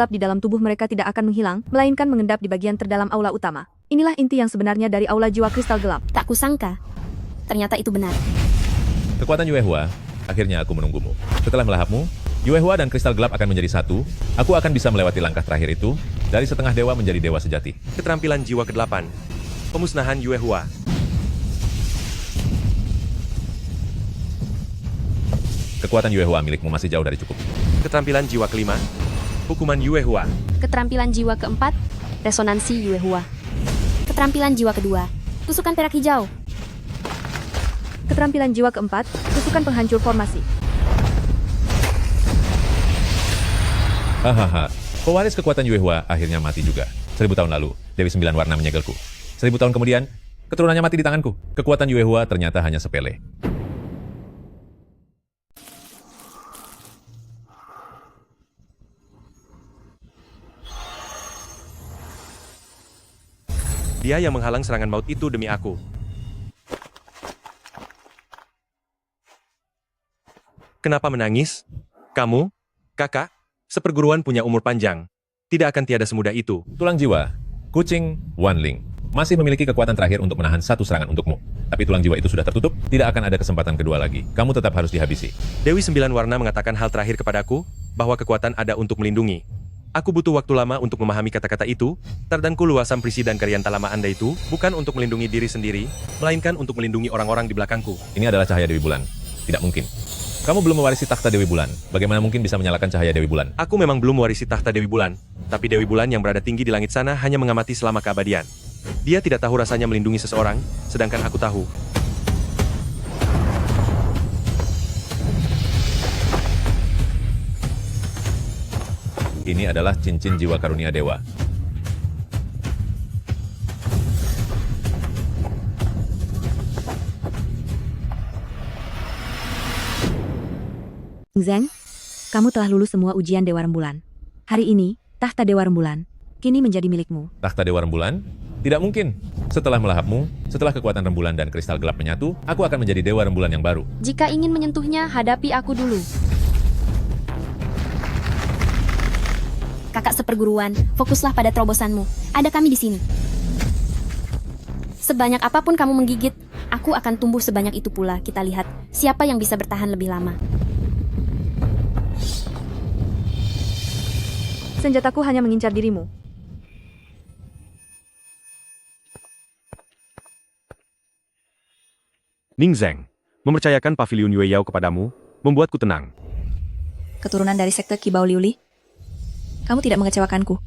di dalam tubuh mereka tidak akan menghilang, melainkan mengendap di bagian terdalam aula utama. Inilah inti yang sebenarnya dari Aula Jiwa Kristal Gelap. Tak kusangka. Ternyata itu benar. Kekuatan Yuehua, akhirnya aku menunggumu. Setelah melahapmu, Yuehua dan kristal gelap akan menjadi satu. Aku akan bisa melewati langkah terakhir itu, dari setengah dewa menjadi dewa sejati. Keterampilan jiwa ke-8. Pemusnahan Yuehua. Kekuatan Yuehua milikmu masih jauh dari cukup. Keterampilan jiwa ke-5. Hukuman Yuehua. Keterampilan jiwa keempat, resonansi Yuehua. Keterampilan jiwa kedua, tusukan perak hijau. Keterampilan jiwa keempat, tusukan penghancur formasi. Hahaha, pewaris kekuatan Yuehua akhirnya mati juga. 1000 tahun lalu, Dewi 9 Warna menyegelku. 1000 tahun kemudian, keturunannya mati di tanganku. Kekuatan Yuehua ternyata hanya sepele. Dia yang menghalang serangan maut itu demi aku. Kenapa menangis? Kamu, kakak, seperguruan punya umur panjang. Tidak akan tiada semudah itu. Tulang jiwa, kucing, Wanling, masih memiliki kekuatan terakhir untuk menahan satu serangan untukmu. Tapi tulang jiwa itu sudah tertutup, tidak akan ada kesempatan kedua lagi. Kamu tetap harus dihabisi. Dewi 9 Warna mengatakan hal terakhir kepadaku, bahwa kekuatan ada untuk melindungi. Aku butuh waktu lama untuk memahami kata-kata itu, Tardanku luasam prisi dan Karyanta lama Anda itu, bukan untuk melindungi diri sendiri, melainkan untuk melindungi orang-orang di belakangku. Ini adalah cahaya Dewi Bulan. Tidak mungkin. Kamu belum mewarisi takhta Dewi Bulan. Bagaimana mungkin bisa menyalakan cahaya Dewi Bulan? Aku memang belum mewarisi takhta Dewi Bulan, tapi Dewi Bulan yang berada tinggi di langit sana hanya mengamati selama keabadian. Dia tidak tahu rasanya melindungi seseorang, sedangkan aku tahu. Ini adalah cincin jiwa karunia dewa. Zeng, kamu telah lulus semua ujian Dewa Rembulan. Hari ini, tahta Dewa Rembulan kini menjadi milikmu. Takhta Dewa Rembulan? Tidak mungkin. Setelah melahapmu, setelah kekuatan rembulan dan kristal gelap menyatu, aku akan menjadi Dewa Rembulan yang baru. Jika ingin menyentuhnya, hadapi aku dulu. Kakak seperguruan, fokuslah pada terobosanmu. Ada kami di sini. Sebanyak apapun kamu menggigit, aku akan tumbuh sebanyak itu pula. Kita lihat siapa yang bisa bertahan lebih lama. Senjataku hanya mengincar dirimu. Ning Zeng, mempercayakan pavilion Yueyao kepadamu, membuatku tenang. Keturunan dari sekte Kibao Liuli. Kamu tidak mengecewakanku.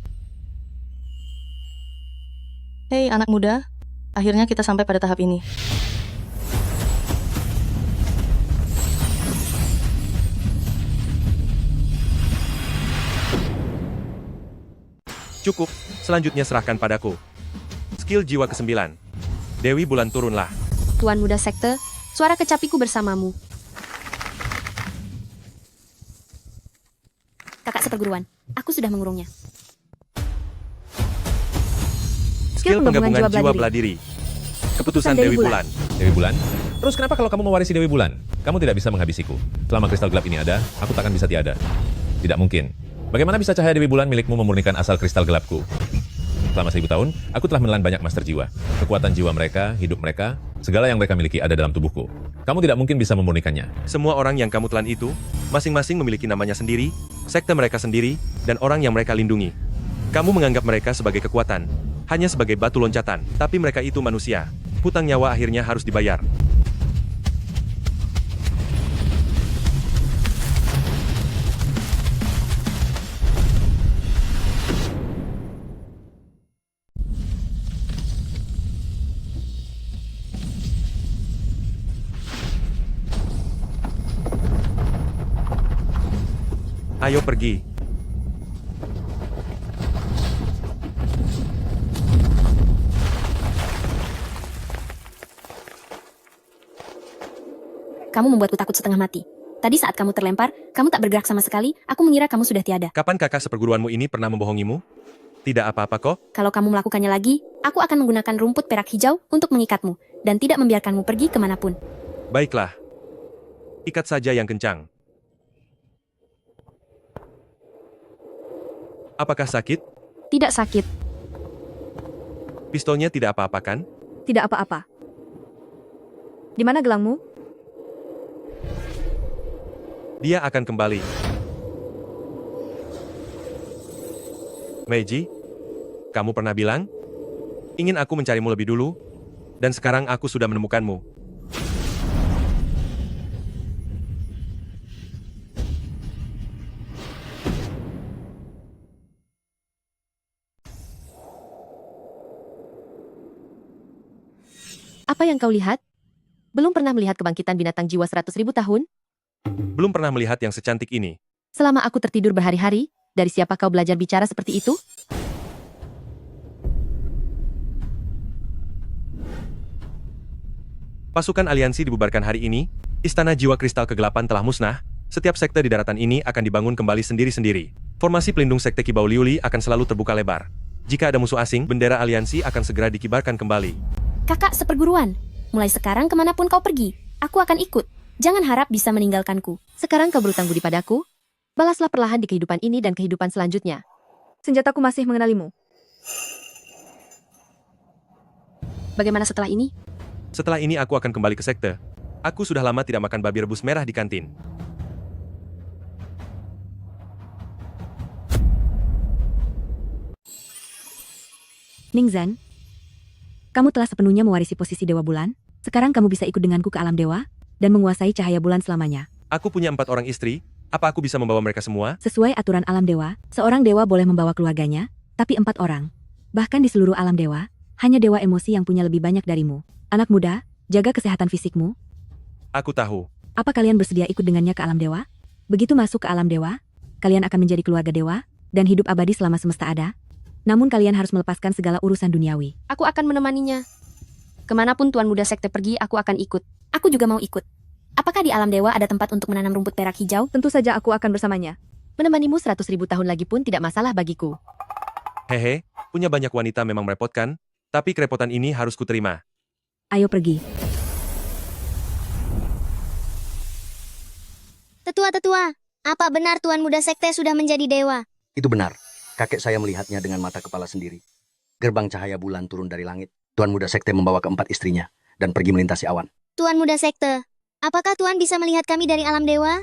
Hei anak muda, akhirnya kita sampai pada tahap ini. Cukup, selanjutnya serahkan padaku. Skill jiwa ke-9. Dewi Bulan turunlah. Tuan Muda Sekte, suara kecapiku bersamamu. Kakak seperguruan, aku sudah mengurungnya. Skill penggabungan jiwa belah diri. Keputusan Dewi Bulan. Dewi Bulan? Terus kenapa kalau kamu mewarisi Dewi Bulan? Kamu tidak bisa menghabisiku. Selama kristal gelap ini ada, aku takkan bisa tiada. Tidak mungkin. Bagaimana bisa cahaya Dewi Bulan milikmu memurnikan asal kristal gelapku? Selama 1000 tahun, aku telah menelan banyak master jiwa. Kekuatan jiwa mereka, hidup mereka, segala yang mereka miliki ada dalam tubuhku. Kamu tidak mungkin bisa memurnikannya. Semua orang yang kamu telan itu, masing-masing memiliki namanya sendiri, sekte mereka sendiri, dan orang yang mereka lindungi. Kamu menganggap mereka sebagai kekuatan, hanya sebagai batu loncatan, tapi mereka itu manusia. Hutang nyawa akhirnya harus dibayar. Ayo pergi. Kamu membuatku takut setengah mati. Tadi saat kamu terlempar, kamu tak bergerak sama sekali, aku mengira kamu sudah tiada. Kapan kakak seperguruanmu ini pernah membohongimu? Tidak apa-apa kok. Kalau kamu melakukannya lagi, aku akan menggunakan rumput perak hijau untuk mengikatmu, dan tidak membiarkanmu pergi kemanapun. Baiklah. Ikat saja yang kencang. Apakah sakit? Tidak sakit, Pistolnya tidak apa-apa kan? tidak apa-apa. Di mana gelangmu? Dia akan kembali. Meiji, kamu pernah bilang, ingin aku mencarimu lebih dulu, dan sekarang aku sudah menemukanmu. Apa yang kau lihat? Belum pernah melihat kebangkitan binatang jiwa 100.000 tahun? Belum pernah melihat yang secantik ini. Selama aku tertidur berhari-hari, dari siapa kau belajar bicara seperti itu? Pasukan aliansi dibubarkan hari ini, Istana Jiwa Kristal Kegelapan telah musnah, setiap sekte di daratan ini akan dibangun kembali sendiri-sendiri. Formasi pelindung sekte Kibau Liuli akan selalu terbuka lebar. Jika ada musuh asing, bendera aliansi akan segera dikibarkan kembali. Kakak seperguruan, mulai sekarang kemanapun kau pergi, aku akan ikut. Jangan harap bisa meninggalkanku. Sekarang kau berutang budi padaku? Balaslah perlahan di kehidupan ini dan kehidupan selanjutnya. Senjataku masih mengenalimu. Bagaimana setelah ini? Setelah ini aku akan kembali ke sekte. Aku sudah lama tidak makan babi rebus merah di kantin. Ningzhen, kamu telah sepenuhnya mewarisi posisi Dewa Bulan. Sekarang kamu bisa ikut denganku ke alam dewa dan menguasai cahaya bulan selamanya. Aku punya 4 orang istri, apa aku bisa membawa mereka semua? Sesuai aturan alam dewa, seorang dewa boleh membawa keluarganya, tapi 4 orang. Bahkan di seluruh alam dewa, hanya dewa emosi yang punya lebih banyak darimu. Anak muda, jaga kesehatan fisikmu. Aku tahu. Apa kalian bersedia ikut dengannya ke alam dewa? Begitu masuk ke alam dewa, kalian akan menjadi keluarga dewa, dan hidup abadi selama semesta ada. Namun kalian harus melepaskan segala urusan duniawi. Aku akan menemaninya. Kemanapun Tuan Muda Sekte pergi, aku akan ikut. Aku juga mau ikut. Apakah di alam dewa ada tempat untuk menanam rumput perak hijau? Tentu saja aku akan bersamanya. Menemanimu 100.000 tahun lagi pun tidak masalah bagiku. Hehe, punya banyak wanita memang merepotkan, tapi kerepotan ini harus kuterima. Ayo pergi. Tetua-tetua, apa benar Tuan Muda Sekte sudah menjadi dewa? Itu benar. Kakek saya melihatnya dengan mata kepala sendiri. Gerbang cahaya bulan turun dari langit. Tuan Muda Sekte membawa keempat istrinya dan pergi melintasi awan. Tuan Muda Sekte, apakah Tuan bisa melihat kami dari alam dewa?